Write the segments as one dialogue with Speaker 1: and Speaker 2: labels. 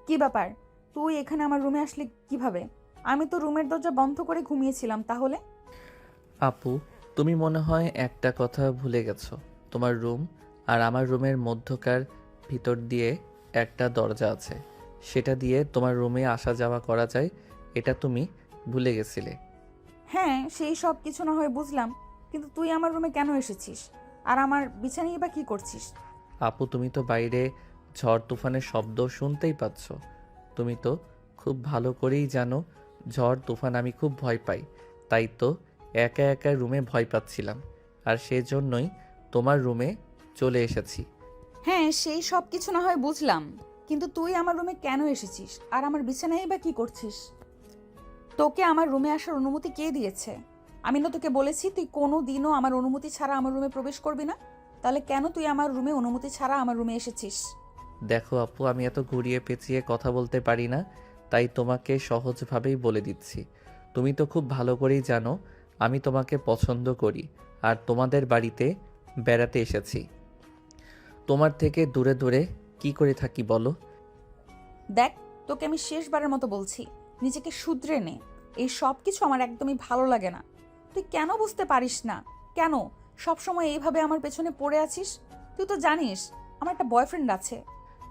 Speaker 1: কি ব্যাপার? তুই এখানে আমার রুমে আসলি কিভাবে? আমি তো রুমের দরজা বন্ধ করে ঘুমিয়েছিলাম। তাহলে
Speaker 2: আপু, তুমি মনে হয় একটা কথা ভুলে গেছো। তোমার রুম আর আমার রুমের মধ্যকার ভিতর দিয়ে একটা দরজা আছে। সেটা দিয়ে তোমার রুমে আসা যাওয়া করা যায়। এটা তুমি ভুলে গেছিলে।
Speaker 1: হ্যাঁ, সেই সব কিছু না হয় বুঝলাম, কিন্তু তুই আমার রুমে কেন এসেছিস? আর আমার বিছানায় বা কি করছিস?
Speaker 2: আপু, তুমি তো বাইরে ঝড় তুফানের শব্দ শুনতেই পাচ্ছ। তুমি তো খুব ভালো করেই জানো ঝড় তুফান আমি খুব ভয় পাই। তাই তো একা একা রুমে ভয় পাচ্ছিলাম, আর সেজন্যই তোমার রুমে চলে এসেছি।
Speaker 1: হ্যাঁ, সেই সব কিছু না হয় বুঝলাম, কিন্তু তুই আমার রুমে কেন এসেছিস? আর আমার বিছানায় বা কি করছিস? তোকে আমার রুমে আসার অনুমতি কে দিয়েছে? আমি না তোকে বলেছি তুই কোনো দিনও আমার অনুমতি ছাড়া আমার রুমে প্রবেশ করবি না? তাহলে কেন তুই আমার রুমে অনুমতি ছাড়া আমার রুমে এসেছিস?
Speaker 2: দেখো আপু, আমি এত ঘুরিয়ে পেঁচিয়ে কথা বলতে পারি না, তাই তোমাকে সহজভাবেই বলে দিচ্ছি। তুমি তো খুব ভালো করেই জানো আমি তোমাকে পছন্দ করি, আর তোমাদের বাড়িতে বেড়াতে এসেছি। তোমার থেকে দূরে দূরে কি করে থাকি বলো?
Speaker 1: দেখ, তোকে আমি শেষবারের মতো বলছি, নিজেকে শুধরে নে। এই সব কিছু আমার একদমই ভালো লাগে না। তুই কেন বুঝতে পারিস না? কেন সব সময় এইভাবে আমার পেছনে পড়ে আছিস? তুই তো জানিস আমার একটা বয়ফ্রেন্ড আছে।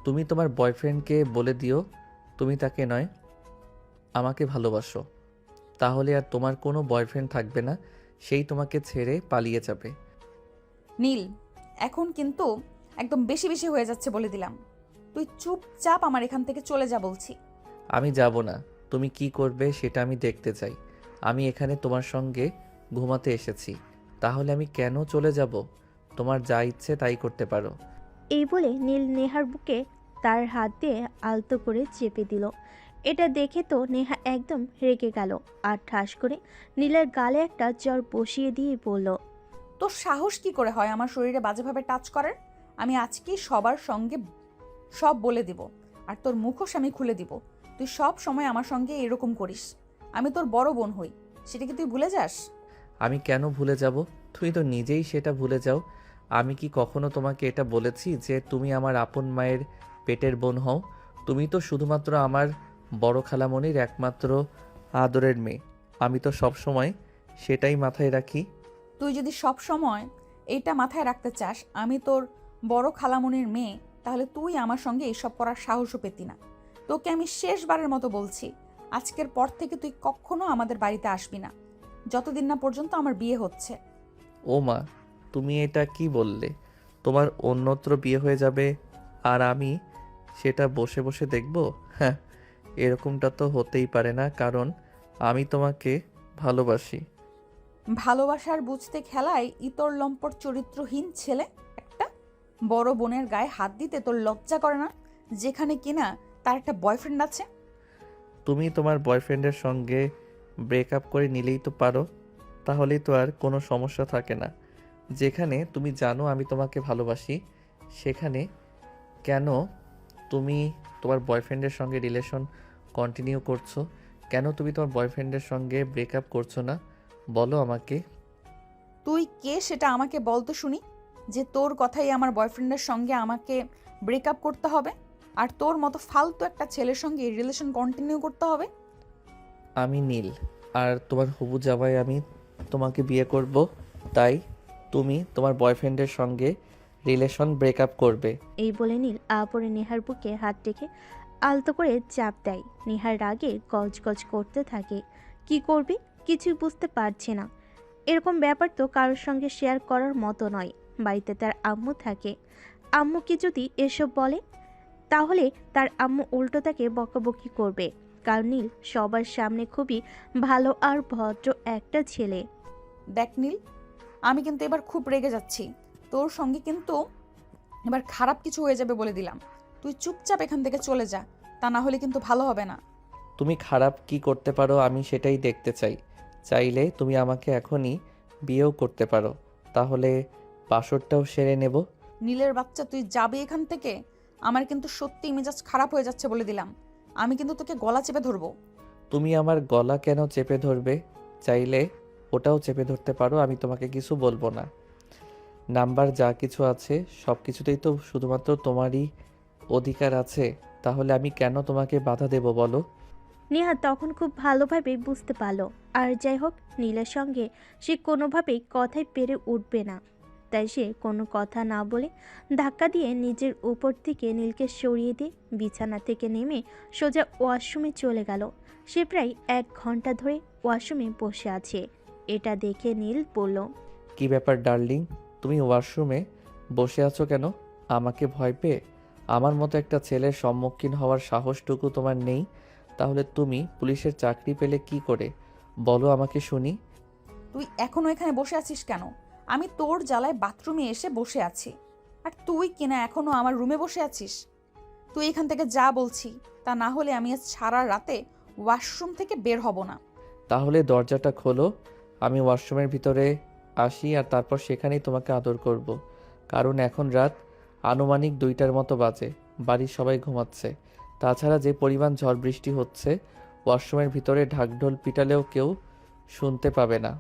Speaker 2: তুমি তোমার বয়ফ্রেন্ডকে বলে দিও তুমি তাকে নয়, আমাকে ভালোবাসো। তাহলে আর তোমার কোনো বয়ফ্রেন্ড থাকবে না, সেই তোমাকে ছেড়ে পালিয়ে যাবে।
Speaker 1: নীল, এখন কিন্তু একদম বেশি বেশি হয়ে যাচ্ছে বলে দিলাম। তুই চুপচাপ আমার এখান থেকে চলে যা বলছি।
Speaker 2: আমি যাব না। তুমি কি করবে সেটা আমি দেখতে চাই। আমি এখানে তোমার সঙ্গে ঘুমাতে এসেছি, তাহলে আমি কেন চলে যাব? তোমার যা ইচ্ছে তাই করতে পারো।
Speaker 3: এই বলে নীল নেহার বুকে তার হাত দিয়ে আলতো করে চেপে দিল। এটা দেখে তো নেহা একদম রেগে গেল আর ঠাস করে নীলের গালে একটা চড় বসিয়ে দিয়ে বলল,
Speaker 1: তোর সাহস কি করে হয় আমার শরীরে বাজেভাবে টাচ করার? আমি আজকেই সবার সঙ্গে সব বলে দিব, আর তোর মুখোশ আমি খুলে দিব। তুই সব সময় আমার সঙ্গে এরকম করিস। আমি তোর বড় বোন হই, সেটা কি তুই ভুলে যাস?
Speaker 2: আমি কেন ভুলে যাব? তুমি তো নিজেই সেটা ভুলে যাও। আমি কি কখনো তোমাকে এটা বলেছি যে তুমি আমার আপন মায়ের পেটের বোন হও? তুমি তো শুধুমাত্র আমার বড় খালামণির একমাত্র আদরের মেয়ে। আমি তো সব সময় সেটাই মাথায় রাখি।
Speaker 1: তুই যদি সব সময় এইটা মাথায় রাখতে চাস আমি তোর বড় খালামণির মেয়ে, তাহলে তুই আমার সঙ্গে এইসব করার সাহসও পেতি না। তোকে আমি শেষবারের মতো বলছি, আজকের পর থেকে তুই কখনো আমাদের বাড়িতে আসবি না, যতদিন না পর্যন্ত আমার বিয়ে হচ্ছে।
Speaker 2: ও মা, তুমি এটা কি বললে? তোমার অন্যত্র বিয়ে হয়ে যাবে আর আমি সেটা বসে বসে দেখব? হ্যাঁ, এরকমটা তো হতেই পারে না, কারণ আমি তোমাকে ভালোবাসি।
Speaker 1: ভালোবাসার বুঝতে খেলায় ইতর লম্পট চরিত্রহীন ছেলে একটা। বড় বোনের গায়ে হাত দিতে তোর লজ্জা করে না, যেখানে কিনা তার একটা বয়ফ্রেন্ড আছে?
Speaker 2: তুমি তোমার বয়ফ্রেন্ডের সঙ্গে ব্রেকআপ করে নিলেই তো পারো, তাহলেই তো আর কোনো সমস্যা থাকে না। যেখানে তুমি জানো আমি তোমাকে ভালোবাসি, সেখানে কেন তুমি তোমার বয়ফ্রেন্ডের সঙ্গে রিলেশন কন্টিনিউ করছো? কেন তুমি তোমার বয়ফ্রেন্ডের সঙ্গে ব্রেকআপ করছো না? বলো আমাকে।
Speaker 1: তুই কে সেটা আমাকে বল তো শুনি, যে তোর কথাই আমার বয়ফ্রেন্ডের সঙ্গে আমাকে ব্রেকআপ করতে হবে আর তোর মতো ফালতু একটা ছেলের সঙ্গে রিলেশন কন্টিনিউ করতে হবে।
Speaker 2: আমি নীল, আর তোমার হবু জামাই আমি। তোমাকে বিয়ে করব, তাই তুমি তোমার বয়ফ্রেন্ডের সঙ্গে রিলেশন ব্রেকআপ করবে।
Speaker 3: এই বলে নীল আপরে নেহার বুকে হাত রেখে আলতো করে চাপ দেয়। নেহার রাগে গজগজ করতে থাকে। কি করবে কিছুই বুঝতে পারছে না। এরকম ব্যাপার তো কারোর সঙ্গে শেয়ার করার মতো নয়। বাড়িতে তার আম্মু থাকে, আম্মুকে যদি এসব বলে তাহলে তার আম্মু উল্টো তাকে বকাবকি করবে। কারণ নীল সবার সামনে খুবই ভালো আর ভদ্র একটা ছেলে।
Speaker 1: দেখ নীল, আমি কিন্তু এবার খুব রেগে যাচ্ছি। তোর সঙ্গে কিন্তু এবার খারাপ কিছু হয়ে যাবে বলে দিলাম। তুই চুপচাপ এখান থেকে চলে যা, তা না হলে কিন্তু ভালো হবে না।
Speaker 2: তুমি খারাপ কি করতে পারো আমি সেটাই দেখতে চাই। চাইলে তুমি আমাকে এখনই বিয়েও করতে পারো, তাহলে বাসরটাও সেরে নেব।
Speaker 1: নীলের বাচ্চা, তুই যাবি এখান থেকে? আমার কিন্তু সত্যি মেজাজ খারাপ হয়ে যাচ্ছে বলে দিলাম। আমি কিন্তু তোকে গলা চেপে ধরবো।
Speaker 2: তুমি আমার গলা কেন চেপে ধরবে? চাইলে ওটাও চেপে ধরতে পারো, আমি তোমাকে কিছু বলবো না। নাম্বার যা কিছু আছে সব কিছুতেই তো শুধুমাত্র তোমারই অধিকার আছে। তাহলে আমি কেন তোমাকে বাধা দেব বলো?
Speaker 3: নেহা তখন খুব ভালোভাবে বুঝতে পারল আর যাই হোক নীলের সঙ্গে সে কোনোভাবেই কথায় পেরে উঠবে না। তাই সে কোনো কথা না বলে ধাক্কা দিয়ে নিজের উপর থেকে নীলকে সরিয়ে দিয়ে বিছানা থেকে নেমে সোজা ওয়াশরুমে চলে গেল। সে প্রায় 1 ঘন্টা ধরে ওয়াশরুমে বসে আছে। এটা দেখে নীল বলল,
Speaker 2: কি ব্যাপার ডার্লিং, তুমি ওয়াশরুমে বসে আছো কেন? আমাকে ভয় পেয়ে? আমার মতো একটা ছেলের সম্মুখীন হওয়ার সাহসটুকু তোমার নেই? তাহলে তুমি পুলিশের চাকরি পেলে কি করে বলো আমাকে শুনি।
Speaker 1: তুই এখনো এখানে বসে আছিস কেন? আমি তোর জ্বালায় বাথরুমে এসে বসে আছি, আর তুই কিনা এখনো আমার রুমে বসে আছিস। তুই এখান থেকে যা বলছি, তা না হলে আমি আজ সারা রাতে ওয়াশরুম থেকে বের হব না।
Speaker 2: তাহলে দরজাটা খোলো, আমি ওয়াশরুমের ভিতরে আসি আর তারপর সেখানেই তোমাকে আদর করব। কারণ এখন রাত আনুমানিক 2টার মতো বাজে, বাড়ির সবাই ঘুমাচ্ছে। তাছাড়া যে পরিমাণ ঝড় বৃষ্টি হচ্ছে, ওয়াশরুমের ভিতরে ঢাকঢোল পিটালেও কেউ শুনতে পাবে না।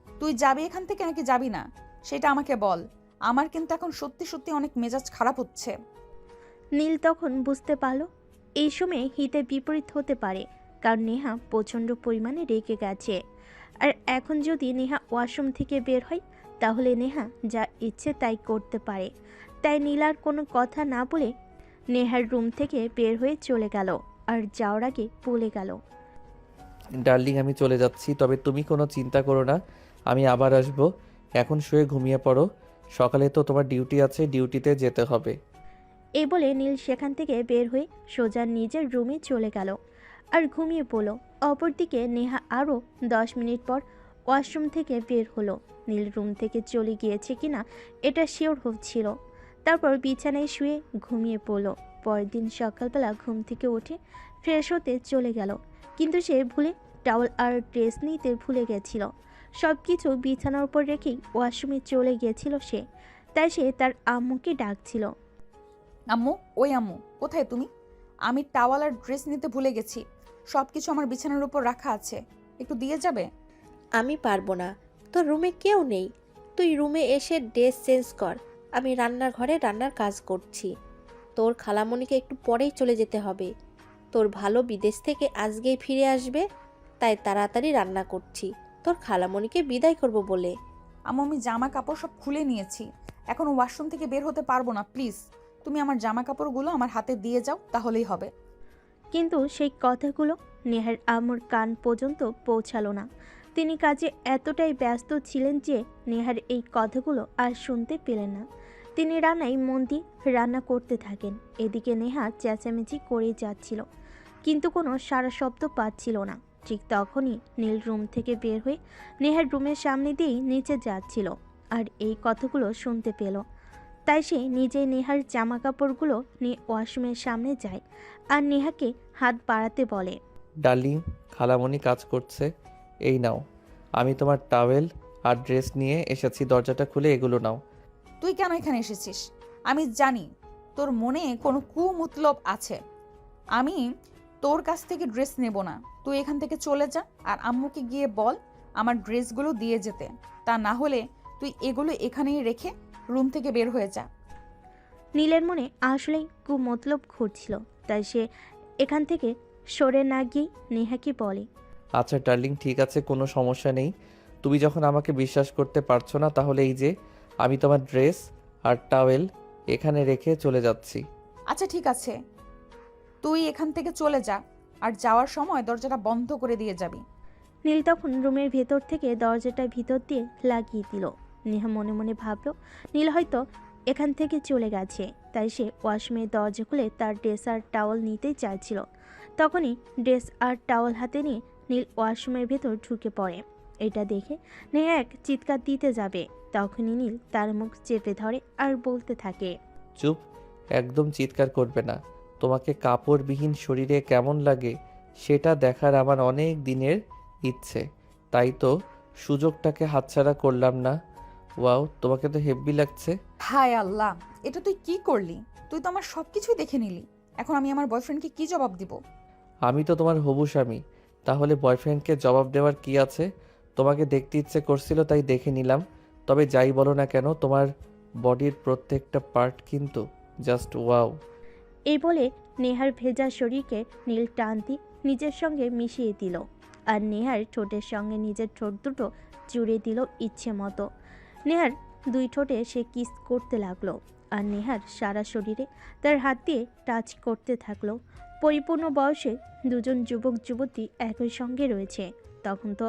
Speaker 1: তুই যাবি এখান থেকে নাকি যাবি না, সেটা আমাকে বল। আমার কিন্তু এখন সত্যি সত্যি অনেক মেজাজ খারাপ হচ্ছে।
Speaker 3: নীল তখন বুঝতে পারল এই সময় হিতে বিপরীত হতে পারে, কারণ নেহা প্রচণ্ড পরিমাণে রেগে গেছে। আর এখন যদি নেহা ওয়াশরুম থেকে বের হয় তাহলে নেহা যা ইচ্ছে তাই করতে পারে। তাই নীল আর কোনো কথা না বলে নেহার রুম থেকে বের হয়ে চলে গেল আর যাওয়ার আগে বলে গেল,
Speaker 2: ডার্লিং আমি চলে যাচ্ছি, তবে তুমি কোনো চিন্তা করো না, আমি আবার আসবো। এখন শুয়ে ঘুমিয়ে পড়ো, সকালে তো তোমার ডিউটি আছে, ডিউটিতে যেতে হবে।
Speaker 3: এই বলে নীল সেখান থেকে বের হয়ে সোজা নিজের রুমে চলে গেল আর ঘুমিয়ে পড়ল। অপরদিকে নেহা আরও 10 মিনিট পর ওয়াশরুম থেকে বের হলো। নীল রুম থেকে চলে গিয়েছে কিনা এটা শিওর হচ্ছিল। তারপর বিছানায় শুয়ে ঘুমিয়ে পড়ল। পরের দিন সকালবেলা ঘুম থেকে উঠে ফ্রেশ হতে চলে গেল, কিন্তু সে ভুলে টাওয়াল আর ড্রেস নিতে ভুলে গেছিল। সব কিছু বিছানার উপর রেখেই ওয়াশরুমে চলে গিয়েছিল সে। তাই সে তার আম্মুকে ডাকছিল,
Speaker 1: আম্মু, ওই আম্মু, কোথায় তুমি? আমি টাওয়াল আর ড্রেস নিতে ভুলে গেছি, সব কিছু আমার বিছানার উপর রাখা আছে, একটু দিয়ে যাবে?
Speaker 4: আমি পারবো না, তোর রুমে কেউ নেই। তুই রুমে এসে ড্রেস চেঞ্জ কর, আমি রান্নাঘরে রান্নার কাজ করছি। তোর খালামণিকে একটু পরেই চলে যেতে হবে। তোর ভালো বিদেশ থেকে আজকেই ফিরে আসবে, তাই তাড়াতাড়ি রান্না করছি তোর খালামণিকে বিদায় করব বলে।
Speaker 1: আম্মু, আমি জামা কাপড় সব খুলে নিয়েছি, এখন ওয়াশরুম থেকে বের হতে পারবো না, প্লিজ তুমি আমার জামা কাপড়গুলো আমার হাতে দিয়ে যাও, তাহলেই হবে।
Speaker 3: কিন্তু সেই কথাগুলো নেহার আম্মুর কান পর্যন্ত পৌঁছালো না। তিনি কাজে এতটাই ব্যস্ত ছিলেন যে নেহার এই কথাগুলো আর শুনতে পেলেন না। তিনি রান্নায় মন দিয়ে রান্না করতে থাকেন। এদিকে নেহা চেঁচামেচি করেই যাচ্ছিল, কিন্তু কোনো সারা শব্দ পাচ্ছিল না। ঠিক তখনই নীল রুম থেকে বের হয়ে নেহার রুমের সামনে দিয়েই নিচে যাচ্ছিল আর এই কথাগুলো শুনতে পেল। তাই সে নিজেই নেহার জামা কাপড়গুলো নিয়ে ওয়াশরুমের সামনে যায় আর নেহাকে হাত বাড়াতে বলে,
Speaker 2: ডার্লিং, খালামণি কাজ করছে, এই নাও, আমি তোমার টাওয়েল আর ড্রেস নিয়ে এসেছি, দরজাটা খুলে এগুলো নাও।
Speaker 1: তুই কেন এখানে এসেছিস? আমি জানি তোর মনে কোনো কুমতলব আছে। আমি তোর কাছ থেকে ড্রেস নেব না, তুই এখান থেকে চলে যা আর আম্মুকে গিয়ে বল আমার ড্রেসগুলো দিয়ে যেতে। তা না হলে তুই এগুলো এখানেই রেখে রুম থেকে বের হয়ে যা।
Speaker 3: নীলের মনে আসলেই কুমতলব ঘুরছিল, তাই সে এখান থেকে সরে না গিয়ে নেহাকে বলে,
Speaker 2: আচ্ছা ডার্লিং, ঠিক আছে, কোনো সমস্যা নেই। তুমি যখন আমাকে বিশ্বাস করতে পারছো না, তাহলে এই যে আমি তোমার ড্রেস আর টাওয়েল এখানে রেখে চলে যাচ্ছি।
Speaker 1: আচ্ছা ঠিক আছে, তুই এখান থেকে চলে যা, আর যাওয়ার সময় দরজাটা বন্ধ করে দিয়ে যাবি।
Speaker 3: নীল তখন রুমের ভেতর থেকে দরজাটা ভিতর দিয়ে লাগিয়ে দিল। নেহা মনে মনে ভাবল নীল হয়তো এখান থেকে চলে গেছে, তাই সে ওয়াশরুমের দরজা খুলে তার ড্রেস আর টাওয়াল নিতেই চাইছিল। তখনই ড্রেস আর টাওয়াল হাতে নিয়ে নীল ওয়াশরুমের ভেতর ঢুকে পড়ে। এটা দেখে নেহা এক চিৎকার দিতে যাবে, তখনই নীল তার মুখ চেপে ধরে আর বলতে থাকে,
Speaker 2: চুপ, একদম চিৎকার করবে না। তোমাকে কাপড়বিহীন শরীরে কেমন লাগে সেটা দেখার আমার অনেক দিনের ইচ্ছে, তাই তো সুযোগটাকে হাতছাড়া করলাম না। ওয়াও, তোমাকে তো হেব্বি লাগছে।
Speaker 1: হায় আল্লাহ, এটা তুই কি করলি? তুই তো আমার সব কিছুই দেখে নিলি, এখন আমি আমার বয়ফ্রেন্ডকে কি জবাব দিব?
Speaker 2: আমি তো তোমার হবু স্বামী, তাহলে বয়ফ্রেন্ডকে জবাব দেওয়ার কি আছে? তোমাকে দেখতে ইচ্ছে করছিল তাই দেখে নিলাম। তবে যাই বলো না কেন, তোমার বডির প্রত্যেকটা পার্ট কিন্তু জাস্ট ওয়াও।
Speaker 3: এই বলে নেহার ভেজা শরীরকে নীল টান দিয়ে নিজের সঙ্গে মিশিয়ে দিল, আর নেহার ঠোঁটের সঙ্গে নিজের ঠোঁট দুটো জুড়ে দিল ইচ্ছে মতো। নেহার দুই ঠোঁটে সে কিস করতে লাগলো, আর নেহার সারা শরীরে তার হাত দিয়ে টাচ করতে থাকলো। পরিপূর্ণ বয়সে দুজন যুবক যুবতী একই সঙ্গে রয়েছে, তখন তো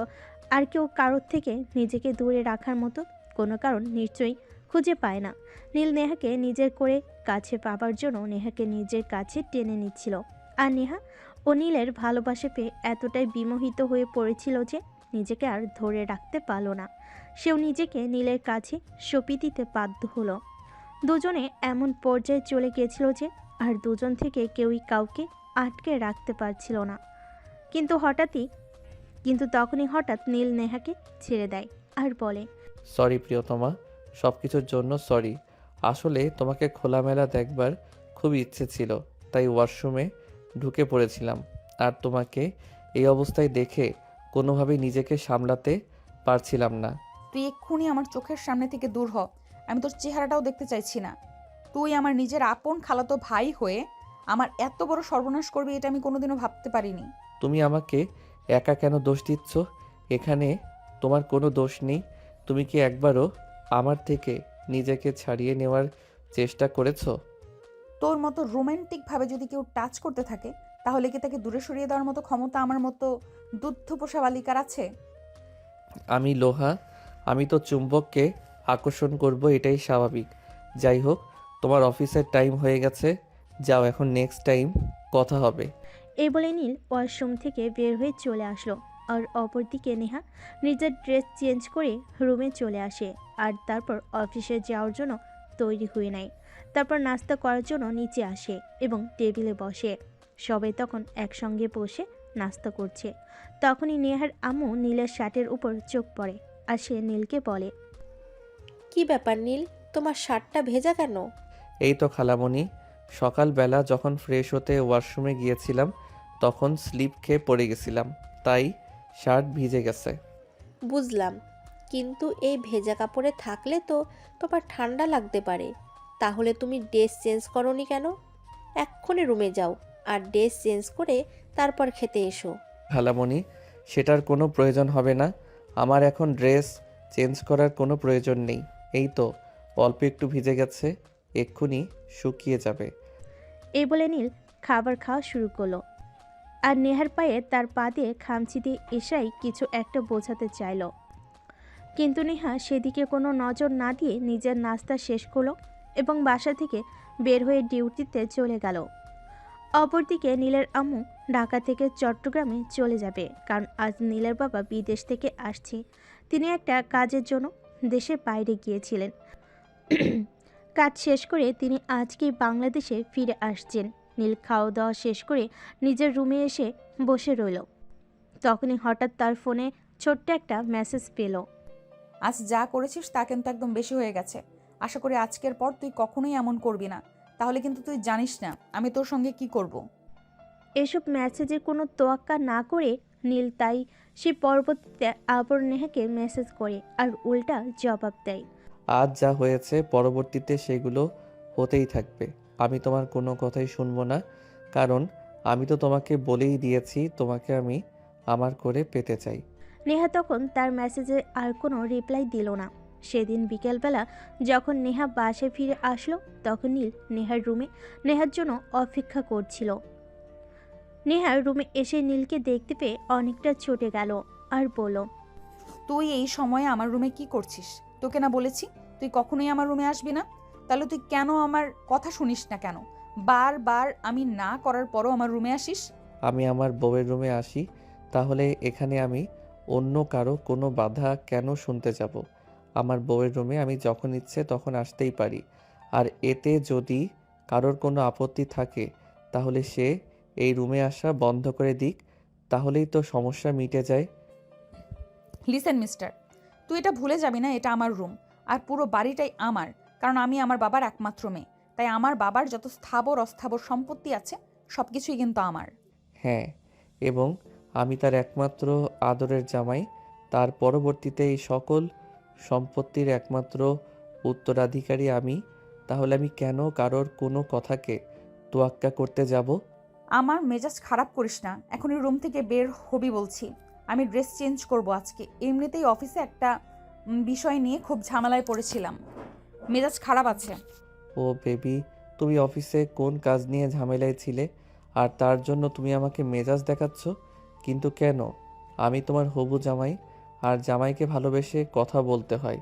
Speaker 3: আর কেউ কারোর থেকে নিজেকে দূরে রাখার মতো কোনো কারণ নিশ্চয়ই খুঁজে পায় না। নীল নেহাকে নিজের করে কাছে পাবার জন্য নেহাকে নিজের কাছে টেনে নিচ্ছিল, আর নেহা ও নীলের ভালোবাসা পেয়ে এতটাই বিমোহিত হয়ে পড়েছিল যে নিজেকে আর ধরে রাখতে পারল না। সেও নিজেকে নীলের কাছে সঁপে দিতে বাধ্য হলো। দুজনে এমন পর্যায়ে চলে গিয়েছিল যে আর দুজন থেকে কেউই কাউকে আটকে রাখতে পারছিল না। কিন্তু তখনই হঠাৎ নীল নেহাকে ছেড়ে দেয় আর বলে,
Speaker 2: সরি প্রিয়তমা, সব কিছুর জন্য সরি। আসলে তোমাকে খোলামেলা দেখবার খুব ইচ্ছে ছিল, তাই ওয়াশরুমে ঢুকে পড়েছিলাম। আর তোমাকে এই অবস্থায় দেখে কোনোভাবেই নিজেকে সামলাতে পারছিলাম না।
Speaker 1: তুই এক্ষুনি আমার চোখের সামনে থেকে দূর হ। আমি তোর চেহারাটাও দেখতে চাইছি না। তুই আমার নিজের আপন খালাতো ভাই হয়ে আমার এত বড় সর্বনাশ করবি, এটা আমি কোনোদিনও ভাবতে পারিনি।
Speaker 2: তুমি আমাকে একা কেন দোষ দিচ্ছ? এখানে তোমার কোনো দোষ নেই। তুমি কি একবারও আমার থেকে নিজেকে ছাড়িয়ে নেওয়ার চেষ্টা করেছো?
Speaker 1: তোর মতো রোমান্টিকভাবে যদি কেউ টাচ করতে থাকে, তাহলে কি তাকে দূরে সরিয়ে দেওয়ার মতো ক্ষমতা আমার মতো দুগ্ধপোষা বালিকার আছে?
Speaker 2: আমি লোহা, আমি তো চুম্বককে আকর্ষণ করব, এটাই স্বাভাবিক। যাই হোক, তোমার অফিসের টাইম হয়ে গেছে, যাও এখন, নেক্সট টাইম কথা হবে।
Speaker 3: এই বলে নীল ওয়াশরুম থেকে বের হয়ে চলে আসলো, আর অপরদিকে নেহা নিজের ড্রেস চেঞ্জ করে রুমে চলে আসে, আর তারপর অফিসে যাওয়ার জন্য তৈরি হয়ে নেয়। তারপর নাস্তা করার জন্য নিচে আসে এবং টেবিলে বসে। সবাই তখন একসঙ্গে বসে নাস্তা করছে। তখনই নেহার আম্মু নীলের শার্টের উপর চোখ পড়ে, আর সে নীলকে বলে,
Speaker 4: কি ব্যাপার নীল, তোমার শার্টটা ভেজা কেন?
Speaker 2: এই তো খালামণি, সকালবেলা যখন ফ্রেশ হতে ওয়াশরুমে গিয়েছিলাম তখন স্লিপ খেয়ে পড়ে গেছিলাম, তাই শার্ট ভিজে গেছে।
Speaker 4: বুঝলাম, কিন্তু এই ভেজা কাপড়ে থাকলে তো তোমার ঠান্ডা লাগতে পারে। তাহলে তুমি ড্রেস চেঞ্জ করোনি কেন? এক্ষুনি রুমে যাও আর ড্রেস চেঞ্জ করে তারপর খেতে এসো।
Speaker 2: খালামণি, সেটার কোনো প্রয়োজন হবে না। আমার এখন ড্রেস চেঞ্জ করার কোনো প্রয়োজন নেই। এই তো অল্প একটু ভিজে গেছে, এক্ষুনি শুকিয়ে যাবে।
Speaker 3: এই বলে নীল খাবার খাওয়া শুরু করলো, আর নেহার পায়ে তার পা দিয়ে খামচি দিয়ে এসাই কিছু একটা বোঝাতে চাইল, কিন্তু নেহা সেদিকে কোনো নজর না দিয়ে নিজের নাস্তা শেষ করলো এবং বাসা থেকে বের হয়ে ডিউটিতে চলে গেল। অপরদিকে নীলের আম্মু ঢাকা থেকে চট্টগ্রামে চলে যাবে, কারণ আজ নীলের বাবা বিদেশ থেকে আসছে। তিনি একটা কাজের জন্য দেশের বাইরে গিয়েছিলেন। কাজ শেষ করে তিনি আজকেই বাংলাদেশে ফিরে আসছেন। নীল খাওয়া দাওয়া শেষ করে নিজের রুমে এসে বসে রইল। তখনই হঠাৎ তার ফোনে ছোট্ট একটা মেসেজ পেল।
Speaker 1: আজ যা করেছিস তা কিন্তু একদম বেশি হয়ে গেছে। আশা করি আজকের পর তুই কখনোই এমন করবি না। তাহলে কিন্তু তুই জানিস না আমি তোর সঙ্গে কি করব।
Speaker 3: এসব মেসেজের কোনো তোয়াক্কা না করে নীল তাই সে পরবর্তীতে আবার নেহাকে মেসেজ করে আর উল্টা জবাব দেয়।
Speaker 2: আজ যা হয়েছে পরবর্তীতে সেগুলো হতেই থাকবে। আমি তোমার কোনো কথাই শুনবো না, কারণ আমি তো তোমাকে বলেই দিয়েছি তোমাকে আমি আমার করে পেতে চাই।
Speaker 3: নেহা তখন তার মেসেজে আর কোনো রিপ্লাই দিল না। সেদিন বিকেলবেলা যখন নেহা বাসায় ফিরে আসলো, তখন নীল নেহার রুমে নেহার জন্য অপেক্ষা করছিল। নেহার রুমে এসে নীলকে দেখতে পেয়ে অনেকটা চটে গেল আর বলল,
Speaker 1: তুই এই সময়ে আমার রুমে কি করছিস? তোকে না বলেছি তুই কখনোই আমার রুমে আসবি না? তাহলে তুই কেন আমার কথা শুনিস না কেন? বারবার আমি না করার পরও আমার রুমে আসিস।
Speaker 2: আমি আমার বউয়ের রুমে আসি, তাহলে এখানে আমি অন্য কারো কোনো বাধা কেন শুনতে যাব? আমার বউয়ের রুমে আমি যখন ইচ্ছে তখন আসতেই পারি। আর এতে যদি কারোর কোনো আপত্তি থাকে তাহলে সে এই রুমে আসা বন্ধ করে দিক, তাহলেই তো সমস্যা মিটে যায়।
Speaker 1: লিসেন মিস্টার, তুই এটা ভুলে যাবি না, এটা আমার রুম। আর পুরো বাড়িটাই আমার, কারণ আমি আমার বাবার একমাত্র মেয়ে। তাই আমার বাবার যত স্থাবর অস্থাবর সম্পত্তি আছে সব কিছুই কিন্তু আমার।
Speaker 2: হ্যাঁ, এবং আমি তার একমাত্র আদরের জামাই। তার পরবর্তীতে এই সকল সম্পত্তির একমাত্র উত্তরাধিকারী আমি। তাহলে আমি কেন কারোর কোনো কথাকে তোয়াক্কা করতে যাব।
Speaker 1: আমার মেজাজ খারাপ করিস না, এখনই রুম থেকে বের হবি বলছি। আমি ড্রেস চেঞ্জ করব আজকে। এমনিতেই অফিসে একটা বিষয় নিয়ে খুব ঝামেলায় পড়েছিলাম, মেজাজ খারাপ আছে।
Speaker 2: ও বেবি, তুমি অফিসে কোন কাজ নিয়ে ঝামেলায় ছিলে আর তার জন্য তুমি আমাকে মেজাজ দেখাচ্ছ? কিন্তু কেন? আমি তোমার হবু জামাই, আর জামাইকে ভালোবেসে কথা বলতে হয়।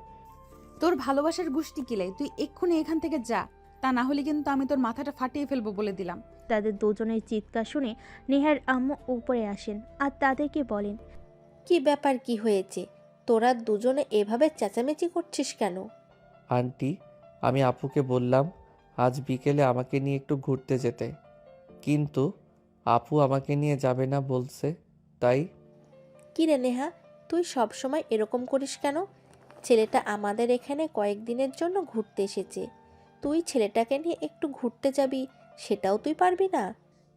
Speaker 1: তোর ভালোবাসার গুষ্টি কিলাই, তুই এক্ষুনি এখান থেকে যা, তা না হলে কিন্তু আমি তোর মাথাটা ফাটিয়ে ফেলবো বলে দিলাম।
Speaker 3: তাদের দুজনের চিৎকার শুনে নেহার আম্মু উপরে আসেন আর তাদেরকে বলেন,
Speaker 4: কি ব্যাপার, কি হয়েছে? তোরা দুজনে এভাবে চেঁচামেচি করছিস কেন?
Speaker 2: আন্টি, আমি আপুকে বললাম আজ বিকেলে আমাকে নিয়ে একটু ঘুরতে যেতে, কিন্তু আপু আমাকে নিয়ে যাবে না বলছে, তাই।
Speaker 4: কি রে নেহা, তুই সব সময় এরকম করিস কেন? ছেলেটা আমাদের এখানে কয়েকদিনের জন্য ঘুরতে এসেছে, তুই ছেলেটাকে নিয়ে একটু ঘুরতে যাবি, সেটাও তুই পারবি না?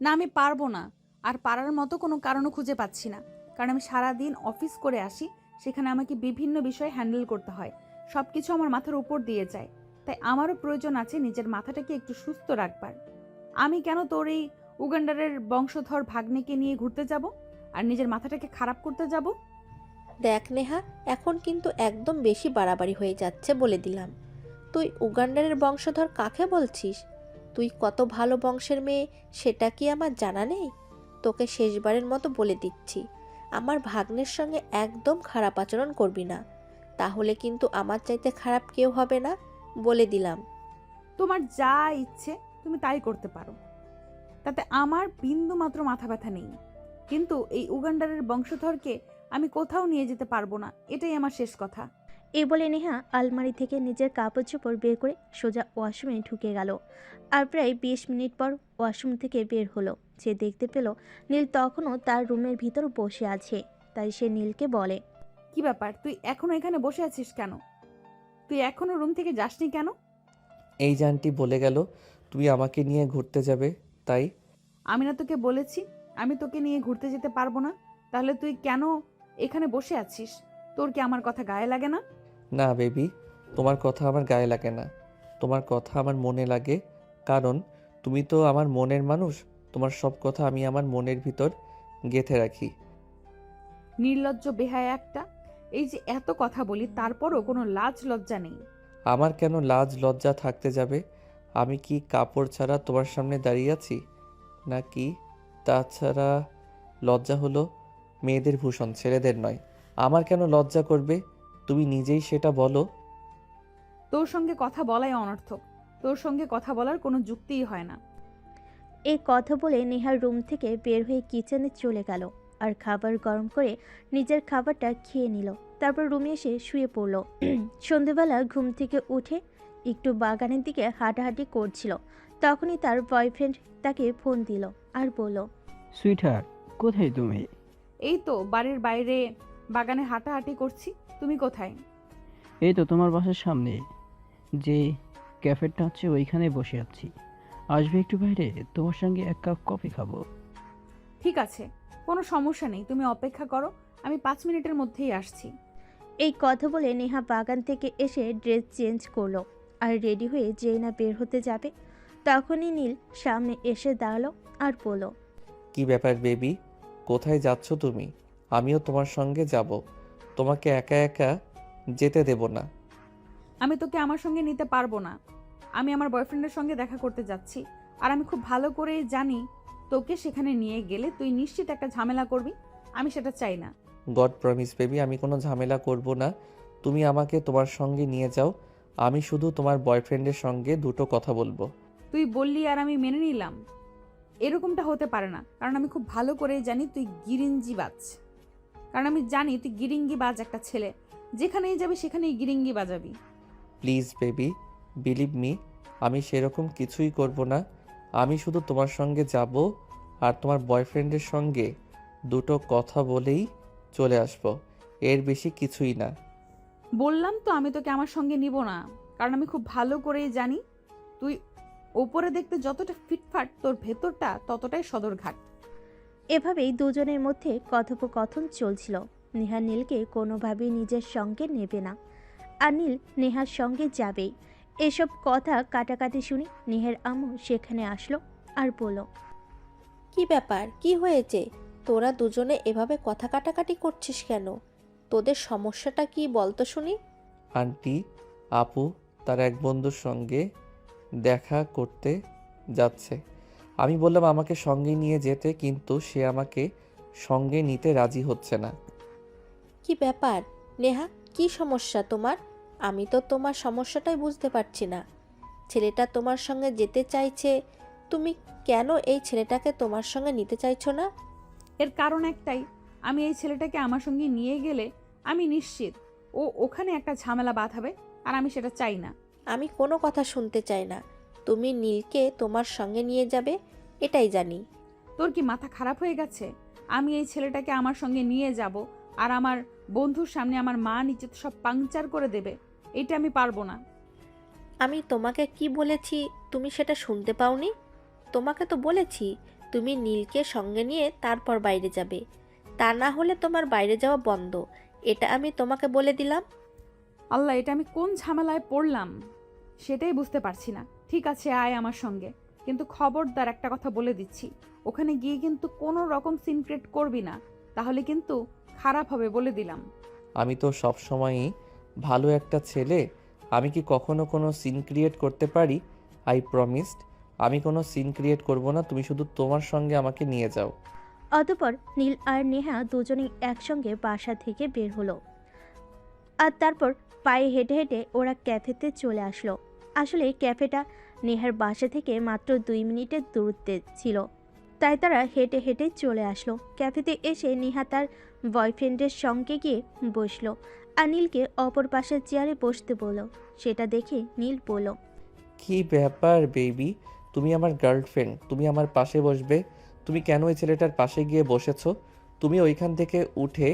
Speaker 1: না, আমি পারবো না। আর পারার মতো কোনো কারণও খুঁজে পাচ্ছি না, কারণ আমি সারাদিন অফিস করে আসি, সেখানে আমাকে বিভিন্ন বিষয় হ্যান্ডেল করতে হয়, সব কিছু আমার মাথার উপর দিয়ে যায়। তাই আমারও প্রয়োজন আছে নিজের মাথাটাকে একটু সুস্থ রাখবার। আমি কেন তোর এই উগান্ডারের বংশধর ভাগ্নেকে নিয়ে ঘুরতে যাব আর নিজের মাথাটাকে খারাপ করতে যাব?
Speaker 4: দেখ নেহা, এখন কিন্তু একদম বেশি বাড়াবাড়ি হয়ে যাচ্ছে বলে দিলাম। তুই উগান্ডারের বংশধর কাকে বলছিস? তুই কত ভালো বংশের মেয়ে সেটা কি আমার জানা নেই? তোকে শেষবারের মতো বলে দিচ্ছি, আমার ভাগ্নের সঙ্গে একদম খারাপ আচরণ করবি না, তাহলে কিন্তু আমার চাইতে খারাপ কেউ হবে না, বলে দিলাম।
Speaker 1: তোমার যা ইচ্ছে তুমি তাই করতে পারো, তাতে আমার বিন্দু মাত্র মাথা ব্যথা নেই। কিন্তু এই উগান্ডারের বংশধরকে আমি কোথাও নিয়ে যেতে পারবো না, এটাই আমার শেষ কথা।
Speaker 3: এই বলে নেহা আলমারি থেকে নিজের কাপড় চোপড় বের করে সোজা ওয়াশরুমে ঢুকে গেল। আর প্রায় 20 মিনিট পর ওয়াশরুম থেকে বের হলো। সে দেখতে পেল নীল তখনও তার রুমের ভিতর বসে আছে। তাই সে নীলকে বলে,
Speaker 1: কি ব্যাপার, তুই এখনো এখানে বসে আছিস কেন? তুই এখনো রুম থেকে যাসনি কেন?
Speaker 2: এই যে আন্টি বলে গেল তুমি আমাকে নিয়ে ঘুরতে যাবে, তাই।
Speaker 1: আমি না তোকে বলেছি আমি তোকে নিয়ে ঘুরতে যেতে পারবো না? তাহলে তুই কেন এখানে বসে আছিস? তোর কি আমার কথা গায়ে লাগে না?
Speaker 2: না বেবি, তোমার কথা আমার গায়ে লাগে না, তোমার কথা আমার মনে লাগে, কারণ তুমি তো আমার মনের মানুষ। তোমার সব কথা আমি আমার মনের ভিতর গেঁথে রাখি।
Speaker 1: নির্লজ্জ বেহায়া একটা। এই যে এত কথা বলি তারপরও কোনো লাজ লজ্জা নেই।
Speaker 2: আমার কেন লাজ লজ্জা থাকতে যাবে? আমি কি কাপড় ছাড়া তোমার সামনে দাঁড়িয়ে আছি নাকি? তাছাড়া লজ্জা হলো মেয়েদের ভূষণ, ছেলেদের নয়। আমার কেন লজ্জা করবে? তুমি নিজেই সেটা বলো।
Speaker 1: তোর সঙ্গে কথা বলাই অনর্থক, তোর সঙ্গে কথা বলার কোনো যুক্তিই হয় না।
Speaker 3: এই কথা বলে নেহার রুম থেকে বের হয়ে কিচেনে চলে গেল আর খাবার গরম করে নিজের খাবারটা খেয়ে নিল। তারপর রুমে এসে শুয়ে পড়ল। সন্ধেবেলা ঘুম থেকে উঠে একটু বাগানের দিকে হাঁটাহাঁটি করছিল। তখনই তার বয়ফ্রেন্ড তাকে ফোন দিল আর বলল,
Speaker 5: সুইটহার্ট, কোথায় তুমি?
Speaker 1: এই তো বাড়ির বাইরে বাগানে হাঁটাহাঁটি করছি। তুমি কোথায়?
Speaker 5: এই তো তোমার বাসার সামনে যে ক্যাফেটা আছে ওইখানে বসে আছি। আসবে একটু বাইরে, তোমার সঙ্গে এক কাপ কফি খাবো।
Speaker 1: ঠিক আছে, কোনো সমস্যা নেই, তুমি অপেক্ষা করো, আমি 5 মিনিটের মধ্যেই আসছি।
Speaker 3: এই কথা বলে নেহা বাগান থেকে এসে ড্রেস চেঞ্জ করলো আর রেডি হয়ে যেই না বের হতে যাবে তখনই নীল সামনে এসে দাঁড়ালো আর বলল,
Speaker 2: কি ব্যাপার বেবি, কোথায় যাচ্ছ তুমি? আমিও তোমার সঙ্গে যাব, তোমাকে একা একা যেতে দেব না।
Speaker 1: আমি তোকে আমার সঙ্গে নিতে পারবো না। আমি আমার বয়ফ্রেন্ডের সঙ্গে দেখা করতে যাচ্ছি, আর আমি খুব ভালো করেই জানি তোকে সেখানে নিয়ে গেলে তুই নিশ্চিত একটা ঝামেলা করবি। আমি সেটা চাই না।
Speaker 2: গড প্রমিস বেবি, আমি কোনো ঝামেলা করব না। তুমি আমাকে তোমার সঙ্গে নিয়ে যাও, আমি শুধু তোমার বয়ফ্রেন্ডের সঙ্গে দুটো কথা বলবো।
Speaker 1: তুই বললি আর আমি মেনে নিলাম? এরকমটা হতে পারে না, কারণ আমি খুব ভালো করেই জানি তুই গিরিঞ্জিবাজ। কারণ আমি জানি তুই গিরিঙ্গিবাজ একটা ছেলে, যেখানেই যাবি সেখানেই গিরিঙ্গি বাজাবি।
Speaker 2: প্লিজ বেবি, বিলিভ মি, আমি সেরকম কিছুই করব না। আমি শুধু তোমার সঙ্গে যাব আর তোমার বয়ফ্রেন্ডের সঙ্গে দুটো কথা বলেই চলে আসব, এর বেশি কিছুই না।
Speaker 1: বললাম তো আমি তোকে আমার সঙ্গে নিব না, কারণ আমি খুব ভালো করেই জানি তুই ওপরে দেখতে যতটা ফিটফাট, তোর ভেতরটা ততটাই সদরঘাট।
Speaker 3: এভাবেই দুজনের মধ্যে কথোপকথন চলছিল। নেহা নীলকে কোনোভাবেই নিজের সঙ্গে নেবে না আর নীল নেহার সঙ্গে যাবেই। এসব কথা কাটাকাটি শুনে নেহার আম্মু সেখানে আসলো আর বলল,
Speaker 4: কি ব্যাপার, কি হয়েছে? তোরা দুজনে এভাবে কথা কাটাকাটি করছিস কেন? তোদের সমস্যাটা কি বলতো শুনি।
Speaker 2: আন্টি, আপু তার এক বন্ধুর সঙ্গে দেখা করতে যাচ্ছে। আমি বললাম আমাকে সঙ্গে নিয়ে যেতে, কিন্তু সে আমাকে সঙ্গে নিতে রাজি হচ্ছে না।
Speaker 4: কি ব্যাপার নেহা, কি সমস্যা তোমার? আমি তো তোমার সমস্যাটাই বুঝতে পারছি না। ছেলেটা তোমার সঙ্গে যেতে চাইছে, তুমি কেন এই ছেলেটাকে তোমার সঙ্গে নিতে চাইছো না?
Speaker 1: এর কারণ একটাই, আমি এই ছেলেটাকে আমার সঙ্গে নিয়ে গেলে আমি নিশ্চিত ও ওখানে একটা ঝামেলা বাঁধাবে, আর আমি সেটা চাই না।
Speaker 4: আমি কোনো কথা শুনতে চাই না। তুমি নীলকে তোমার সঙ্গে নিয়ে যাবে, এটাই জানি।
Speaker 1: তোর কি মাথা খারাপ হয়ে গেছে? আমি এই ছেলেটাকে আমার সঙ্গে নিয়ে যাব আর আমার বন্ধুর সামনে আমার মা নিচে সব পাংচার করে দেবে? এটা আমি পারবো না।
Speaker 4: আমি তোমাকে কি বলেছি তুমি সেটা শুনতে পাওনি? তোমাকে তো বলেছি তুমি নীলকে সঙ্গে নিয়ে তারপর বাইরে যাবে, তা না হলে তোমার বাইরে যাওয়া বন্ধ। এটা আমি তোমাকে বলে দিলাম।
Speaker 1: আল্লাহ, এটা আমি কোন ঝামেলায় পড়লাম সেটাই বুঝতে পারছি না। ঠিক আছে, আয় আমার সঙ্গে, কিন্তু খবরদার একটা কথা বলে দিচ্ছি, ওখানে গিয়ে কিন্তু কোনো রকম সিন ক্রিয়েট করবি না, তাহলে কিন্তু খারাপ হবে বলে দিলাম।
Speaker 2: আমি তো সবসময়ই ভালো একটা ছেলে। আমি কি কখনো কোনো সিন ক্রিয়েট করতে পারি? আই প্রমিসড আমি কোনো সিন ক্রিয়েট করব না। তুমি শুধু তোমার সঙ্গে আমাকে নিয়ে যাও।
Speaker 3: অতঃপর নীল আর নেহা দুজনেই একসঙ্গে বাসা থেকে বের হলো। আর তারপর পায়ে হেঁটে হেঁটে ওরা ক্যাফেতে চলে আসলো। আসলে ক্যাফেটা নেহার বাসা থেকে মাত্র 2 মিনিটের দূরত্বে ছিল, তাই তারা হেঁটে হেঁটে চলে আসলো। ক্যাফেতে এসে নেহা তার বয়ফ্রেন্ডের সঙ্গে গিয়ে বসলো আর নীলকে অপর পাশের চেয়ারে বসতে বলল। সেটা দেখে নীল বলল,
Speaker 2: কি ব্যাপার বেবি, তুমি আমার গার্লফ্রেন্ড, তুমি আমার পাশে বসবে? তুমি কেন ওই ছেলেটার পাশে গিয়ে বসেছো? তুমি ওইখান থেকে উঠে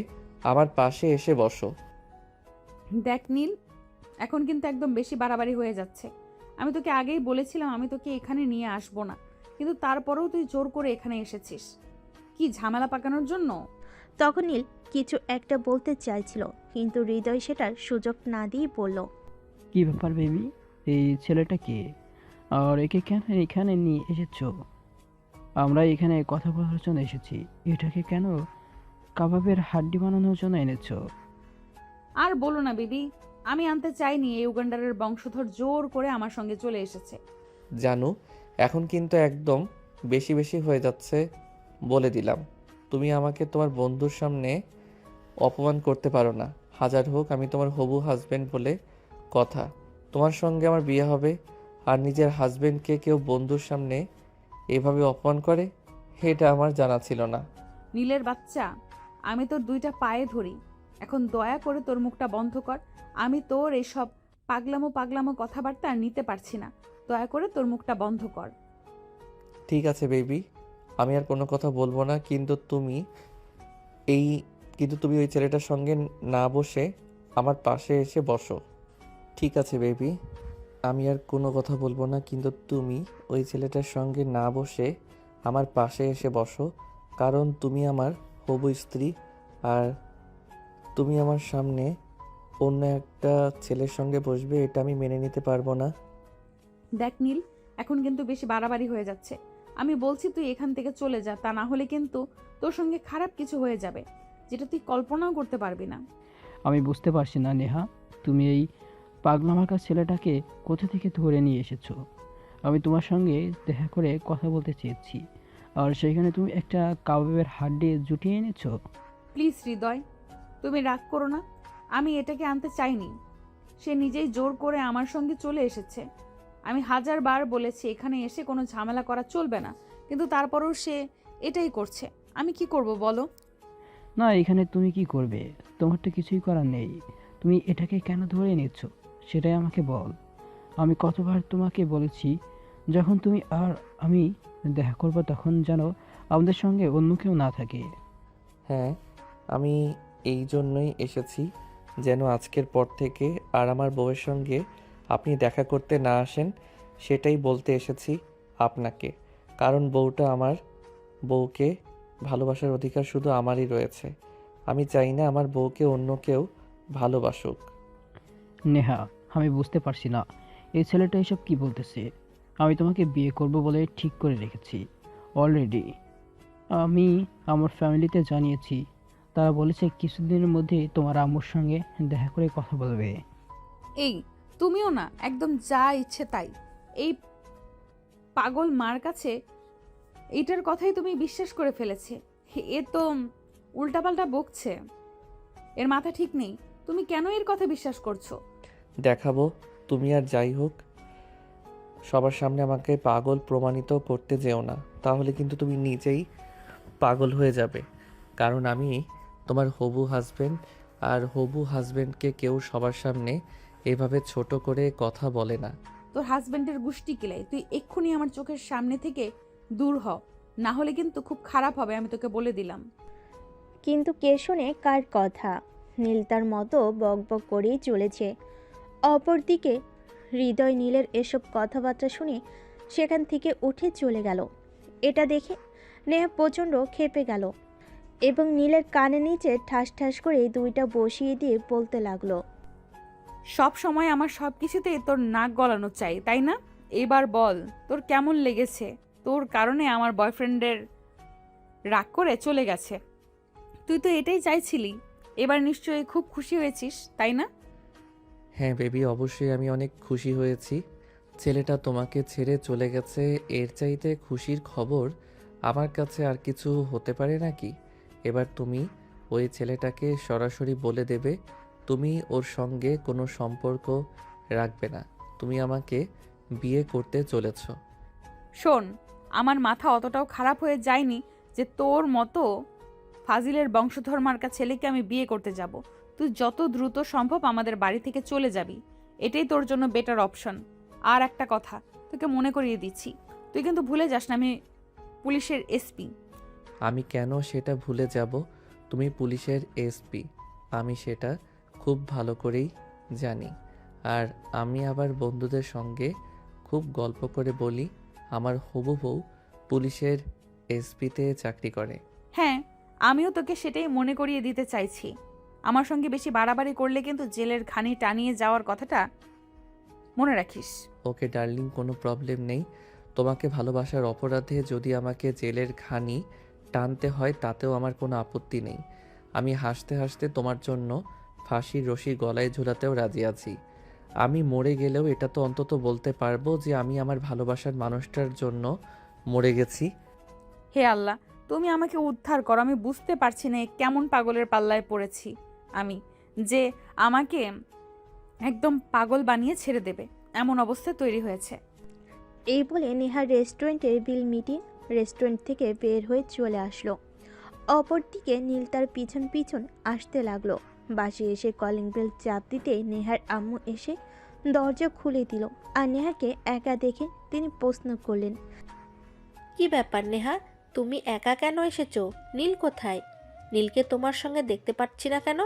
Speaker 2: আমার পাশে এসে বসো।
Speaker 1: দেখ নীল, এখন কিন্তু একদম বেশি বাড়াবাড়ি হয়ে যাচ্ছে। আমি তোকে আগেই বলেছিলাম আমি তোকে এখানে নিয়ে আসবো না, কিন্তু তারপরেও তুই জোর করে এখানে এসেছিস। কি ঝামেলা পাকানোর জন্য?
Speaker 3: তখন নীল কিছু একটা বলতে চাইছিল, কিন্তু হৃদয় সেটার সুযোগ না দিয়ে বলল,
Speaker 5: কি ব্যাপার বেবি, এই ছেলেটা কে? আর একে কেন এখানে নিয়ে এসেছো? আমরা এখানে কথা বলার জন্য এসেছি। এটাকে কেন কাবাবের হাড্ডি বানানোর জন্য এনেছো?
Speaker 1: আর বলো না বেবি, আমি আনতে চাইনি, এই উগান্ডারের বংশধর জোর করে আমার সঙ্গে চলে এসেছে।
Speaker 2: জানো, এখন কিন্তু একদম বেশি বেশি হয়ে যাচ্ছে, বলে দিলাম। তুমি আমাকে তোমার বন্ধুর সামনে অপমান করতে পারো না। হাজার হোক আমি তোমার হবু হাজবেন্ড বলে কথা। তোমার সঙ্গে আমার বিয়ে হবে, আর নিজের হাজবেন্ডকে কেউ বন্ধুর সামনে এভাবে অপমান করে, এটা আমার জানা ছিল না।
Speaker 1: নীলের বাচ্চা, আমি তোর 2টা পায়ে ধরি, এখন দয়া করে তোর মুখটা বন্ধ কর। আমি তোর এসব পাগলামো পাগলামো কথাবার্তা আর নিতে পারছি না। দয়া করে তোর মুখটা বন্ধ কর।
Speaker 2: ঠিক আছে বেবি, আমি আর কোনো কথা বলবো না, এই কিন্তু তুমি ওই ছেলেটার সঙ্গে না বসে আমার পাশে এসে বসো। ঠিক আছে বেবি, আমি আর কোনো কথা বলবো না, কিন্তু তুমি ওই ছেলেটার সঙ্গে না বসে আমার পাশে এসে বসো। কারণ তুমি আমার হবু স্ত্রী, আর তুমি আমার সামনে অন্য একটা ছেলের সঙ্গে বসবে, এটা আমি মেনে নিতে পারবো না।
Speaker 1: দেখ নীল, এখন কিন্তু বেশি বাড়াবাড়ি হয়ে যাচ্ছে। আমি বলছি তুই এখান থেকে চলে যা, তা না হলে কিন্তু তোর সঙ্গে খারাপ কিছু হয়ে যাবে, যেটা তুই কল্পনাও করতে পারবি না।
Speaker 5: আমি বুঝতে পারছি না নেহা, তুমি এই পাগলামার্কা ছেলেটাকে কোথা থেকে ধরে নিয়ে এসেছো? আমি তোমার সঙ্গে দেখা করে কথা বলতে চেয়েছি, আর সেইখানে তুমি একটা কাবাবের হাড্ডি জুটিয়ে এনেছো।
Speaker 1: প্লিজ হৃদয়, তুমি রাগ করো না, আমি এটাকে আনতে চাইনি। সে নিজেই জোর করে আমার সঙ্গে চলে এসেছে। আমি 1000বার বলেছি এখানে এসে কোনো ঝামেলা করা চলবে না, কিন্তু তারপরেও সে এটাই করছে। আমি কি করব বলো?
Speaker 5: না, এখানে তুমি কি করবে? তোমার তো কিছুই করার নেই। তুমি এটাকে কেন ধরে নিচ্ছ সেটাই আমাকে বল। আমি কতবার তোমাকে বলেছি, যখন তুমি আর আমি দেখা করবো তখন যেন আমাদের সঙ্গে অন্য কেউ না থাকে।
Speaker 2: হ্যাঁ, আমি এই জন্যই এসেছি, যেন আজকের পর থেকে আর আমার বউয়ের সঙ্গে আপনি দেখা করতে না আসেন, সেটাই বলতে এসেছি আপনাকে। কারণ বউকে ভালোবাসার অধিকার শুধু আমারই রয়েছে। আমি চাই না আমার বউকে অন্য কেউ ভালোবাসুক।
Speaker 5: নেহা, আমি বুঝতে পারছি না এই ছেলেটা এসব কি বলতেছে। আমি তোমাকে বিয়ে করব বলে ঠিক করে রেখেছি অলরেডি। আমি আমার ফ্যামিলিতে জানিয়েছি, তারা বলেছে কিছুদিনের মধ্যেই তোমার আম্মুর সঙ্গে দেখা করে কথা বলবে।
Speaker 1: এই তুমিও না একদম যা ইচ্ছে তাই। এই পাগল মার কাছে এইটার কথাই তুমি বিশ্বাস করে ফেলেছে। এ তো উল্টাপাল্টা বকছে, এর মাথা ঠিক নেই। তুমি কেন এর কথা বিশ্বাস করছো?
Speaker 2: দেখাবো। তুমি আর যাই হোক সবার সামনে আমাকে পাগল প্রমাণিত করতে যেও না, তাহলে কিন্তু তুমি নিজেই পাগল হয়ে যাবে। কারণ আমি তোমার হবু হাজবেন্ড, আর হবু হাজবেন্ডকে কেউ সবার সামনে এভাবে ছোট করে কথা বলে না।
Speaker 1: তোর হাজবেন্ডের গুষ্টি কিলাই, তুই এক্ষুনি আমার চোখের সামনে থেকে দূর হ, না হলে কিন্তু খুব খারাপ হবে, আমি তোকে বলে দিলাম।
Speaker 3: কিন্তু কে শোনে কার কথা? নীল তার মতো বকবক করেই চলেছে। অপরদিকে হৃদয় নীলের এসব কথাবার্তা শুনে সেখান থেকে উঠে চলে গেল। এটা দেখে নেহা প্রচণ্ড ক্ষেপে গেল এবং নীলের কানে নিচে ঠাস ঠাস করে দুইটা বসিয়ে দিয়ে বলতে লাগলো,
Speaker 1: সব সময় আমার সব কিছুতেই তোর নাক গলানো চাই, তাই না? এবার বল তোর কেমন লেগেছে? তোর কারণে আমার বয়ফ্রেন্ডের রাগ করে চলে গেছে। তুই তো এটাই চাইছিলি। এবার নিশ্চয়ই খুব খুশি হয়েছিস, তাই না?
Speaker 2: হ্যাঁ বেবি, অবশ্যই আমি অনেক খুশি হয়েছি। ছেলেটা তোমাকে ছেড়ে চলে গেছে, এর চাইতে খুশির খবর আমার কাছে আর কিছু হতে পারে নাকি? এবার তুমি ওই ছেলেটাকে সরাসরি বলে দেবে তুমি ওর সঙ্গে কোনো সম্পর্ক রাখবে না, তুমি আমাকে বিয়ে করতে চলেছ।
Speaker 1: শোন, আমার মাথা অতটাও খারাপ হয়ে যায়নি যে তোর মতো ফাজিলের বংশধর মার্কা ছেলেকে আমি বিয়ে করতে যাব। তুই যত দ্রুত সম্ভব আমাদের বাড়ি থেকে চলে যাবি, এটাই তোর জন্য বেটার অপশন। আর একটা কথা তোকে মনে করিয়ে দিচ্ছি, তুই কিন্তু ভুলে যাস না আমি পুলিশের এসপি।
Speaker 2: আমি কেন সেটা ভুলে যাব? তুমি পুলিশের এসপি, আমি সেটা খুব ভালো করেই জানি। আর আমি আবার বন্ধুদের সঙ্গে খুব গল্প করে বলি আমার হবু বউ পুলিশের এসপিতে চাকরি করে।
Speaker 1: হ্যাঁ, আমিও তোকে সেটাই মনে করিয়ে দিতে চাইছি। আমার সঙ্গে বেশি বাড়াবাড়ি করলে কিন্তু জেলের ঘানি টানিয়ে যাওয়ার কথাটা মনে রাখিস।
Speaker 2: ওকে ডার্লিং, কোনো প্রবলেম নেই। তোমাকে ভালোবাসার অপরাধে যদি আমাকে জেলের ঘানি টানতে হয় তাতেও আমার কোনো আপত্তি নেই। আমি হাসতে হাসতে তোমার জন্য ফাঁসির রশি গলায় ঝুলাতেও রাজি আছি। আমি মরে গেলেও এটা তো অন্তত বলতে পারবো যে আমি আমার ভালোবাসার মানুষটার জন্য মরে গেছি।
Speaker 1: হে আল্লাহ, তুমি আমাকে উদ্ধার করো। আমি বুঝতে পারছি না এ কেমন পাগলের পাল্লায় পড়েছি আমি, যে আমাকে একদম পাগল বানিয়ে ছেড়ে দেবে এমন অবস্থা তৈরি হয়েছে।
Speaker 3: এই বলে নেহার রেস্টুরেন্টের বিল মিটিয়ে রেস্টুরেন্ট থেকে বের হয়ে চলে আসলো। অপরদিকে নীল তার পিছন পিছন আসতে লাগলো। বাসে এসে কলিং বেল চাপ দিতে নেহার আম্মু এসে দরজা খুলে দিল। আর নেহাকে একা দেখে তিনি প্রশ্ন করলেন,
Speaker 4: কি ব্যাপার নেহা, তুমি একা কেন এসেছো? নীল কোথায়? নীলকে তোমার সঙ্গে দেখতে পাচ্ছি না কেন?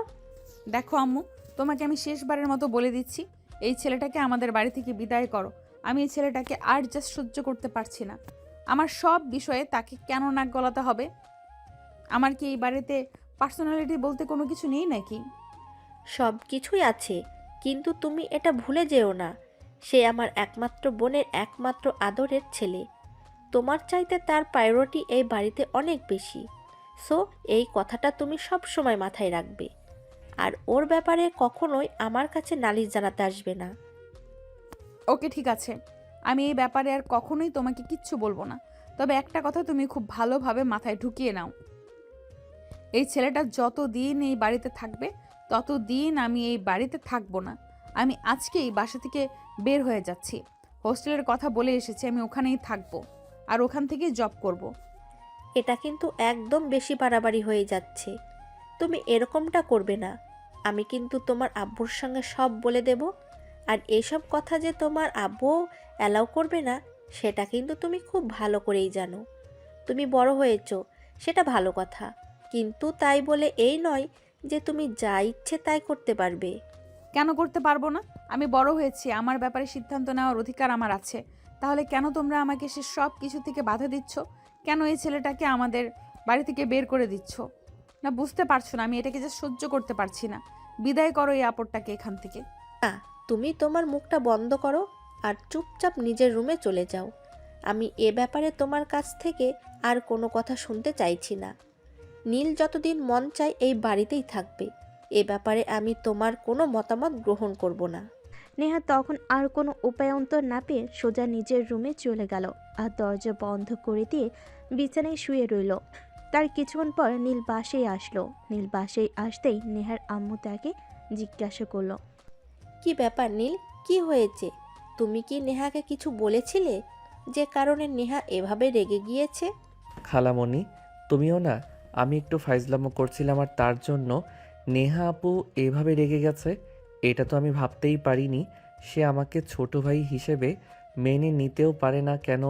Speaker 1: দেখো আম্মু, তোমাকে আমি শেষবারের মতো বলে দিচ্ছি, এই ছেলেটাকে আমাদের বাড়ি থেকে বিদায় করো। আমি এই ছেলেটাকে আর জাস্ট সহ্য করতে পারছি না। আমার সব বিষয়ে তাকে কেন নাক গলাতে হবে? আমার কি এই বাড়িতে পার্সোনালিটি বলতে কোনো কিছু নেই নাকি?
Speaker 4: সব কিছুই আছে, কিন্তু তুমি এটা ভুলে যেও না, সে আমার একমাত্র বোনের একমাত্র আদরের ছেলে। তোমার চাইতে তার প্রায়োরিটি এই বাড়িতে অনেক বেশি। সো এই কথাটা তুমি সব সময় মাথায় রাখবে। আর ওর ব্যাপারে কখনোই আমার কাছে নালিশ জানাতে আসবে না।
Speaker 1: ওকে ঠিক আছে, আমি এই ব্যাপারে আর কখনোই তোমাকে কিচ্ছু বলবো না। তবে একটা কথা তুমি খুব ভালোভাবে মাথায় ঢুকিয়ে নাও, এই ছেলেটা যতদিন এই বাড়িতে থাকবে ততদিন আমি এই বাড়িতে থাকবো না। আমি আজকেই বাসা থেকে বের হয়ে যাচ্ছি। হোস্টেলের কথা বলে এসেছি, আমি ওখানেই থাকবো আর ওখান থেকেই জব করব।
Speaker 4: এটা কিন্তু একদম বেশি বাড়াবাড়ি হয়ে যাচ্ছে। তুমি এরকমটা করবে না। আমি কিন্তু তোমার আব্বুর সঙ্গে সব বলে দেব। আর এসব কথা যে তোমার আব্বু অ্যালাউ করবে না, সেটা কিন্তু তুমি খুব ভালো করেই জানো। তুমি বড় হয়েছো, সেটা ভালো কথা, কিন্তু তাই বলে এই নয় যে তুমি যা ইচ্ছে তাই করতে পারবে।
Speaker 1: কেন করতে পারবো না? আমি বড় হয়েছি, আমার ব্যাপারে সিদ্ধান্ত নেওয়ার অধিকার আমার আছে। তাহলে কেন তোমরা আমাকে সে সব কিছু থেকে বাধা দিচ্ছ? কেন এই ছেলেটাকে আমাদের বাড়ি থেকে বের করে দিচ্ছ? না বুঝতে পারছো না? আমি এটাকে যে সহ্য করতে পারছি না। বিদায় করো এই আপদটাকে এখান থেকে।
Speaker 4: না, তুমি তোমার মুখটা বন্ধ করো। আর চুপচাপ নিজের রুমে চলে যাও। আমি এ ব্যাপারে তোমার কাছ থেকে আর কোনো কথা শুনতে চাইছি না। নীল যতদিন মন চায় এই বাড়িতেই থাকবে। এ ব্যাপারে আমি তোমার কোনো মতামত গ্রহণ করব না।
Speaker 3: নেহা তখন আর কোনো উপায়ন্তর না পেয়ে সোজা নিজের রুমে চলে গেল আর দরজা বন্ধ করে দিয়ে বিছানায় শুয়ে রইল। তার কিছুক্ষণ পর নীল বাসেই আসলো। নীল বাসেই আসতেই নেহার আম্মু তাকে জিজ্ঞাসা করলো,
Speaker 4: কি ব্যাপার নীল, কি হয়েছে? তুমি কি নেহাকে কিছু বলেছিলে যে কারণে নেহা এভাবে রেগে গিয়েছে?
Speaker 2: খালামণি, তুমিও না, আমি একটু ফাইজলামো করছিলাম আর তার জন্য নেহা আপু এভাবে রেগে গেছে। এটা তো আমি ভাবতেই পারিনি সে আমাকে ছোট ভাই হিসেবে মেনে নিতেও পারে না। কেন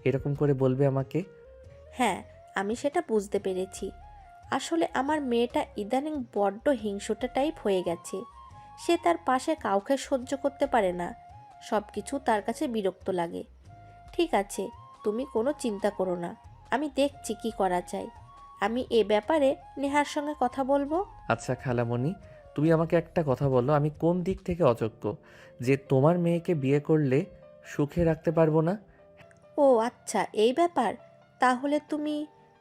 Speaker 2: এরকম করে বলবে আমাকে?
Speaker 4: হ্যাঁ, আমি সেটা বুঝতে পেরেছি। আসলে আমার মেয়েটা ইদানিং বড্ড হিংসুটে টাইপ হয়ে গেছে। সে তার পাশে কাউকে সহ্য করতে পারে না। সব কিছু তার কাছে বিরক্ত লাগে। ঠিক আছে, তুমি কোনো চিন্তা করো না, আমি দেখছি কি করা যায়। আমি এ ব্যাপারে নেহার সঙ্গে কথা বলবো।
Speaker 2: আচ্ছা খালামণি, তুমি আমাকে একটা কথা বলো, আমি কোন দিক থেকে অযোগ্য যে তোমার মেয়েকে বিয়ে করলে সুখে রাখতে পারবো না?
Speaker 4: ও আচ্ছা, এই ব্যাপার। তাহলে তুমি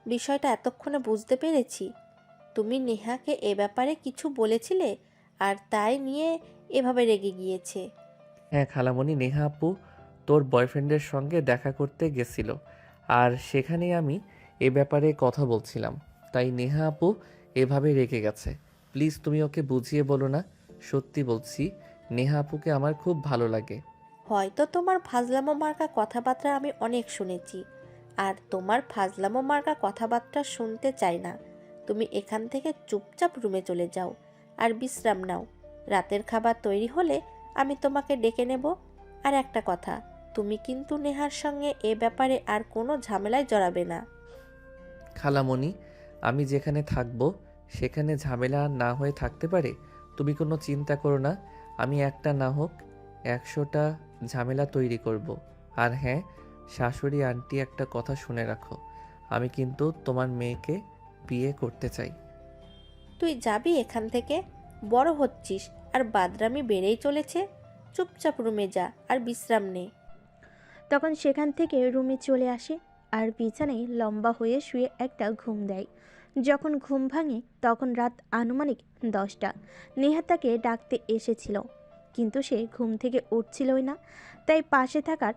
Speaker 4: বিষয়টা এতক্ষণে বুঝতে পেরেছি। তুমি নেহাকে এ ব্যাপারে কিছু বলেছিলে আর তাই নিয়ে এভাবে রেগে গিয়েছে।
Speaker 2: হ্যাঁ খালামণি, নেহা আপু তোর বয়ফ্রেন্ডের সঙ্গে দেখা করতে গেছিল আর সেখানেই আমি এ ব্যাপারে কথা বলছিলাম, তাই নেহা আপু এভাবে রেগে গেছে। প্লিজ তুমি ওকে বুঝিয়ে বলো না। সত্যি বলছি, নেহা আপুকে আমার খুব ভালো লাগে।
Speaker 4: হয়তো তোমার ফাজলামো মার্কা কথাবার্তা আমি অনেক শুনেছি, আর তোমার ফাজলামো মার্কা কথাবার্তা শুনতে চাই না। তুমি এখান থেকে চুপচাপ রুমে চলে যাও আর বিশ্রাম নাও। রাতের খাবার তৈরি হলে আমি তোমাকে ডেকে নেব। আর একটা কথা, তুমি কিন্তু নেহার সঙ্গে এ ব্যাপারে আর কোনো ঝামেলায় জড়াবে না।
Speaker 2: খালামণি, আমি যেখানে থাকবো সেখানে ঝামেলা না হয়ে থাকতে পারে? তুমি কোনো চিন্তা করো না, আমি একটা না হোক 100টা ঝামেলা তৈরি করব। আর হ্যাঁ শাশুড়ি আন্টি, একটা কথা শুনে রাখো, আমি কিন্তু তোমার মেয়েকে বিয়ে করতে চাই।
Speaker 4: তুই যাবি এখান থেকে? বড় হচ্ছিস আর বাদরামি বেড়েই চলেছে। চুপচাপ রুমে যা আর বিশ্রাম নে।
Speaker 3: তখন সেখান থেকে রুমে চলে আসে আর বিছানায় লম্বা হয়ে শুয়ে একটা ঘুম দেয়। যখন ঘুম ভাঙে তখন রাত আনুমানিক 10টা। নেহা তাকে ডাকতে এসেছিল, কিন্তু সে ঘুম থেকে উঠছিলই না। তাই পাশে থাকার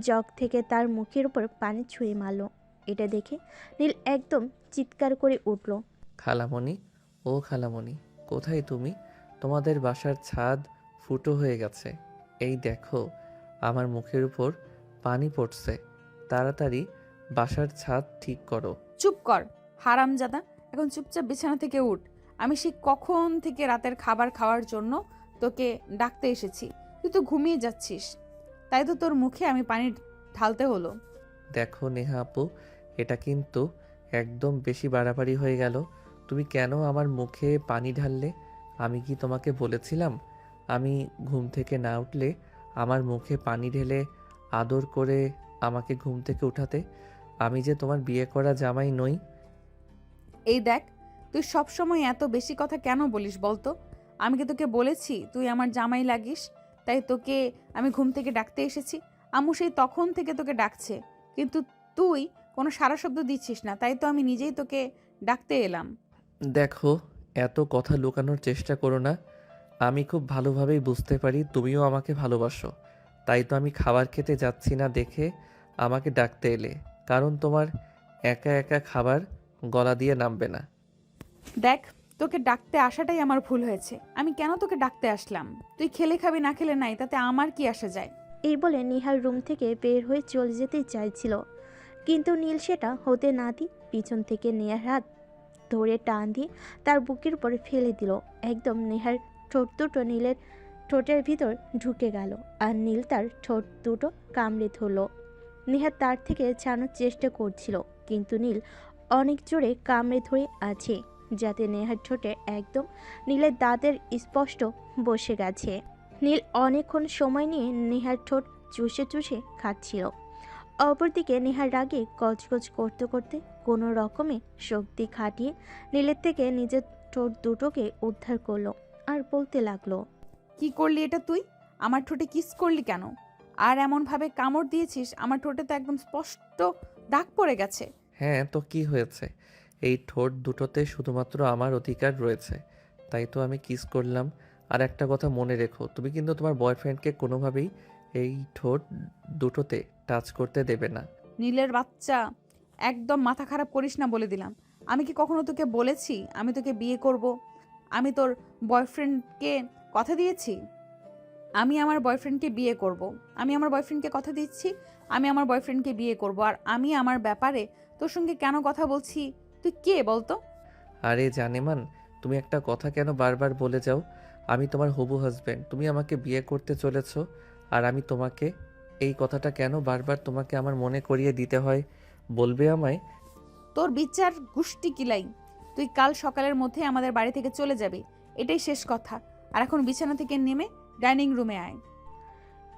Speaker 3: জগ থেকে তার মুখের উপর পানি ছুঁয়ে মারল। এটা দেখে নীল একদম চিৎকার করে উঠল।
Speaker 2: খালামণি, ও খালামণি, কোথায় তুমি? তোমাদের বাসার ছাদ ফুটো হয়ে গেছে। এই দেখো, আমার মুখের উপর পানি পড়ছে। তাড়াতাড়ি বাসার ছাদ ঠিক করো।
Speaker 1: চুপ কর হারামজাদা, এখন চুপচাপ বিছানা থেকে উঠ। আমি সেই কখন থেকে রাতের খাবার খাওয়ার জন্য তোকে ডাকতে এসেছি, তুই তো ঘুমিয়ে যাচ্ছিস। তাই তো তোর মুখে আমি পানি ঢালতে হলো।
Speaker 2: দেখো নেহা আপু, এটা কিন্তু একদম বেশি বাড়াবাড়ি হয়ে গেল। তুমি কেন আমার মুখে পানি ঢাললে? আমি কি তোমাকে বলেছিলাম আমি ঘুম থেকে না উঠলে আমার মুখে পানি ঢেলে আদর করে আমাকে ঘুম থেকে উঠাতে? আমি যে তোমার বিয়ে করা জামাই নই।
Speaker 1: এই দেখ, তুই সবসময় এত বেশি কথা কেন বলিস বলতো? আমি কি তোকে বলেছি তুই আমার জামাই লাগিস? তাই তোকে আমি ঘুম থেকে ডাকতে এসেছি। আম্মু সেই তখন থেকে তোকে ডাকছে, কিন্তু তুই কোনো সাড়া শব্দ দিচ্ছিস না, তাই তো আমি নিজেই তোকে ডাকতে এলাম।
Speaker 2: দেখো, এত কথা লুকানোর চেষ্টা করো না। আমি খুব ভালোভাবেই বুঝতে পারি তুমিও আমাকে ভালোবাসো। তাই তো আমি খাবার খেতে যাচ্ছি না দেখে আমাকে ডাকতে এলে, কারণ তোমার একা একা খাবার গলা দিয়ে নামবে না।
Speaker 1: দেখ, তোকে ডাকতে আসাটাই আমার ভুল হয়েছে। আমি কেন তোকে ডাকতে আসলাম? তুই খেলে খাবি না খেলে নাই, তাতে আমার কি আসা যায়?
Speaker 3: এই বলে নিহার রুম থেকে বের হয়ে চলে যেতে চাইছিল, কিন্তু নীল সেটা হতে না দিয়ে পিছন থেকে নেহার হাত ধরে টান দিয়ে তার বুকের উপরে ফেলে দিল। একদম নেহার ঠোঁট দুটো নীলের ঠোঁটের ভিতর ঢুকে গেল আর নীল তার ঠোঁট দুটো কামড়ে ধরল। নেহা তার থেকে ছাড়ানোর চেষ্টা করছিল, কিন্তু নীল অনেক জোরে কামড়ে ধরে আছে, যাতে নেহার ঠোঁটে একদম নীলের দাঁতের স্পষ্ট বসে গেছে। নীল অনেকক্ষণ সময় নিয়ে নেহার ঠোঁট চুষে চুষে খাচ্ছিল। অপরদিকে নেহার রাগে গজগজ করতে করতে কোনো রকমে শক্তি খাটিয়ে নীলের থেকে নিজের ঠোঁট দুটোকে উদ্ধার করলো আর বলতে লাগলো,
Speaker 1: কি করলি এটা তুই? আমার ঠোঁটে কিস করলি কেন? আর এমনভাবে কামড় দিয়েছিস আমার ঠোঁটে তো একদম স্পষ্ট দাগ পড়ে গেছে।
Speaker 2: হ্যাঁ, তো কি হয়েছে? এই ঠোঁট দুটোতে শুধুমাত্র আমার অধিকার রয়েছে, তাই তো আমি কিস করলাম। আর একটা কথা মনে রেখো, তুমি কিন্তু তোমার বয়ফ্রেন্ডকে কোনোভাবেই এই ঠোঁট দুটোতে টাচ করতে দেবে না।
Speaker 1: নীলের বাচ্চা, একদম মাথা খারাপ করিস না বলে দিলাম। আমি কি কখনো তোকে বলেছি আমি তোকে বিয়ে করব? আমি তোর বয়ফ্রেন্ডকে কথা দিয়েছি আমি আমার বয়ফ্রেন্ডকে বিয়ে করব। আমি আমার বয়ফ্রেন্ডকে কথা দিচ্ছি আমি আমার বয়ফ্রেন্ডকে বিয়ে করব। আর আমি আমার ব্যাপারে তোর সঙ্গে কেন কথা বলছি? তুই কে বলতো?
Speaker 2: আরে জানেমান, তুমি একটা কথা কেন বারবার বলে যাও? আমি তোমার হবু হাজবেন্ড, তুমি আমাকে বিয়ে করতে চলেছো, আর আমি তোমাকে এই কথাটা কেন বারবার তোমাকে আমার মনে করিয়ে দিতে হয় বলবে আমায়?
Speaker 1: তোর বিচার গুষ্টি কিলাই। তুই কাল সকালের মধ্যে আমাদের বাড়ি থেকে চলে যাবি, এটাই শেষ কথা। আর এখন বিছানা থেকে নেমে ডাইনিং রুমে আয়।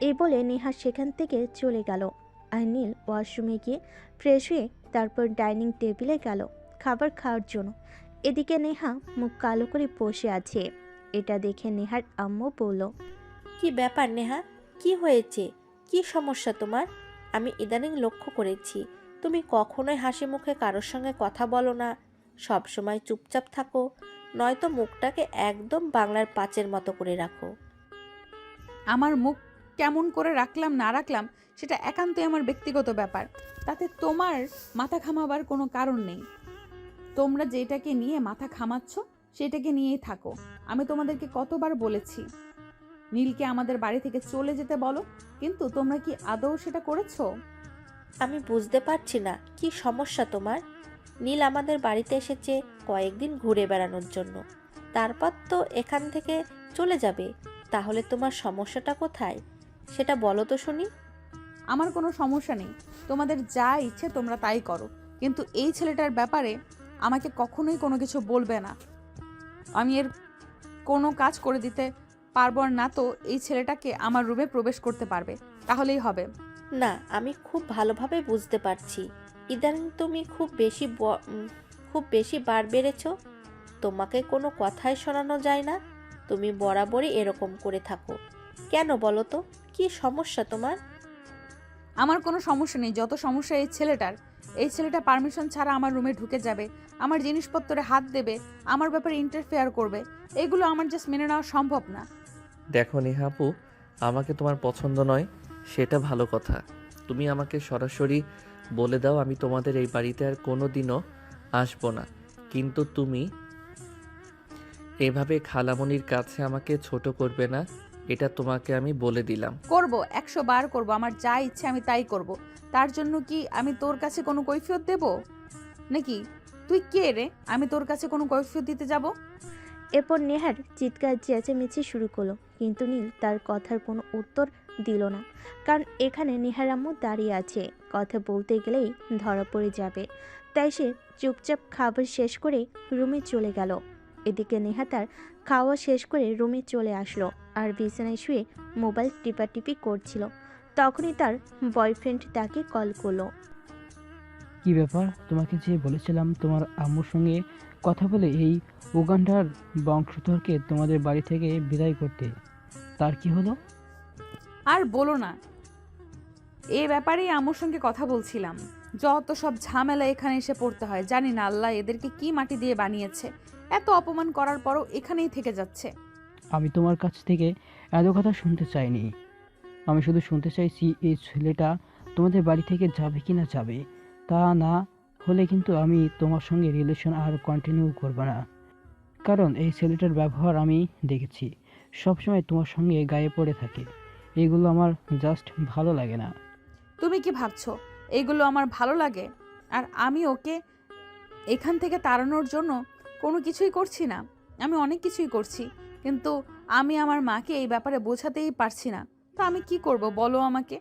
Speaker 3: এই বলে নেহা সেখান থেকে চলে গেল। আর নীল ওয়াশরুমে গিয়ে ফ্রেশ হয়ে তারপর ডাইনিং টেবিলে গেল খাবার খাওয়ার জন্য। এদিকে নেহা মুখ কালো করে বসে আছে। এটা দেখে নেহার আম্মু বলল,
Speaker 4: কি ব্যাপার নেহা, কি হয়েছে? কি সমস্যা তোমার? আমি ইদানিং লক্ষ্য করেছি তুমি কখনোই হাসি মুখে কারোর সঙ্গে কথা বলো না, সব সময় চুপচাপ থাকো, নয়তো মুখটাকে একদম বাংলার পাঁচের মতো করে রাখো।
Speaker 1: আমার মুখ কেমন করে রাখলাম না রাখলাম সেটা একান্তই আমার ব্যক্তিগত ব্যাপার, তাতে তোমার মাথা ঘামাবার কোনো কারণ নেই। তোমরা যেটাকে নিয়ে মাথা ঘামাচ্ছ সেটাকে নিয়েই থাকো। আমি তোমাদেরকে কতবার বলেছি নীলকে আমাদের বাড়ি থেকে চলে যেতে বলো, কিন্তু তোমরা কি আদৌ সেটা করেছো?
Speaker 4: আমি বুঝতে পারছি না কি সমস্যা তোমার। নীল আমাদের বাড়িতে এসেছে কয়েকদিন ঘুরে বেড়ানোর জন্য, তারপর তো এখান থেকে চলে যাবে। তাহলে তোমার সমস্যাটা কোথায় সেটা বলো তো শুনি।
Speaker 1: আমার কোনো সমস্যা নেই, তোমাদের যা ইচ্ছে তোমরা তাই করো, কিন্তু এই ছেলেটার ব্যাপারে আমাকে কখনোই কোনো কিছু বলবে না। আমি এর কোনো কাজ করে দিতে পারবো না, তো এই ছেলেটাকে আমার রুমে প্রবেশ করতে পারবে, তাহলেই হবে।
Speaker 4: না, আমি খুব ভালোভাবে বুঝতে পারছি ইদানিং তুমি খুব বেশি বার বেড়েছ। তোমাকে কোনো কথাই শোনানো যায় না, তুমি বরাবরই এরকম করে থাকো। কেন বলো তো, কি সমস্যা তোমার?
Speaker 1: আমার কোনো সমস্যা নেই, যত সমস্যা এই ছেলেটার। এই ছেলেটা পারমিশন ছাড়া আমার রুমে ঢুকে যাবে, আমার জিনিসপত্রে হাত দেবে, আমার ব্যাপারে ইন্টারফেয়ার করবে। এগুলো আমার জাস্ট মেনে নেওয়া সম্ভব না।
Speaker 2: দেখো নেহাপু, আমাকে তোমার পছন্দ নয় সেটা ভালো কথা। তুমি আমাকে সরাসরি বলে দাও আমি তোমাদের এই বাড়িতে আর কোনো দিনও আসবো না, কিন্তু তুমি এভাবে খালামণির কাছে আমাকে ছোট করবে না, এটা তোমাকে আমি বলে দিলাম।
Speaker 1: করব, 100 বার করব, আমার যা ইচ্ছে আমি তাই করব। তার জন্য কি আমি তোর কাছে কোনো কৈফিয়ত দেব নাকি? তুই কে রে আমি তোর কাছে কোনো কৈফিয়ত দিতে যাব?
Speaker 3: এরপর নেহার চিৎকার চেঁচামেচি শুরু করলো, কিন্তু নীল তার কথার কোনো উত্তর দিল না। কারণ এখানে নেহার আম্মু দাঁড়িয়ে আছে, কথা বলতে গেলেই ধরা পড়ে যাবে। তাই সে চুপচাপ খাবার শেষ করে রুমে চলে গেল। এদিকে নেহা তার খাওয়া শেষ করে রুমে চলে আসলো আর বিছানায় শুয়ে মোবাইল টিপাটিপি করছিল। তখনই তার বয়ফ্রেন্ড তাকে কল করলো।
Speaker 5: কি ব্যাপার? তোমাকে যে বলেছিলাম তোমার আম্মুর সঙ্গে কথা বলে এই উগান্ডার বংশধরকে তোমাদের বাড়ি থেকে বিদায় করতে, তার কি হলো?
Speaker 1: আর বলো না, এই ব্যাপারেই আমার সঙ্গে কথা বলছিলাম। যত সব ঝামেলা এখানে এসে পড়তে হয়, জানি না আল্লাহ এদেরকে কি মাটি দিয়ে বানিয়েছে। এত অপমান করার পরও এখানেই থেকে যাচ্ছে।
Speaker 5: আমি তোমার কাছ থেকে এত কথা শুনতে চাইনি। আমি শুধু শুনতে চাইছি এই ছেলেটা তোমাদের বাড়ি থেকে যাবে কি না যাবে। তা না হলে কিন্তু আমি তোমার সঙ্গে রিলেশন আর কন্টিনিউ করব না। কারণ এই ছেলেটার ব্যবহার আমি দেখেছি, সবসময় তোমার সঙ্গে গায়ে পড়ে থাকে। এগুলো আমার জাস্ট ভালো লাগে না।
Speaker 1: তুমি কি ভাবছো এগুলো আমার ভালো লাগে? আর আমি ওকে এখান থেকে তাড়ানোর জন্য কোনো কিছুই করছি না। আমি অনেক কিছুই করছি, কিন্তু আমি আমার মাকে এই ব্যাপারে বোঝাতেই পারছি না। তো আমি কি করব বলো আমাকে?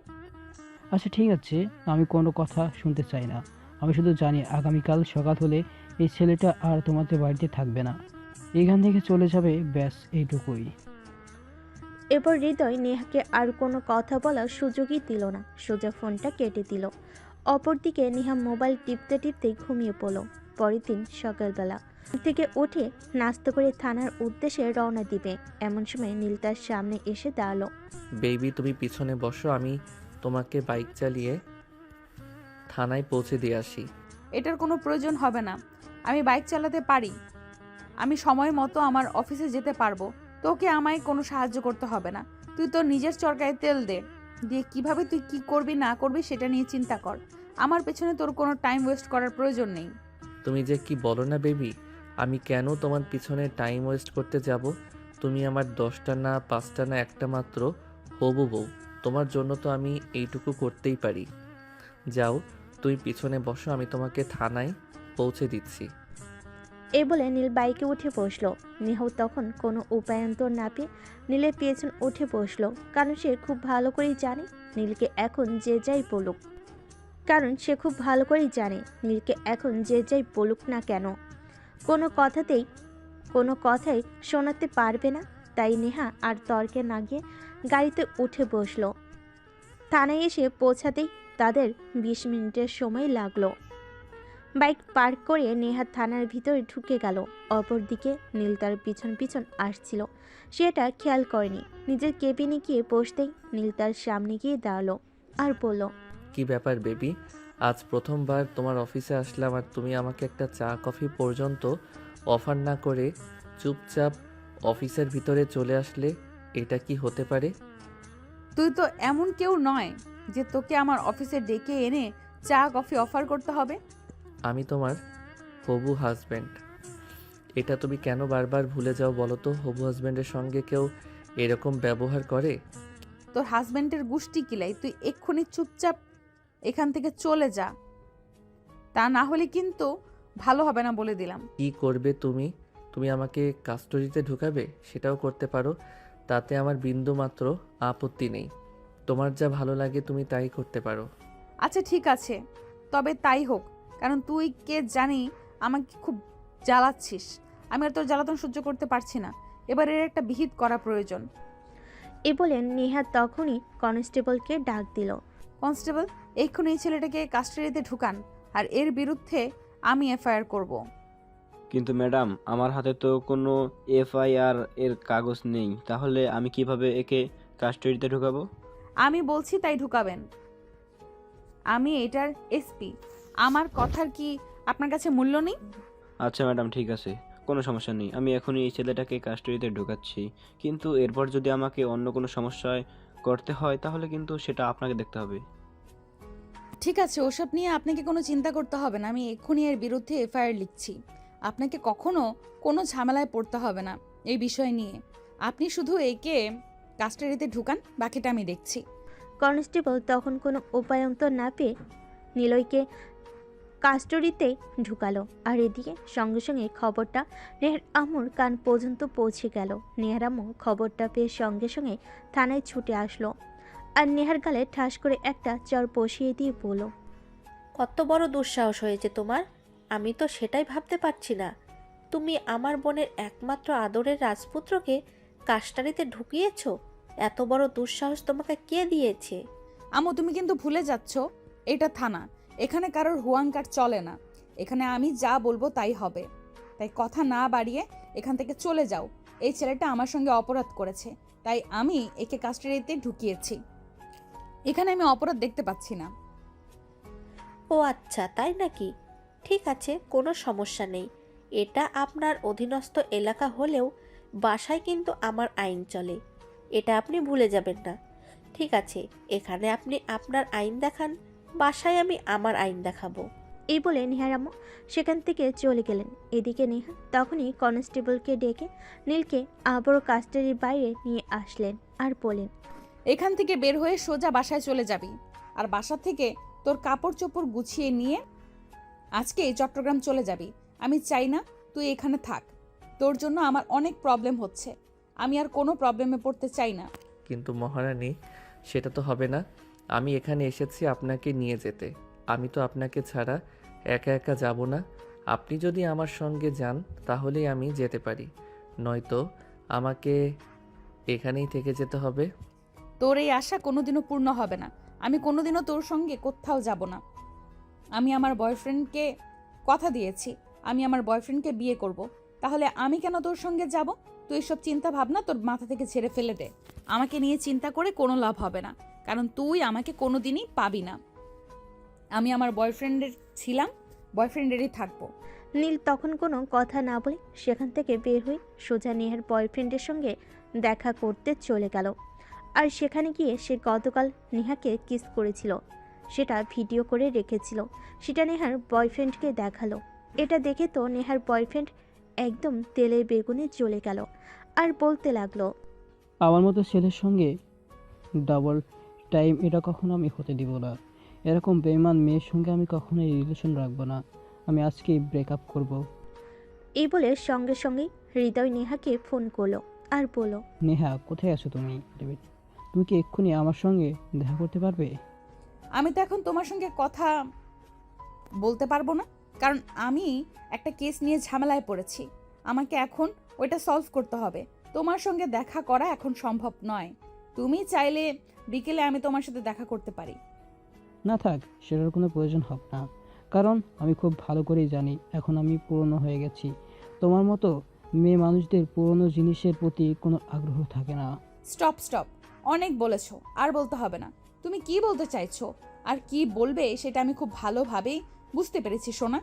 Speaker 5: আচ্ছা ঠিক আছে, আমি কোনো কথা শুনতে চাই না। আমি শুধু জানি আগামীকাল সকাল হলে এই ছেলেটা আর তোমাদের বাড়িতে থাকবে না, এখান থেকে চলে যাবে, ব্যাস এইটুকুই।
Speaker 3: এরপর হৃদয় নেহাকে আর কোনো কথা বলার সুযোগই দিল না, সোজা ফোনটা কেটে দিল। অপরদিকে নেহা মোবাইল টিপতে টিপতেই ঘুমিয়ে পড়ল। পরের দিন সকালবেলা থেকে উঠে নাস্তা করে থানার উদ্দেশ্যে রওনা দিবে এমন সময় নীল তার সামনে এসে দাঁড়ালো।
Speaker 2: বেবি তুমি পিছনে বসো, আমি তোমাকে বাইক চালিয়ে থানায় পৌঁছে দিয়ে আসি।
Speaker 1: এটার কোনো প্রয়োজন হবে না, আমি বাইক চালাতে পারি। আমি সময় মতো আমার অফিসে যেতে পারবো। তোকে আমায় কোনো সাহায্য করতে হবে না। তুই তোর নিজের চরকায় তেল দিয়ে কিভাবে তুই কি করবি না করবি সেটা নিয়ে চিন্তা কর। আমার পেছনে তোর কোনো টাইম ওয়েস্ট করার প্রয়োজন নেই।
Speaker 2: তুমি যে কি বলো না বেবি, আমি কেন তোমার পিছনে টাইম ওয়েস্ট করতে যাব? তুমি আমার 10টা না 5টা না একটা মাত্র হবু বউ। তোমার জন্য তো আমি এইটুকু করতেই পারি। যাও তুই পিছনে বসো, আমি তোমাকে থানায় পৌঁছে দিচ্ছি।
Speaker 3: এই বলে নীল বাইকে উঠে বসলো। নিহু তখন কোনো উপায়ন্তর না পেয়ে নীলের পেছন উঠে বসলো, কারণ সে খুব ভালো করেই জানে নীলকে এখন যে যাই বলুক না কেন কোনো কথাই শোনাতে পারবে না। তাই নেহা আর তর্কে না গিয়ে গাড়িতে উঠে বসলো। থানায় এসে পৌঁছাতেই তাদের 20 মিনিটের সময় লাগলো। বাইক পার্ক করে নেহা থানার ভিতরে ঢুকে গেল। অপরদিকে নীল তার পিছন পিছন আসছিল, সে এটা খেয়াল করেনি। নিজের কেবিনে গিয়ে বসতেই নীল তার সামনে গিয়ে দাঁড়ালো আর বলল,
Speaker 2: কি ব্যাপার বেবি, আজ প্রথমবার তোমার অফিসে আসলাম আর তুমি আমাকে একটা চা কফি পর্যন্ত অফার না করে চুপচাপ অফিসের ভিতরে চলে আসলে, এটা কি হতে পারে?
Speaker 1: তুই তো এমন কেউ নয় যে তোকে আমার অফিসে ডেকে এনে চা কফি অফার করতে হবে।
Speaker 2: আমি তোমার হবু হাজব্যান্ড। এটা তুমি কেন বারবার ভুলে যাও বলো তো? হবু হাজব্যান্ডের সঙ্গে কেউ এরকম ব্যবহার করে?
Speaker 1: তোর হাজব্যান্ডের গুষ্টি কিলাই, তুই এক্ষুনি চুপচাপ এখান থেকে চলে যা। তা না হলে কিন্তু ভালো হবে না বলে দিলাম।
Speaker 2: কি করবে তুমি? তুমি আমাকে কাস্টডিতে ঢুকাবে? সেটাও করতে পারো, তাতে আমার বিন্দু মাত্র আপত্তি নেই। তোমার যা ভালো লাগে তুমি তাই করতে পারো।
Speaker 1: আচ্ছা ঠিক আছে, তবে তাই হোক, কারণ তুই কে জানি আমাকে খুব জ্বালাচ্ছিস। আমি আর তোর জ্বালাতন সহ্য করতে পারছি না। এবার এর একটা বিহিত করা প্রয়োজন।
Speaker 3: এ বলে নেহা তখনই কনস্টেবলকে ডাক দিল।
Speaker 1: কনস্টেবল, এক্ষুনি এই ছেলেটাকে কাস্টাডিতে ঢুকান, আর এর বিরুদ্ধে আমি এফআইআর করব।
Speaker 6: কিন্তু ম্যাডাম, আমার হাতে তো কোনো এফআইআর এর কাগজ নেই, তাহলে আমি কিভাবে একে কাস্টডিতে ঢোকাবো?
Speaker 1: আমি বলছি তাই ঢুকাবেন। আমি এটার এসপি, আমার কথার কি আপনার কাছে মূল্য নেই?
Speaker 6: আচ্ছা ম্যাডাম, ঠিক আছে, কোনো সমস্যা নেই, আমি এখনই এই ছেলেটাকে কাস্টডিতে ঢোকাচ্ছি। কিন্তু এরপর যদি আমাকে অন্য কোনো সমস্যায় করতে হয় তাহলে কিন্তু সেটা আপনাকে দেখতে হবে।
Speaker 1: ঠিক আছে, ওসব নিয়ে আপনাকে কোনো চিন্তা করতে হবে না। আমি এক্ষুনি এর বিরুদ্ধে এফআইআর লিখছি। আপনাকে কখনো কোনো ঝামেলায় পড়তে হবে না এই বিষয় নিয়ে। আপনি শুধু একে কাস্টাডিতে ঢুকান, বাকিটা আমি দেখছি।
Speaker 3: কনস্টেবল তখন কোনো উপায়ন্তর না পেয়ে নিলয়কে কাস্টডিতে ঢুকালো। আর এদিকে সঙ্গে সঙ্গে খবরটা নেহার আম্মুর কান পর্যন্ত পৌঁছে গেল। নেহার আম্মু খবরটা পেয়ে সঙ্গে সঙ্গে থানায় ছুটে আসলো আর নেহার গালে ঠাস করে একটা চর বসিয়ে দিয়ে বলল,
Speaker 4: কত বড় দুঃসাহস হয়েছে তোমার! আমি তো সেটাই ভাবতে পারছি না। তুমি আমার বোনের একমাত্র আদরের রাজপুত্রকে কাস্টাডিতে ঢুকিয়েছো? এত বড় দুঃসাহস তোমাকে কে দিয়েছে?
Speaker 1: আম্মু, তুমি কিন্তু ভুলে যাচ্ছ, এটা থানা। এখানে কারোর হুয়াঙ্কার চলে না। এখানে আমি যা বলবো তাই হবে। তাই কথা না বাড়িয়ে এখান থেকে চলে যাও। এই ছেলেটা আমার সঙ্গে অপরাধ করেছে, তাই আমি একে কাস্টাডিতে ঢুকিয়েছি। এখানে আমি অপরাধ দেখতে পাচ্ছি না।
Speaker 4: ও আচ্ছা, তাই নাকি? ঠিক আছে, কোনো সমস্যা নেই। এটা আপনার অধীনস্থ এলাকা হলেও বাসায় কিন্তু আমার আইন চলে, এটা আপনি ভুলে যাবেন না। ঠিক আছে, এখানে আপনি আপনার আইন দেখান, বাসায় আমি আমার আইন দেখাবো।
Speaker 3: এই বলে নেহার আম্মু সেখান থেকে চলে গেলেন। এদিকে নেহা তখনই কনস্টেবলকে ডেকে নীলকে আবারও কাস্টাডির বাইরে নিয়ে আসলেন আর বলেন,
Speaker 1: এখান থেকে বের হয়ে সোজা বাসায় চলে যাবি। আর বাসা থেকে তোর কাপড় চোপড় গুছিয়ে নিয়ে আজকে চট্টগ্রাম চলে যাবি। আমি চাই না তুই এখানে থাক। তোর জন্য আমার অনেক প্রবলেম হচ্ছে। আমি আর কোনো প্রবলেমে পড়তে চাই না।
Speaker 2: কিন্তু মহারানী, সেটা তো হবে না। আমি এখানে এসেছি আপনাকে নিয়ে যেতে। আমি তো আপনাকে ছাড়া একা একা যাব না। আপনি যদি আমার সঙ্গে যান তাহলেই আমি যেতে পারি, নয়তো আমাকে এখানেই থেকে যেতে হবে।
Speaker 1: তোর এই আশা কোনোদিনও পূর্ণ হবে না। আমি কোনোদিনও তোর সঙ্গে কোথাও যাব না। আমি আমার বয়ফ্রেন্ডকে কথা দিয়েছি, আমি আমার বয়ফ্রেন্ডকে বিয়ে করব। তাহলে আমি কেন তোর সঙ্গে যাব? তুই এসব চিন্তা ভাবনা তোর মাথা থেকে ছেড়ে ফেলে দে। আমাকে নিয়ে চিন্তা করে কোনো লাভ হবে না, কারণ তুই আমাকে কোনোদিনই পাবি না। আমি আমার বয়ফ্রেন্ডের ছিলাম, বয়ফ্রেন্ডেরই থাকবো।
Speaker 3: নীল তখন কোনো কথা না বলে সেখান থেকে বের হয়ে সোজা নেহার বয়ফ্রেন্ডের সঙ্গে দেখা করতে চলে গেল। আর সেখানে গিয়ে সে গতকাল নেহাকে কিস করেছিল, সেটা ভিডিও করে রেখেছিল। সেটা নেহার বয়ফ্রেন্ডকে দেখালো। এটা দেখে তো নেহার বয়ফ্রেন্ড একদম তেলে বেগুনে জ্বলে গেল আর বলতে লাগলো,
Speaker 5: আমার মতো ছেলের সঙ্গে ডাবল টাইম এটা কখনো আমি হতে দিব না। এরকম বেইমান মেয়ের সঙ্গে আমি কখনোই রিলেশন রাখবো না। আমি আজকেই ব্রেকআপ করব।
Speaker 3: এই বলে সঙ্গে সঙ্গে হৃদয় নেহাকে ফোন করলো আর বলল,
Speaker 5: নেহা, কোথায় আছো তুমি? তুমি কি এক্ষুনি আমার সঙ্গে দেখা করতে পারবে?
Speaker 1: আমি তো এখন তোমার সঙ্গে কথা বলতে পারবো না, কারণ আমি একটা কেস নিয়ে ঝামেলায় পড়েছি। আমাকে এখন ওইটা সলভ করতে হবে। তোমার সঙ্গে দেখা করা এখন সম্ভব নয়। তুমি চাইলে বিকেলে আমি তোমার সাথে দেখা করতে পারি।
Speaker 5: না থাক, সেটার কোনো প্রয়োজন হবে না। কারণ আমি খুব ভালো করেই জানি এখন আমি পুরনো হয়ে গেছি। তোমার মতো মেয়ে মানুষদের পুরনো জিনিসের প্রতি কোনো আগ্রহ থাকে না।
Speaker 1: স্টপ স্টপ, অনেক বলেছো, আর বলতে হবে না। তুমি কি বলতে চাইছো আর কি বলবে সেটা আমি খুব ভালোভাবেই বুঝতে পেরেছি সোনা।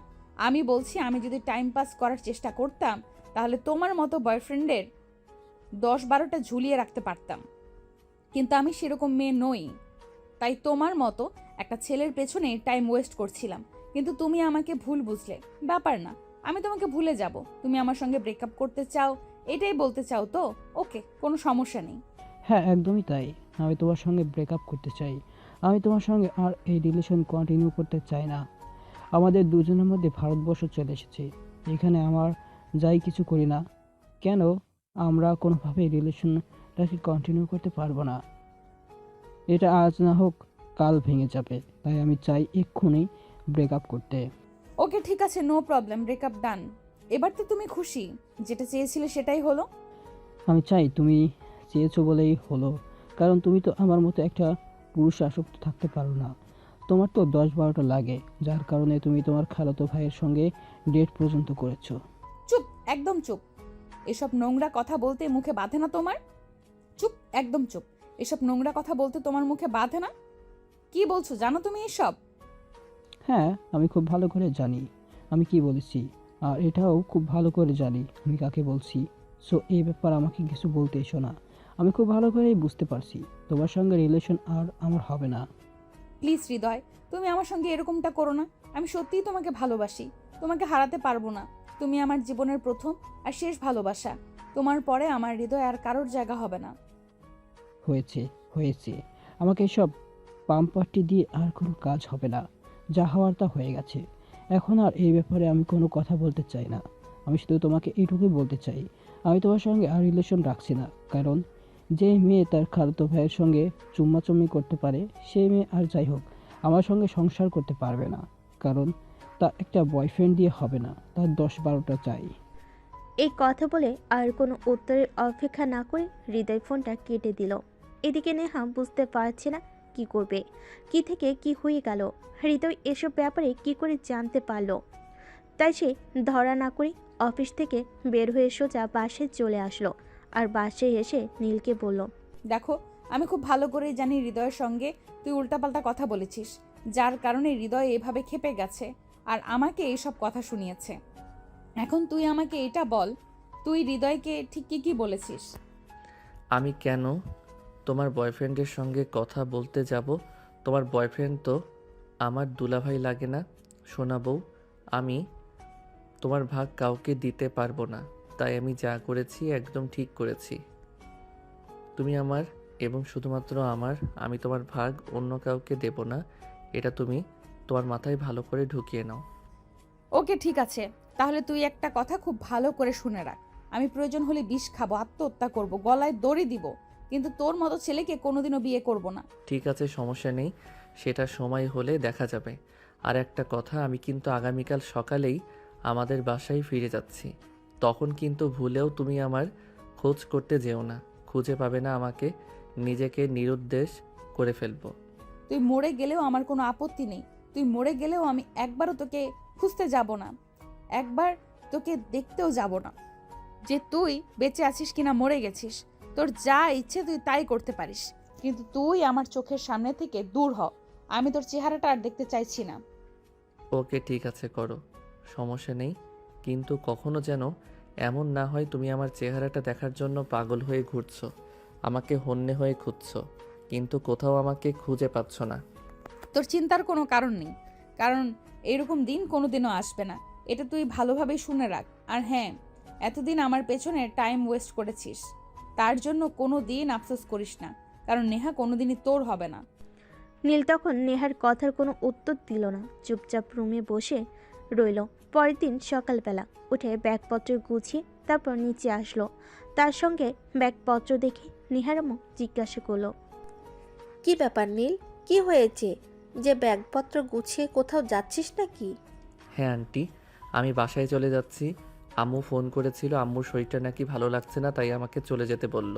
Speaker 1: আমি বলছি, আমি যদি টাইম পাস করার চেষ্টা করতাম তাহলে তোমার মতো বয়ফ্রেন্ডের 10-12টা ঝুলিয়ে রাখতে পারতাম, কিন্তু আমি সেরকম মেয়ে নই। তাই তোমার মতো একটা ছেলের পেছনে টাইম ওয়েস্ট করছিলাম। কিন্তু তুমি আমাকে ভুল বুঝলে। ব্যাপার না, আমি তোমাকে ভুলে যাব। তুমি আমার সঙ্গে ব্রেকআপ করতে চাও, এটাই বলতে চাও তো? ওকে, কোনো সমস্যা নেই।
Speaker 5: হ্যাঁ, একদমই তাই। আমি তোমার সঙ্গে ব্রেকআপ করতে চাই। আমি তোমার সঙ্গে আর এই রিলেশন কন্টিনিউ করতে চাই না। আমাদের দুজনের মধ্যে ভারতবর্ষ চলে এসেছে। এখানে আমার যাই কিছু করি না কেন, আমরা কোনোভাবেই রিলেশনটাকে কন্টিনিউ করতে পারবো না। এটা আজ না হোক কাল ভেঙে যাবে। তাই আমি চাই এক্ষুনি ব্রেকআপ করতে।
Speaker 1: ওকে ঠিক আছে, নো প্রবলেম, ব্রেকআপ ডান। এবার তো তুমি খুশি? যেটা চেয়েছিলে সেটাই হলো।
Speaker 5: আমি চাই তুমি চেয়েছো বলেই হলো। কারণ তুমি তো আমার মতো একটা পুরুষ আসক্ত থাকতে পারো না। তোমার তো 10-12টা লাগে, যার কারণে তুমি তোমার খালাতো ভাইয়ের সঙ্গে ডেট পর্যন্ত করেছো।
Speaker 1: চুপ, একদম চুপ। এসব নোংরা কথা বলতে মুখে বাঁধে না তোমার? চুপ, একদম চুপ। এসব নোংরা কথা বলতে তোমার মুখে বাঁধে না? কি বলছো জানো তুমি এসব?
Speaker 5: হ্যাঁ, আমি খুব ভালো করে জানি আমি কি বলেছি। আর এটাও খুব ভালো করে জানি আমি কাকে বলছি। সো এই ব্যাপার আমাকে কিছু বলতে এসো না। আমি খুব ভালো করেই বুঝতে পারছি তোমার সঙ্গে রিলেশন আর আমার হবে না।
Speaker 1: প্লিজ হৃদয়, তুমি আমার সঙ্গে এরকমটা করো না। আমি সত্যিই তোমাকে ভালোবাসি, তোমাকে হারাতে পারবো না। তুমি আমার জীবনের প্রথম আর শেষ ভালোবাসা। তোমার পরে আমার হৃদয় আর কারোর জায়গা হবে না।
Speaker 5: হয়েছে, হয়েছে। আমাকে এসব পাম্পারটি দিয়ে আর কোনো কাজ হবে না। যা হওয়ার তা হয়ে গেছে। এখন আর এই ব্যাপারে আমি কোনো কথা বলতে চাই না। আমি শুধু তোমাকে এইটুকুই বলতে চাই, আমি তোমার সঙ্গে আর রিলেশন রাখছি না। কারণ যে মেয়ে তার খালাতো ভাইয়ের সঙ্গে চুম্মাচুম্মি করতে পারে, সেই মেয়ে আর যাই হোক আমার সঙ্গে সংসার করতে পারবে না। কারণ তা একটা বয়ফ্রেন্ড দিয়ে হবে না, তার 10-12টা চাই।
Speaker 3: এই কথা বলে আর কোনো উত্তরের অপেক্ষা না করে হৃদয় ফোনটা কেটে দিল। এদিকে নেহা বুঝতে পারছে না কি করবে, কি থেকে কি হয়ে গেল। হৃদয় এসব ব্যাপারে কি করে জানতে পারলো। তাই সে ধরা না করে অফিস থেকে বের হয়ে সোজা বাসায় চলে আসলো। আর বাসায় এসে নীলকে বলল,
Speaker 1: দেখো, আমি খুব ভালো করেই জানি হৃদয়ের সঙ্গে তুই উল্টাপাল্টা কথা বলেছিস, যার কারণে হৃদয় এভাবে ক্ষেপে গেছে আর আমাকে এইসব কথা শুনিয়েছে। এখন তুই আমাকে এটা বল, তুই হৃদয়কে ঠিক কি কি বলেছিস?
Speaker 2: আমি কেন তোমার বয়ফ্রেন্ডের সঙ্গে কথা বলতে যাব? তোমার বয়ফ্রেন্ড তো আমার দুলাভাই লাগে না? শোনা বউ, আমি তোমার ভাগ কাউকে দিতে পারবো না। তাই আমি যা করেছি একদম ঠিক করেছি। তুমি আমার এবং শুধুমাত্র আমার, আমি তোমার ভাগ অন্য কাউকে দেব না। এটা তুমি তোমার মাথায় ভালো করে ঢুকিয়ে নাও।
Speaker 1: ওকে ঠিক আছে, তাহলে তুই একটা কথা খুব ভালো করে শুনে রাখ। আমি প্রয়োজন হলে বিষ খাবো, আত্মহত্যা করব, গলায় দড়ি দিব, কিন্তু তোর মতো ছেলেকে কোনোদিনও বিয়ে করব না।
Speaker 2: ঠিক আছে, সমস্যা নেই, সেটা সময় হলে দেখা যাবে। আর একটা কথা, আমি কিন্তু আগামীকাল সকালেই আমাদের বাসায় ফিরে যাচ্ছি। তখন কিন্তু ভুলেও তুমি আমার খোঁজ করতে যেও না। খুঁজে পাবে না আমাকে, নিজেকে নিরুদ্দেশ করে ফেলবো।
Speaker 1: তুই মরে গেলেও আমার কোনো আপত্তি নেই। তুই মরে গেলেও আমি একবারও তোকে খুঁজতে যাব না। একবার তোকে দেখতেও যাব না যে তুই বেঁচে আছিস কিনা মরে গেছিস। তোর যা ইচ্ছে তুই তাই করতে পারিস, কিন্তু তুই আমার চোখের সামনে থেকে দূর হ। আমি তোর চেহারাটা আর দেখতে চাইছি না।
Speaker 2: ওকে ঠিক আছে, করো, সমস্যা নেই। কিন্তু কখনো যেন এমন না হয় তুমি আমার চেহারাটা দেখার জন্য পাগল হয়ে ঘুরছো, আমাকে হন্যে হয়ে খুঁজছো, কিন্তু কোথাও আমাকে খুঁজে পাচ্ছ না।
Speaker 1: তোর চিন্তার কোনো কারণ নেই, কারণ এরকম দিন কোনোদিনও আসবে না। এটা তুই ভালোভাবেই শুনে রাখ। আর হ্যাঁ, এতদিন আমার পেছনে টাইম ওয়েস্ট করেছিস, তার জন্য কোনো দিন আফসোস করিস না, কারণ নেহা কোনোদিনই তোর হবে না।
Speaker 3: নীল তখন নেহার কথার কোনো উত্তর দিল না, চুপচাপ রুমে বসে রইল। পরের দিন সকালবেলা উঠে ব্যাগপত্র গুছিয়ে তারপর নিচে আসলো। তার সঙ্গে ব্যাগপত্র দেখে নেহার আম্মু জিজ্ঞাসা করলো,
Speaker 4: কি ব্যাপার নীল, কি হয়েছে? যে ব্যাগপত্র গুছিয়ে কোথাও যাচ্ছিস নাকি?
Speaker 2: হ্যাঁ আন্টি, আমি বাসায় চলে যাচ্ছি। আম্মু ফোন করেছিল, আম্মুর শরীরটা নাকি ভালো লাগছে না, তাই আমাকে চলে যেতে বলল।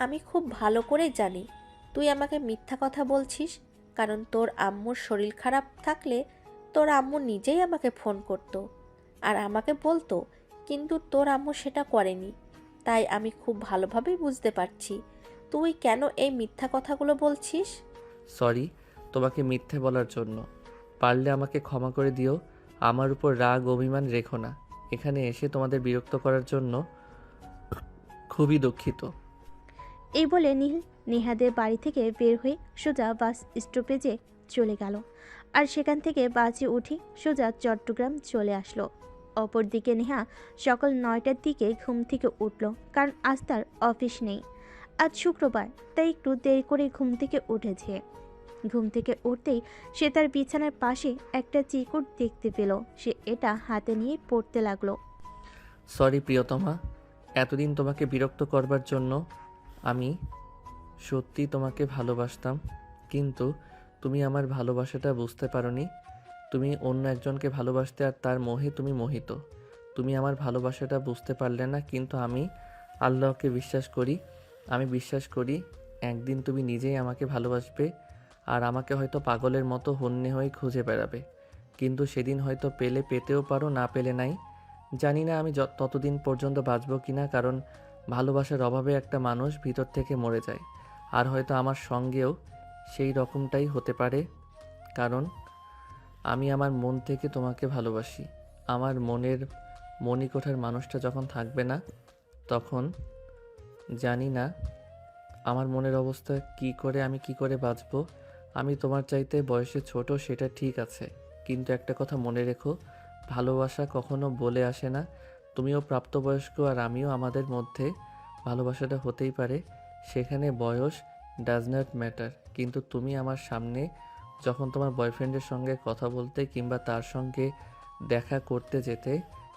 Speaker 4: আমি খুব ভালো করে জানি তুই আমাকে মিথ্যা কথা বলছিস, কারণ তোর আম্মুর শরীর খারাপ থাকলে তোর আম্মু নিজেই আমাকে ফোন করতো আর আমাকে বলতো, কিন্তু তোর আম্মু সেটা করেনি। তাই আমি খুব ভালোভাবেই বুঝতে পারছি তুই কেন এই মিথ্যা কথাগুলো বলছিস।
Speaker 2: সরি তোমাকে মিথ্যে বলার জন্য, পারলে আমাকে ক্ষমা করে দিও। আমার উপর রাগ অভিমান রেখো না। এখানে এসে তোমাদের বিরক্ত করার জন্য খুবই দুঃখিত।
Speaker 3: এই বলে নীল নেহাদের বাড়ি থেকে বের হয়ে সোজা বাস স্টপেজে চলে গেল। আর সেখান থেকে বাসে উঠে সোজা চট্টগ্রাম চলে আসলো। অপরদিকে নেহা সকাল 9টার দিকে ঘুম থেকে উঠল, কারণ আজ তার অফিস নেই। আজ শুক্রবার, তাই একটু দেরি করে ঘুম থেকে উঠেছে। ঘুম থেকে উঠতেই সে তার বিছানার পাশে একটা চিরকুট দেখতে পেল। সে এটা হাতে নিয়ে পড়তে লাগলো।
Speaker 2: সরি প্রিয়তমা, এতদিন তোমাকে বিরক্ত করবার জন্য। আমি সত্যি তোমাকে ভালোবাসতাম, কিন্তু তুমি আমার ভালোবাসাটা বুঝতে পারোনি। তুমি অন্য একজনকে ভালোবাসতে আর তার মোহে তুমি মোহিত। তুমি আমার ভালোবাসাটা বুঝতে পারলে না, কিন্তু আমি আল্লাহকে বিশ্বাস করি। আমি বিশ্বাস করি একদিন তুমি নিজেই আমাকে ভালোবাসবে আর আমাকে হয়তো পাগলের মতো হন্যে হয়ে খুঁজে বেড়াবে। কিন্তু সেদিন হয়তো পেলে পেতেও পারো, না পেলে নাই। জানি না আমি ততদিন পর্যন্ত বাঁচবো কিনা, কারণ ভালোবাসার অভাবে একটা মানুষ ভিতর থেকে মরে যায়। আর হয়তো আমার সঙ্গেও সেই রকমটাই হতে পারে, কারণ আমি আমার মন থেকে তোমাকে ভালোবাসি। আমার মনের মণিকোঠার মানুষটা যখন থাকবে না, তখন জানি না আমার মনের অবস্থা আমি কি করে বাঁচবো। আমি তোমার চাইতে বয়সে ছোট, সেটা ঠিক আছে, কিন্তু একটা কথা মনে রেখো, ভালোবাসা কখনো বলে আসে না। তুমিও প্রাপ্তবয়স্ক আর আমিও, আমাদের মধ্যে ভালোবাসাটা হতেই পারে, সেখানে বয়স ডাজ নট ম্যাটার। কিন্তু তুমি আমার সামনে যখন তোমার বয়ফ্রেন্ডের সঙ্গে কথা বলতে কিংবা তার সঙ্গে দেখা করতে যেতে,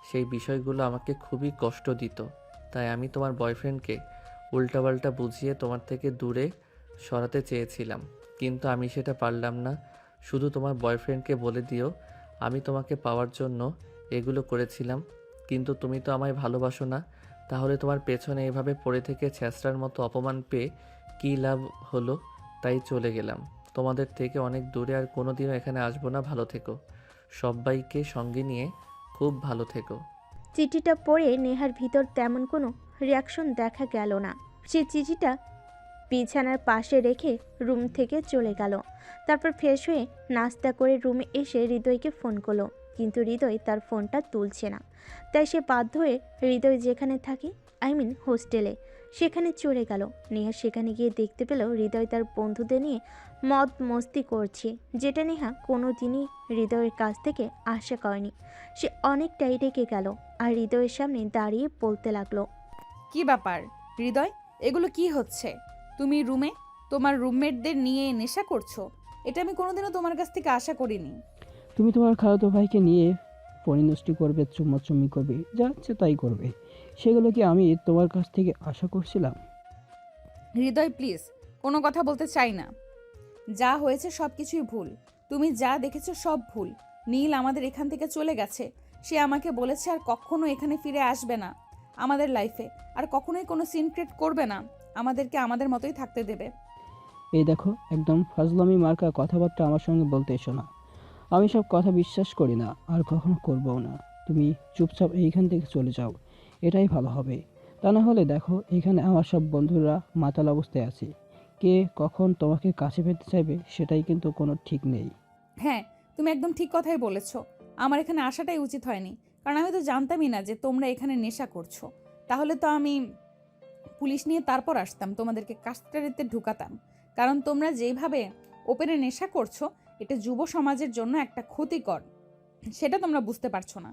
Speaker 2: সেই বিষয়গুলো আমাকে খুবই কষ্ট দিত। তাই আমি তোমার বয়ফ্রেন্ডকে উল্টাপাল্টা বুঝিয়ে তোমার থেকে দূরে সরাতে চেয়েছিলাম, কিন্তু আমি সেটা পারলাম না। শুধু তোমার বয়ফ্রেন্ডকে বলে দিও আমি তোমাকে পাওয়ার জন্য এগুলো করেছিলাম। কিন্তু তুমি তো আমায় ভালোবাসো না, তাহলে তোমার পেছনে এভাবে পড়ে থেকে ছ্যাঁচড়ার মতো অপমান পেয়ে কী লাভ হলো? তাই চলে গেলাম তোমাদের থেকে অনেক দূরে, আর কোনোদিনও এখানে আসবো না। ভালো থেকো, সবাইকে সঙ্গে নিয়ে খুব ভালো থেকো।
Speaker 3: চিঠিটা পড়ে নেহার ভিতর তেমন কোনো রিয়াকশন দেখা গেল না। সে চিঠিটা বিছানার পাশে রেখে রুম থেকে চলে গেল। তারপর ফ্রেশ হয়ে নাস্তা করে রুমে এসে হৃদয়কে ফোন করলো, কিন্তু হৃদয় তার ফোনটা তুলছে না। তাই সে বাধ্য হয়ে হৃদয় যেখানে থাকে, হোস্টেলে, সেখানে চলে গেল। নেহা সেখানে গিয়ে দেখতে পেল হৃদয় তার বন্ধুদের নিয়ে মদ মস্তি করছে, যেটা নেহা কোনো দিনই হৃদয়ের কাছ থেকে আশা করেনি। সে অনেকটাই রেগে গেল আর হৃদয়ের সামনে দাঁড়িয়ে বলতে লাগলো,
Speaker 1: কি ব্যাপার হৃদয়, এগুলো কি হচ্ছে? তুমি রুমে তোমার রুমমেটদের নিয়ে নেশা করছো? এটা আমি কোনোদিনও তোমার কাছ থেকে আশা করিনি।
Speaker 5: তুমি তোমার খালাতো ভাইকে নিয়ে পরিনষ্টি করবে, চুম্মাচুম্মি করবে, যা ইচ্ছে তাই করবে। সেগুলো কি আমি তোমার কাছ থেকে আশা করছিলাম?
Speaker 1: হৃদয় প্লিজ, কোনো কথা বলতে চাই না। যা হয়েছে সব কিছুই ভুল। তুমি যা দেখেছো সব ভুল। নীল আমাদের এখান থেকে চলে গেছে। সে আমাকে বলেছে আর কখনো এখানে ফিরে আসবে না আমাদের লাইফে, আর কখনোই কোনো সিন ক্রিয়েট করবে না, আমাদেরকে আমাদের মতোই থাকতে দেবে।
Speaker 5: এই দেখো, একদম ফাজলামি মার্কা কথাবার্তা আমার সঙ্গে বলতে এসো না। আমি সব কথা বিশ্বাস করি না আর কখনো করবও না। তুমি চুপচাপ এইখান থেকে চলে যাও, এটাই ভালো হবে। তা না হলে দেখো, এখানে আমার সব বন্ধুরা মাতাল অবস্থায় আছে। কে কখন তোমাকে কাছে পেতে চাইবে সেটাই কিন্তু কোনো ঠিক নেই।
Speaker 1: হ্যাঁ, তুমি একদম ঠিক কথাই বলেছ। আমার এখানে আসাটাই উচিত হয়নি, কারণ আমি তো জানতামই না যে তোমরা এখানে নেশা করছো। তাহলে তো আমি পুলিশ নিয়ে তারপর আসতাম, তোমাদেরকে কাস্টাডিতে ঢুকাতাম। কারণ তোমরা যেইভাবে ওপেনে নেশা করছো, এটা যুব সমাজের জন্য একটা ক্ষতিকর, সেটা তোমরা বুঝতে পারছো না।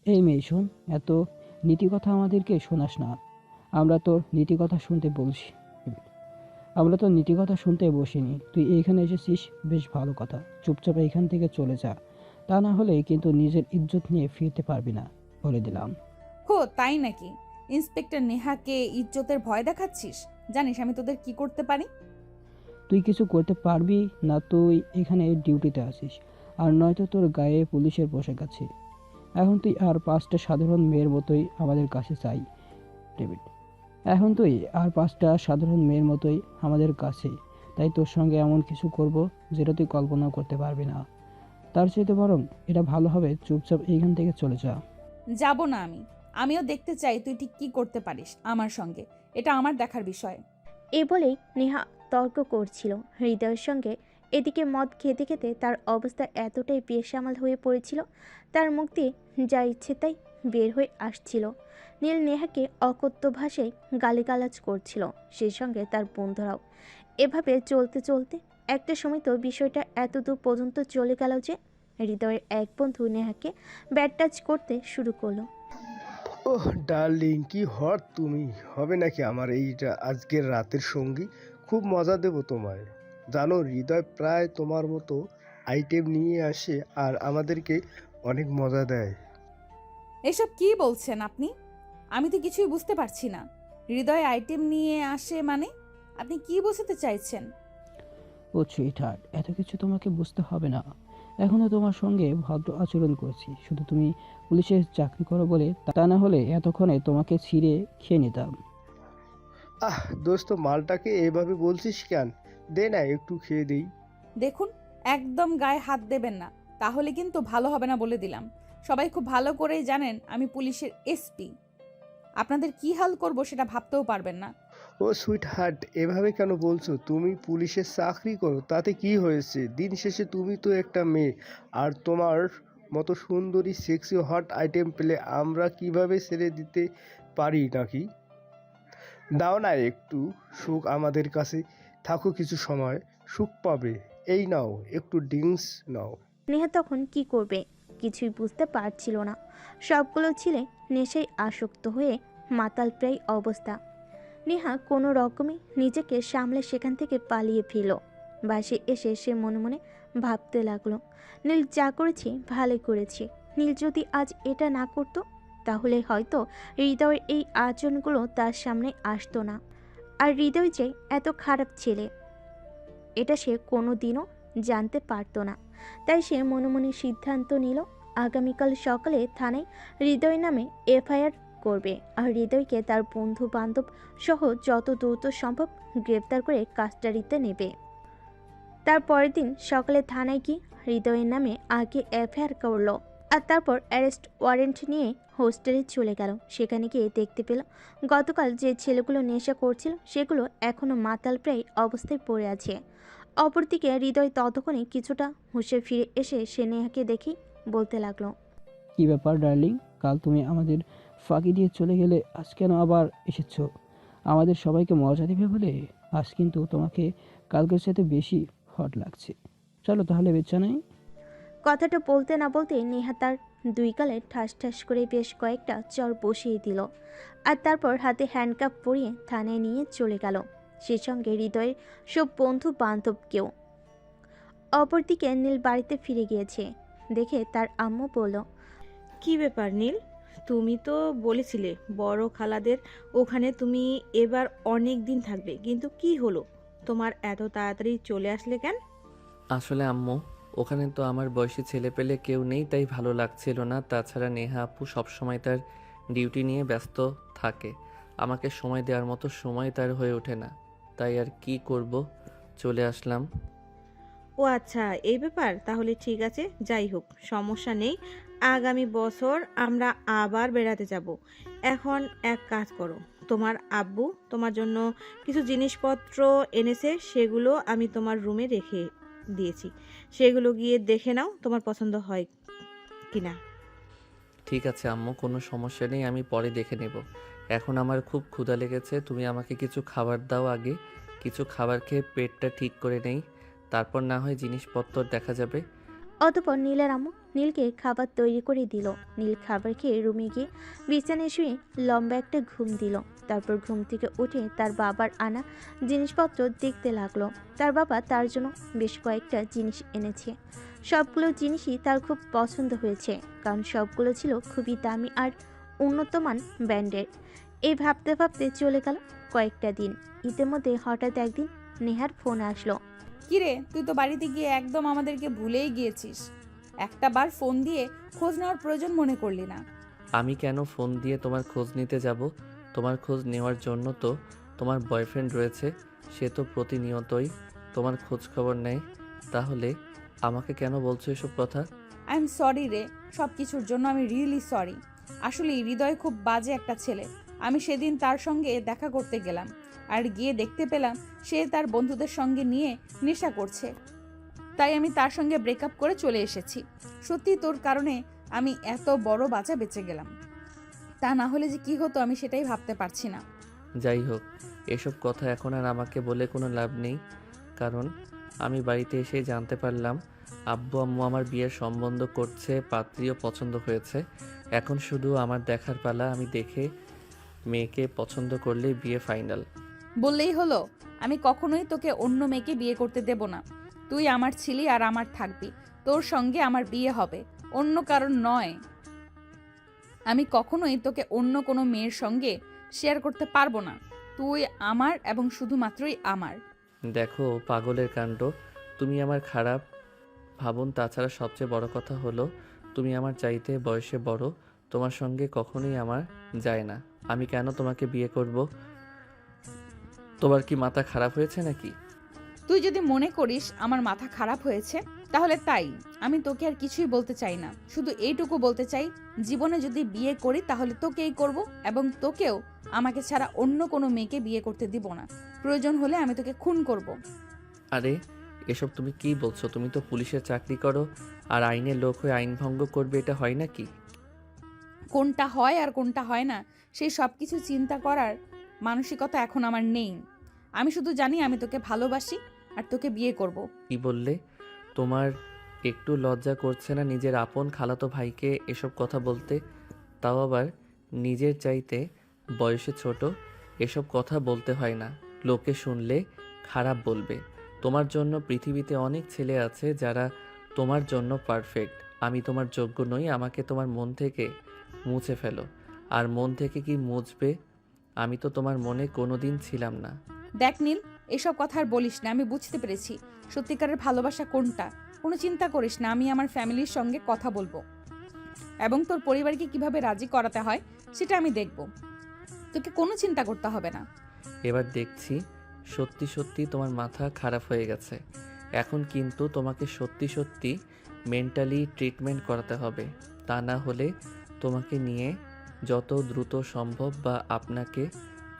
Speaker 5: এই মেয়ে শোন, এত নীতিকথা আমাদেরকে শোনাস না। আমরা তোর নীতিকথা শুনতে বলছি, আমরা তো নীতিকথা শুনতে বসিনি। তুই এইখানে এসেছিস, বেশ ভালো কথা। চুপচাপ এইখান থেকে চলে যা, তা না হলে কিন্তু নিজের ইজ্জত নিয়ে ফিরতে পারবি না, বলে দিলাম।
Speaker 1: হো তাই নাকি? ইন্সপেক্টর নেহাকে ইজ্জতের ভয় দেখাচ্ছিস? জানিস আমি তোদের কি করতে পারি?
Speaker 5: তুই কিছু করতে পারবি না, তুই এখানে ডিউটিতে আছিস, আর নয়তো তোর গায়ে পুলিশের পোশাক আছে। এখন তুই আর 5টা সাধারণ মেয়ের মতোই আমাদের কাছে চাই, ডেভিড। এখন তুই আর 5টা সাধারণ মেয়ের মতোই আমাদের কাছে, তাই তোর সঙ্গে এমন কিছু করব যেটা তুই কল্পনাও করতে পারবি না। তার চাইতে বরং এটা ভালো হবে, চুপচাপ এইখান থেকে চলে যা।
Speaker 1: যাব না আমিও দেখতে চাই তুই ঠিক কি করতে পারিস আমার সঙ্গে। এটা আমার দেখার বিষয়।
Speaker 3: এই বলেই নেহা তর্ক করছিল হৃদয়ের সঙ্গে। এদিকে মদ খেতে খেতে তার অবস্থা এতটাই বেসামাল হয়ে পড়েছিল, তার মুখ দিয়ে যা ইচ্ছে তাই বের হয়ে আসছিল। নীল নেহাকে অকথ্য ভাষায় গালিগালাজ করছিল, সেই সঙ্গে তার বন্ধুরাও। এভাবে চলতে চলতে একটা সময় তো বিষয়টা এত দূর পর্যন্ত চলে গেল যে হৃদয়ের এক বন্ধু নেহাকে ব্যাড টাচ করতে শুরু করলো।
Speaker 7: ওহ ডার্লিং, কি হট তুমি! হবে নাকি আমার এইটা আজকের রাতের সঙ্গী? খুব মজা দেব তোমায়। জানো, হৃদয় প্রায় তোমার মতো আইটেম নিয়ে আসে আর আমাদেরকে অনেক মজা দেয়।
Speaker 1: এসব কি বলছেন আপনি? আমি তো কিছুই বুঝতে পারছি না। হৃদয় আইটেম নিয়ে আসে মানে? আপনি কি বোঝাতে চাইছেন?
Speaker 5: ও সুইটহার্ট, এত কিছু তোমাকে বুঝতে হবে না। এখনো তোমার সঙ্গে ভদ্র আচরণ করছি, শুধু তুমি পুলিশে চাকরি করো বলে। তা না হলে এতক্ষণে তোমাকে ছিঁড়ে খেয়ে নিতাম।
Speaker 7: আহ দোস্ত, মালটাকে এভাবে বলছিস কেন? দে না, একটু খেয়ে দেই।
Speaker 1: দেখুন, একদম গায়ে হাত দেবেন না, তাহলে কিন্তু ভালো হবে না বলে দিলাম। সবাই খুব ভালো করেই জানেন আমি পুলিশের এসপি। আপনাদের কি হাল করব সেটা ভাবতেও পারবেন না।
Speaker 7: ও সুইটহার্ট, এভাবে কেন বলছো? তুমি পুলিশের চাকরি করো, তাতে কি হয়েছে? দিন শেষে তুমি তো একটা মেয়ে, আর তোমার মতো সুন্দরী সেক্সি হট আইটেম পেলে আমরা কিভাবে ছেড়ে দিতে পারি নাকি? দাও না একটু সুখ আমাদের কাছে, থাকো কিছু সময়, সুখ পাবে। এই নাও, একটু ড্রিঙ্কস নাও।
Speaker 3: নেহা তখন কি করবে কিছুই বুঝতে পারছিল না। সবগুলো ছেলে নেশায় আসক্ত হয়ে মাতাল প্রায় অবস্থা। নেহা কোনো রকমে নিজেকে সামলে সেখান থেকে পালিয়ে ফিরল। বাসে এসে সে মনে মনে ভাবতে লাগলো, নীল যা করেছে ভালোই করেছে। নীল যদি আজ এটা না করতো, তাহলে হয়তো হৃদয়ের এই আচরণগুলো তার সামনে আসতো না। আর হৃদয় যে এত খারাপ ছেলে, এটা সে কোনো দিনও জানতে পারতো না। তাই সে মনে মনে সিদ্ধান্ত নিল, আগামীকাল সকালে থানায় হৃদয় নামে এফআইআর করবে, আর হৃদয়কে তার বন্ধু বান্ধব সহ যত দ্রুত সম্ভব গ্রেপ্তার করে কাস্টাডিতে নেবে। তার পরের দিন সকালে থানায় গিয়ে হৃদয়ের নামে আগে এফআইআর করলো, আর তারপর অ্যারেস্ট ওয়ারেন্ট নিয়ে হোস্টেলে চলে গেল। সেখানে গিয়ে দেখতে পেল গতকাল যে ছেলেগুলো নেশা করছিল সেগুলো এখনও মাতাল প্রায় অবস্থায় পড়ে আছে। অপরদিকে হৃদয় ততক্ষণে কিছুটা হুঁশে ফিরে এসে সে নেহাকে দেখেই বলতে লাগলো,
Speaker 5: কি ব্যাপার ডার্লিং, কাল তুমি আমাদের ফাঁকি দিয়ে চলে গেলে, আজ কেন আবার এসেছো? আমাদের সবাইকে মজা দিবে বলে? আজ কিন্তু তোমাকে কালকের সাথে বেশি হট লাগছে। চলো তাহলে বিছানায়।
Speaker 3: কথাটা বলতে না বলতে নেহা তার দুই গালে ঠাস ঠাস করে বেশ কয়েকটা চর বসিয়ে দিল, আর তারপর হাতে হ্যান্ডকাপ পরিয়ে থানায় নিয়ে চলে গেল, সে সঙ্গে হৃদয়ের সব বন্ধু বান্ধবকেও। অপরদিকে নীল বাড়িতে ফিরে গিয়েছে দেখে তার আম্মু বলল,
Speaker 8: কি ব্যাপার নীল, তুমি তো বলেছিলে বড় খালাদের ওখানে তুমি এবার অনেক দিন থাকবে, কিন্তু কি হলো, তোমার এত তাড়াতাড়ি চলে আসলে কেন?
Speaker 2: আসলে আম্মু, ওখানে তো আমার বয়সী ছেলে পেলে কেউ নেই, তাই ভালো লাগছিল না। তাছাড়া নেহা আপু সবসময় তার ডিউটি নিয়ে ব্যস্ত থাকে, আমাকে সময় দেওয়ার মতো সময় তার হয়ে ওঠে না। তাই আর কি করব, চলে আসলাম।
Speaker 8: ও আচ্ছা, এই ব্যাপার, তাহলে ঠিক আছে, যাই হোক সমস্যা নেই। আগামী বছর আমরা আবার বেড়াতে যাব। এখন এক কাজ করো, তোমার আব্বু তোমার জন্য কিছু জিনিসপত্র এনেছে, সেগুলো আমি তোমার রুমে রেখে দিয়েছি। সেগুলো গিয়ে দেখে নাও তোমার পছন্দ হয় কিনা।
Speaker 2: ঠিক আছে আম্মু, কোনো সমস্যা নেই, আমি পরে দেখে নেব। এখন আমার খুব ক্ষুধা লেগেছে, তুমি আমাকে কিছু খাবার দাও আগে। কিছু খাবার খেয়ে পেটটা ঠিক করে নেই, তারপর না হয় জিনিসপত্র দেখা যাবে।
Speaker 3: অতপর নীলের আম্মু নীলকে খাবার তৈরি করে দিল। নীল খাবার খেয়ে রুমে গিয়ে বিছানায় শুয়ে লম্বা একটা ঘুম দিল। তারপর ঘুম থেকে উঠে তার বাবার আনা জিনিসপত্র দেখতে লাগলো। তার বাবা তার জন্য বেশ কয়েকটা জিনিস এনেছে। সবগুলো জিনিসই তার খুব পছন্দ হয়েছে, কারণ সবগুলো ছিল খুবই দামি আর উন্নতমান ব্র্যান্ডের। এই ভাবতে ভাবতে চলে গেল কয়েকটা দিন। ইতিমধ্যে হঠাৎ একদিন নেহার ফোন আসলো।
Speaker 1: কিরে, তুই তো বাড়িতে গিয়ে একদম আমাদেরকে ভুলেই গিয়েছিস। একটা বার ফোন দিয়ে খোঁজ নেওয়ার প্রয়োজন মনে করলি না।
Speaker 2: আমি কেন ফোন দিয়ে তোমার খোঁজ নিতে যাব? তোমার খোঁজ নেওয়ার জন্য তো তোমার বয়ফ্রেন্ড রয়েছে, সে তো প্রতিনিয়তই তোমার খোঁজ খবর নেয়। তাহলে আমাকে কেন বলছো এসব কথা?
Speaker 1: আই এম সরি রে, সব কিছুর জন্য আমি রিয়েলি সরি। আসলে হৃদয় খুব বাজে একটা ছেলে। আমি সেদিন তার সঙ্গে দেখা করতে গেলাম, আর গিয়ে দেখতে পেলাম সে তার বন্ধুদের সঙ্গে নিয়ে নেশা করছে। তাই আমি তার সঙ্গে ব্রেকআপ করে চলে এসেছি। সত্যি তোর কারণে আমি এত বড় বাঁচা বেঁচে গেলাম। তা না হলে যে কি হতো আমি সেটাই ভাবতে পারছি না।
Speaker 2: যাই হোক, এসব কথা এখন আর আমাকে বলে কোনো লাভ নেই, কারণ আমি বাড়িতে এসে জানতে পারলাম আব্বু আম্মু আমার বিয়ের সম্বন্ধ করছে, পাত্রীও পছন্দ হয়েছে। এখন শুধু আমার দেখার পালা, আমি দেখে মেয়েকে পছন্দ করলেই বিয়ে ফাইনাল।
Speaker 1: বললেই হলো, আমি কখনোই তোকে অন্য মেয়েকে বিয়ে করতে দেব না। তুই আমার ছিলি আর আমার থাকবি। তোর সঙ্গে আমার বিয়ে হবে, অন্য কারণ নয়। আমি কখনোই তোকে অন্য কোনো মেয়ের সঙ্গে শেয়ার করতে পারবো না। তুই আমার এবং শুধুমাত্রই আমার।
Speaker 2: দেখো পাগলের কাণ্ড, তুমি আমার খারাপ ভাবুন। তাছাড়া সবচেয়ে বড় কথা হলো তুমি আমার চাইতে বয়সে বড়, তোমার সঙ্গে কখনোই আমার যায় না। আমি কেন তোমাকে বিয়ে করব? তোমার কি মাথা খারাপ হয়েছে নাকি?
Speaker 1: তুই যদি মনে করিস আমার মাথা খারাপ হয়েছে তাহলে তাই। আমি তোকে আর কিছুই বলতে চাই না, শুধু এইটুকু বলতে চাই, জীবনে যদি বিয়ে করি তাহলে তোকেই করব, এবং তোকেও আমাকে ছাড়া অন্য কোনো মেয়েকে বিয়ে করতে দিব না। প্রয়োজন হলে আমি তোকে খুন করব।
Speaker 2: আরে এসব তুমি কি বলছো? তুমি তো পুলিশের চাকরি করো, আর আইনের লোক হয়ে আইন ভঙ্গ করবে, এটা হয় নাকি?
Speaker 1: কোনটা হয় আর কোনটা হয় না সেই সব কিছু চিন্তা করার মানসিকতা এখন আমার নেই। আমি শুধু জানি আমি তোকে ভালোবাসি আর তোকে বিয়ে করব।
Speaker 2: কি বললে? তোমার একটু লজ্জা করছে না নিজের আপন খালাতো ভাইকে এসব কথা বলতে? তাও আবার নিজের চাইতে বয়সে ছোট। এসব কথা বলতে হয় না, লোকে শুনলে খারাপ বলবে। তোমার জন্য পৃথিবীতে অনেক ছেলে আছে যারা তোমার জন্য পারফেক্ট। আমি তোমার যোগ্য নই, আমাকে তোমার মন থেকে মুছে ফেলো। আর মন থেকে কি মুছবে? আমি তো তোমার মনে কোনোদিন ছিলাম না।
Speaker 1: দেখ নীল, এসব কথা আর বলিস না। আমি বুঝতে পেরেছি সত্যিকারের ভালোবাসা কোনটা। কোনো চিন্তা করিস না, আমি আমার ফ্যামিলির সঙ্গে কথা বলবো এবং তোর পরিবারকে কিভাবে রাজি করাতে হয় সেটা আমি দেখব। তোকে কোনো চিন্তা করতে হবে না।
Speaker 2: এবার দেখছি সত্যি সত্যি তোমার মাথা খারাপ হয়ে গেছে। এখন কিন্তু তোমাকে সত্যি সত্যি মেন্টালি ট্রিটমেন্ট করাতে হবে, তা না হলে তোমাকে নিয়ে যত দ্রুত সম্ভব বা আপনাকে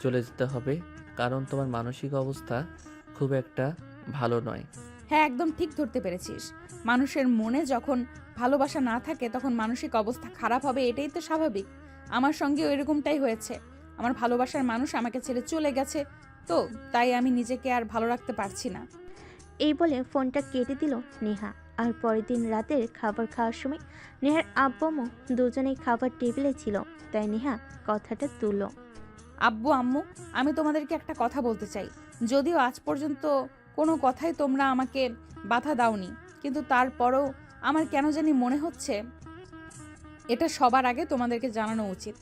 Speaker 2: চলে যেতে হবে, কারণ তোমার মানসিক অবস্থা খুব একটা ভালো নয়।
Speaker 1: হ্যাঁ, একদম ঠিক ধরতে পেরেছিস। মানুষের মনে যখন ভালোবাসা না থাকে তখন মানসিক অবস্থা খারাপ হবে, এটাই তো স্বাভাবিক। আমার সঙ্গে এরকমটাই হয়েছে। আমার ভালোবাসার মানুষ আমাকে ছেড়ে চলে গেছে, তো তাই আমি নিজেকে আর ভালো রাখতে পারছি না।
Speaker 3: এই বলে ফোনটা কেটে দিল নেহা। আর পরের দিন রাতের খাবার খাওয়ার সময় নেহার আব্বু আম্মু দুজনেই খাবার টেবিলে ছিল, তাই নেহা কথাটা তুলল।
Speaker 1: আব্বু আম্মু, আমি তোমাদেরকে একটা কথা বলতে চাই। যদিও আজ পর্যন্ত কোনো কথাই তোমরা আমাকে বাধা দাওনি, কিন্তু তারপরও আমার কেন জানি মনে হচ্ছে এটা সবার আগে তোমাদেরকে জানানো উচিত।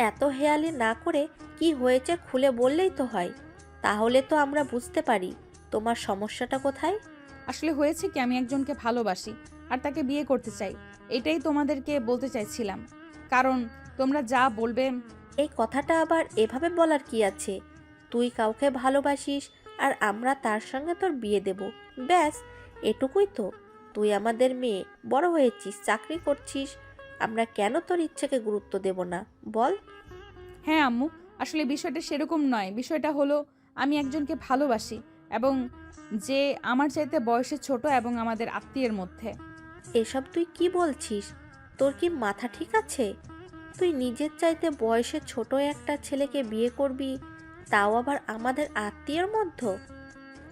Speaker 4: এত হেয়ালি না করে কি হয়েছে খুলে বললেই তো হয়, তাহলে তো আমরা বুঝতে পারি তোমার সমস্যাটা কোথায়।
Speaker 1: আসলে হয়েছে কি, আমি একজনকে ভালোবাসি আর তাকে বিয়ে করতে চাই। এটাই তোমাদেরকে বলতে চাইছিলাম, কারণ তোমরা যা বলবে।
Speaker 4: এই কথাটা আবার এভাবে বলার কি আছে? তুই কাউকে ভালোবাসিস আর আমরা তার সঙ্গে তোর বিয়ে দেব, ব্যাস এটুকুই তো। তুই আমাদের মেয়ে, বড় হয়েছিস, চাকরি করছিস, আমরা কেন তোর ইচ্ছাকে গুরুত্ব দেব না বল?
Speaker 1: হ্যাঁ আম্মু, আসলে বিষয়টা সেরকম নয়। বিষয়টা হলো আমি একজনকে ভালোবাসি, এবং যে আমার চাইতে বয়সে ছোট এবং আমাদের আত্মীয়ের মধ্যে।
Speaker 4: এসব তুই কি বলছিস? তোর কি মাথা ঠিক আছে? তুই নিজের চাইতে বয়সে ছোট একটা ছেলেকে বিয়ে করবি, তাও আবার আমাদের আত্মীয়ের মধ্যে?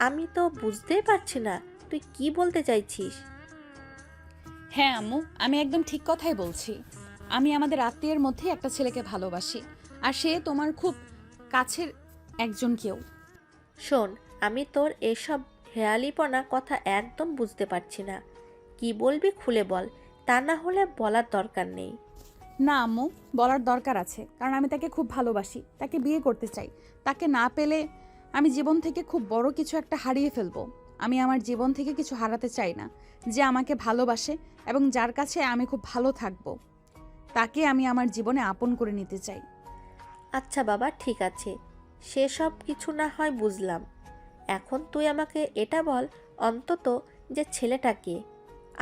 Speaker 4: আমি তো বুঝতেই পারছি না তুই কি বলতে চাইছিস।
Speaker 1: হ্যাঁ আম্মু, আমি একদম ঠিক কথাই বলছি। আমি আমাদের আত্মীয়ের মধ্যেই একটা ছেলেকে ভালোবাসি, আর সে তোমার খুব কাছের একজন কেউ।
Speaker 4: শোন, আমি তোর এসব হেয়ালিপনা কথা একদম বুঝতে পারছি না। কি বলবি খুলে বল, তা না হলে বলার দরকার নেই।
Speaker 1: না আম্মু, বলার দরকার আছে, কারণ আমি তাকে খুব ভালোবাসি, তাকে বিয়ে করতে চাই। তাকে না পেলে আমি জীবন থেকে খুব বড় কিছু একটা হারিয়ে ফেলবো। আমি আমার জীবন থেকে কিছু হারাতে চাই না। যে আমাকে ভালোবাসে এবং যার কাছে আমি খুব ভালো থাকবো, তাকে আমি আমার জীবনে আপন করে নিতে চাই।
Speaker 4: আচ্ছা বাবা, ঠিক আছে, সেসব কিছু না হয় বুঝলাম। এখন তুই আমাকে এটা বল অন্তত, যে ছেলেটাকে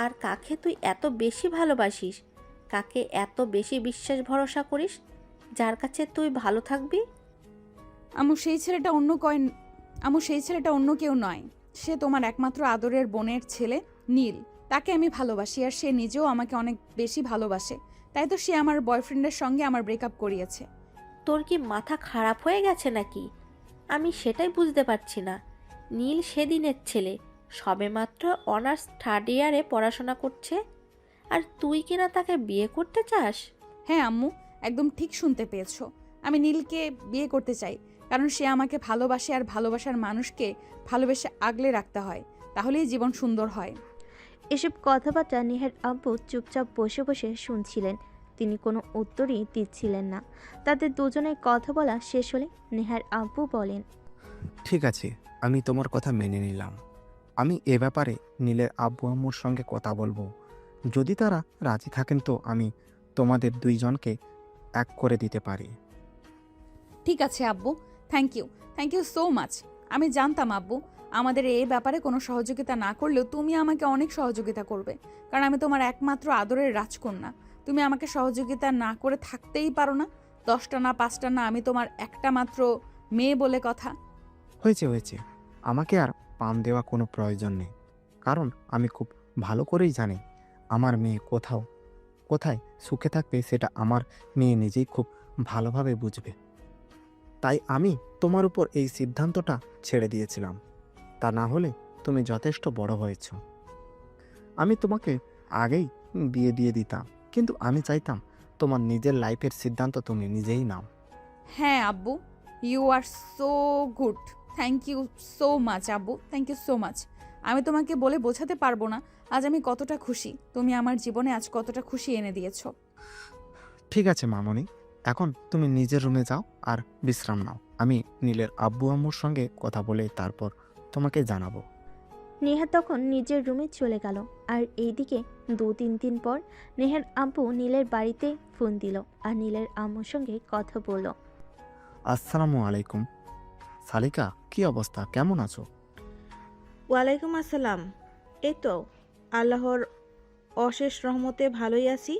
Speaker 4: আর কাকে তুই এত বেশি ভালোবাসিস, কাকে এত বেশি বিশ্বাস ভরসা করিস, যার কাছে তুই ভালো থাকবি?
Speaker 1: আমু সেই ছেলেটা অন্য কেউ নয়। সে তোমার একমাত্র আদরের বোনের ছেলে নীল। তাকে আমি ভালোবাসি, আর সে নিজেও আমাকে অনেক বেশি ভালোবাসে। তাই তো সে আমার বয়ফ্রেন্ডের সঙ্গে আমার ব্রেকআপ করিয়েছে।
Speaker 4: তোর কি মাথা খারাপ হয়ে গেছে নাকি? আমি সেটাই বুঝতে পারছি না। নীল সেদিনের ছেলে, সবেমাত্র অনার্স থার্ড ইয়ারে পড়াশোনা করছে, আর তুই কিনা তাকে বিয়ে করতে চাস?
Speaker 1: হ্যাঁ আম্মু, একদম ঠিক শুনতে পেয়েছো। আমি নীলকে বিয়ে করতে চাই, কারণ সে আমাকে ভালোবাসে, আর ভালোবাসার মানুষকে ভালোবেসে আগলে রাখতে হয়, তাহলেই জীবন সুন্দর হয়।
Speaker 3: এসব কথাবার্তা নেহার আব্বু চুপচাপ বসে বসে শুনছিলেন। তিনি কোনো উত্তরই দিচ্ছিলেন না। তাদের দুজনের কথা বলা শেষ হলে নেহার আব্বু বলেন,
Speaker 9: ঠিক আছে, আমি তোমার কথা মেনে নিলাম। আমি এ ব্যাপারে নীলের আব্বু আম্মুর সঙ্গে কথা বলবো। যদি তারা রাজি থাকেন তো আমি তোমাদের দুইজনকে এক করে দিতে পারি।
Speaker 1: ঠিক আছে আব্বু, থ্যাংক ইউ সো মাচ। আমি জানতাম আব্বু, আমাদের এই ব্যাপারে কোনো সহযোগিতা না করলেও তুমি আমাকে অনেক সহযোগিতা করবে, কারণ আমি তোমার একমাত্র আদরের রাজকন্যা। তুমি আমাকে সহযোগিতা না করে থাকতেই পারো না। 10টা না 5টা না, আমি তোমার একটা মাত্র মেয়ে বলে কথা।
Speaker 9: হয়েছে হয়েছে, আমাকে আর পাম দেওয়া কোনো প্রয়োজন নেই, কারণ আমি খুব ভালো করেই জানি আমার মেয়ে কোথায় সুখে থাকবে সেটা আমার মেয়ে নিজেই খুব ভালোভাবে বুঝবে। তাই আমি তোমার উপর এই সিদ্ধান্তটা ছেড়ে দিয়েছিলাম। তা না হলে তুমি যথেষ্ট বড় হয়েছ। আমি তোমাকে আগেই বিয়ে দিয়ে দিতাম, কিন্তু আমি চাইতাম তোমার নিজের লাইফের সিদ্ধান্ত তুমি নিজেই নাও।
Speaker 1: হ্যাঁ আব্বু, you are so good. Thank you so much আব্বু, থ্যাংক ইউ সো মাচ। আমি তোমাকে বলে বোঝাতে পারবো না আজ আমি কতটা খুশি। তুমি আমার জীবনে আজ কতটা খুশি এনে দিয়েছো।
Speaker 9: ঠিক আছে মামনি, এখন তুমি নিজের রুমে যাও আর বিশ্রাম নাও। আমি নীলের আব্বু আম্মুর সঙ্গে কথা বলে তারপর তোমাকে জানাবো।
Speaker 3: নেহা তখন নিজের রুমে চলে গেল। আর এইদিকে 2-3 দিন পর নেহার আব্বু নীলের বাড়িতে ফোন দিল আর নীলের আম্মুর সঙ্গে কথা বলল।
Speaker 9: আসসালামু আলাইকুম। সালিকা, কি অবস্থা, কেমন আছো?
Speaker 8: ওয়ালাইকুম আসসালাম। এই তো আল্লাহর অশেষ রহমতে ভালোই আছি।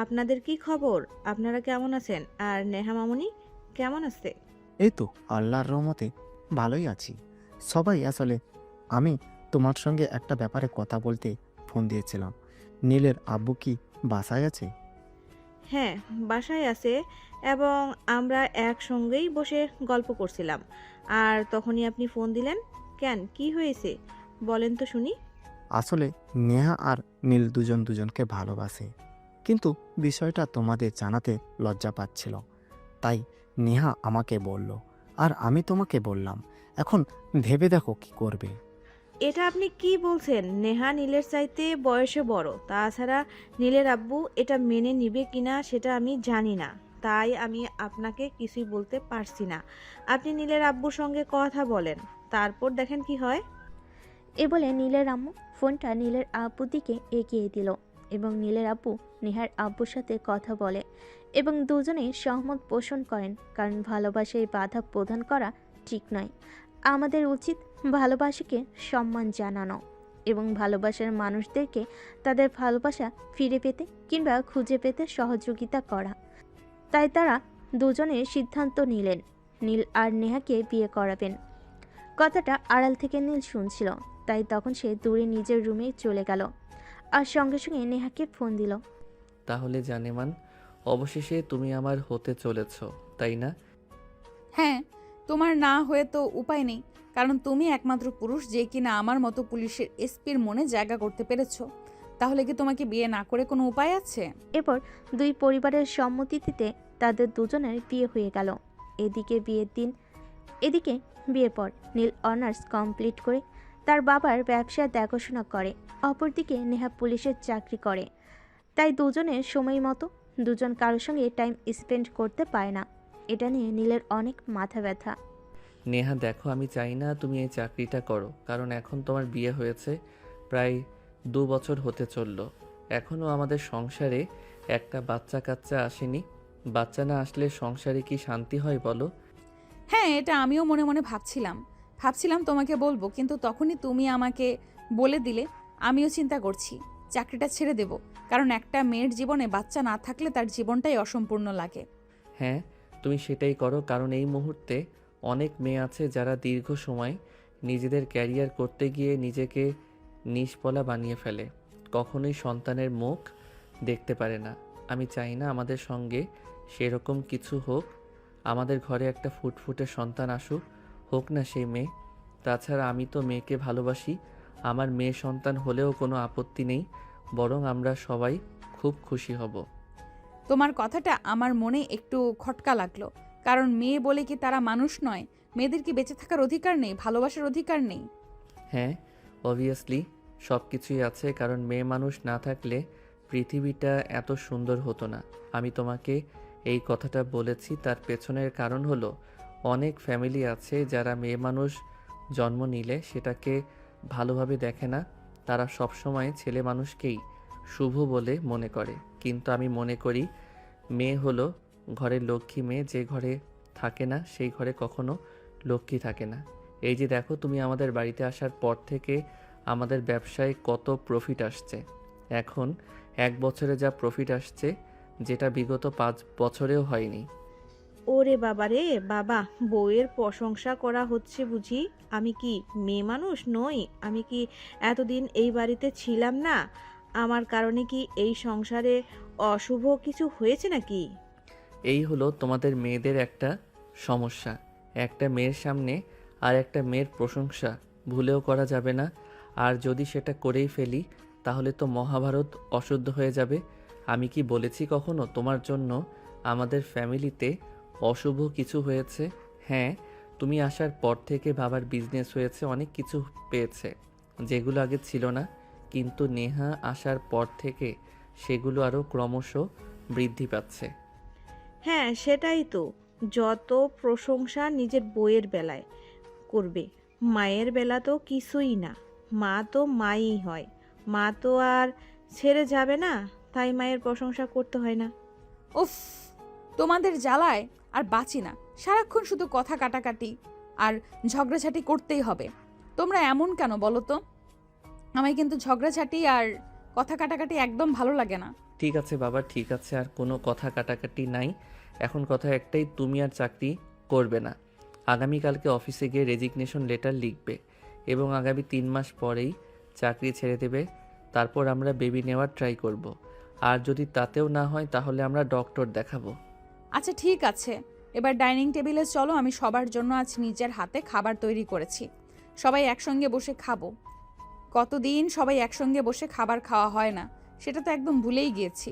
Speaker 8: আপনাদের কি খবর? আপনারা কেমন আছেন? আর নেহা মামুনি কেমন আছে?
Speaker 9: এই তো আল্লাহর রহমতে ভালোই আছি সবাই। আসলে আমি তোমার সঙ্গে একটা ব্যাপারে কথা বলতে ফোন দিয়েছিলাম। নীলের আব্বু কি বাসায় আছে?
Speaker 8: হ্যাঁ, বাসায় আছে, এবং আমরা একসঙ্গেই বসে গল্প করছিলাম। আর তখনই আপনি ফোন দিলেন। কেন, কি হয়েছে বলেন তো শুনি।
Speaker 9: আসলে নেহা আর নীল দুজনকে ভালোবাসে, কিন্তু বিষয়টা তোমাদের জানাতে লজ্জা পাচ্ছিল। তাই নেহা আমাকে বলল, আর আমি তোমাকে বললাম। এখন ভেবে দেখো কি করবে।
Speaker 8: এটা আপনি কি বলছেন? নেহা নীলের চাইতে বয়সে বড়। তাছাড়া নীলের আব্বু এটা মেনে নিবে কিনা সেটা আমি জানি না। তাই আমি আপনাকে কিছুই বলতে পারছি না। আপনি নীলের আব্বুর সঙ্গে কথা বলেন, তারপর দেখেন কি হয়।
Speaker 3: এ বলে নীলের আম্মু ফোনটা নীলের আব্বুর দিকে এগিয়ে দিল এবং নীলের আব্বু নেহার আব্বুর সাথে কথা বলে এবং দুজনেই সহমত পোষণ করেন, কারণ ভালোবাসায় বাধা প্রদান করা ঠিক নয়। আমাদের উচিত ভালোবাসাকে সম্মান জানানো। এবং ভালোবাসার মানুষদেরকে তাদের ভালোবাসা ফিরে পেতে কিংবা খুঁজে পেতে সহযোগিতা করা। তাই তারা দুজনে সিদ্ধান্ত নিলেন নীল আর নেহাকে বিয়ে করাবেন। কথাটা আড়াল থেকে নীল শুনছিল, তাই তখন সে দূরে নিজের রুমে চলে গেল আর সঙ্গে সঙ্গে নেহাকে ফোন দিল।
Speaker 2: তাহলে জানেমান, অবশেষে তুমি আমার হতে চলেছ, তাই না?
Speaker 1: হ্যাঁ, তোমার না হয়ে তো উপায় নেই, কারণ তুমি একমাত্র পুরুষ যে কিনা আমার মতো পুলিশের এসপির মনে জায়গা করতে পেরেছো। তাহলে কি তোমাকে বিয়ে না করে কোনো উপায় আছে?
Speaker 3: এরপর দুই পরিবারের সম্মতিতে তাদের দুজনের বিয়ে হয়ে গেল। এদিকে বিয়ের পর নীল অনার্স কমপ্লিট করে তার বাবার ব্যবসা দেখাশোনা করে, অপরদিকে নেহা পুলিশের চাকরি করে। তাই দুজনের সময় মতো দুজন কারোর সঙ্গে টাইম স্পেন্ড করতে পারে না। এটা নিয়ে নীলের অনেক মাথা ব্যথা।
Speaker 2: নেহা দেখো, আমি চাই না তুমি এই চাকরিটা করো, কারণ এখন তোমার বিয়ে হয়েছে, প্রায় 2 বছর হতে চললো। এখনও আমাদের সংসারে একটা বাচ্চা কাচ্চা আসেনি। বাচ্চা না আসলে সংসারে কি শান্তি হয় বলো?
Speaker 1: হ্যাঁ, এটা আমিও মনে মনে ভাবছিলাম তোমাকে বলবো, কিন্তু তখনই তুমি আমাকে বলে দিলে। আমিও চিন্তা করছি চাকরিটা ছেড়ে দেব, কারণ একটা মেয়ের জীবনে বাচ্চা না থাকলে তার জীবনটাই অসম্পূর্ণ লাগে।
Speaker 2: হ্যাঁ, তুমি সেটাই করো, কারণ এই মুহূর্তে অনেক মেয়ে আছে যারা দীর্ঘ সময় নিজেদের ক্যারিয়ার করতে গিয়ে নিজেকে নিষ্ফলা বানিয়ে ফেলে, কখনোই সন্তানের মুখ দেখতে পারে না। আমি চাই না আমাদের সঙ্গে সেরকম কিছু হোক। আমাদের ঘরে একটা ফুটফুটে সন্তান আসুক, হোক না সেই মেয়ে। তাছাড়া আমি তো মেয়েকে ভালোবাসি, আমার মেয়ে সন্তান হলেও কোনো আপত্তি নেই, বরং আমরা সবাই খুব খুশি হব।
Speaker 1: তোমার কথাটা আমার মনে একটু খটকা লাগলো, কারণ মেয়ে বলে কি তারা মানুষ নয়? মেয়েদের কি বেঁচে থাকার অধিকার নেই, ভালোবাসার অধিকার নেই?
Speaker 2: হ্যাঁ, অবভিয়াসলি সব কিছুই আছে, কারণ মেয়ে মানুষ না থাকলে পৃথিবীটা এত সুন্দর হতো না। আমি তোমাকে এই কথাটা বলেছি, তার পেছনের কারণ হলো অনেক ফ্যামিলি আছে যারা মেয়ে মানুষ জন্ম নিলে সেটাকে ভালোভাবে দেখে না। তারা সবসময় ছেলে মানুষকেই শুভ বলে মনে করে, কিন্তু আমি মনে করি মেয়ে হলো ঘরের লক্ষ্মী মেয়ে। যে ঘরে থাকে না সেই ঘরে কখনো লক্ষ্মী থাকে না। এই যে দেখো, তুমি আমাদের বাড়িতে আসার পর থেকে আমাদের ব্যবসায় কত প্রফিট আসছে। এখন 1 বছরে যা প্রফিট আসছে, যেটা বিগত 5 বছরেও হয়নি।
Speaker 8: ওরে বাবা রে বাবা, বউয়ের প্রশংসা করা হচ্ছে বুঝি? আমি কি মেয়ে মানুষ নই? আমি কি এতদিন এই বাড়িতে ছিলাম না? আমার কারণে কি এই সংসারে অশুভ কিছু হয়েছে নাকি?
Speaker 2: এই হলো তোমাদের মেয়েদের একটা সমস্যা। একটা মেয়ের সামনে আর একটা মেয়ের প্রশংসা ভুলেও করা যাবে না। আর যদি সেটা করেই ফেলি তাহলে তো মহাভারত অশুদ্ধ হয়ে যাবে। আমি কি বলেছি কখনো তোমার জন্য আমাদের ফ্যামিলিতে অশুভ কিছু হয়েছে? হ্যাঁ, তুমি আসার পর থেকে বাবার বিজনেস হয়েছে, অনেক কিছু পেয়েছে যেগুলো আগে ছিল না, কিন্তু নেহা আসার পর থেকে সেগুলো আরও ক্রমশ বৃদ্ধি পাচ্ছে।
Speaker 8: হ্যাঁ, সেটাই তো। যত প্রশংসা নিজের বউয়ের বেলায় করবে, মায়ের বেলা তো কিছুই না। মা তো মাই হয়, মা তো আর ছেড়ে যাবে না, তাই মায়ের প্রশংসা করতে হয় না।
Speaker 1: উফ, তোমাদের জ্বালায় আর বাঁচি না। সারাক্ষণ শুধু কথা কাটাকাটি আর ঝগড়াঝাটি করতেই হবে। তোমরা এমন কেন বলো তো? আমায় কিন্তু ঝগড়াঝাটি আর কথা কাটাকাটি একদম ভালো লাগে না।
Speaker 2: ঠিক আছে বাবা, ঠিক আছে, আর কোনো কথা কাটাকাটি নাই। এখন কথা একটাই, তুমি আর চাকরি করবে না। আগামীকালকে অফিসে গিয়ে রেজিগনেশন লেটার লিখবে এবং আগামী 3 মাস পরেই চাকরি ছেড়ে দেবে। তারপর আমরা বেবি নেওয়ার ট্রাই করব। আর যদি তাতেও না হয় তাহলে আমরা ডক্টর দেখাবো।
Speaker 1: আচ্ছা ঠিক আছে, এবার ডাইনিং টেবিলে চলো। আমি সবার জন্য আজ নিজের হাতে খাবার তৈরি করেছি, সবাই একসঙ্গে বসে খাবো। কতদিন সবাই একসঙ্গে বসে খাবার খাওয়া হয় না, সেটা তো একদম ভুলেই গিয়েছি।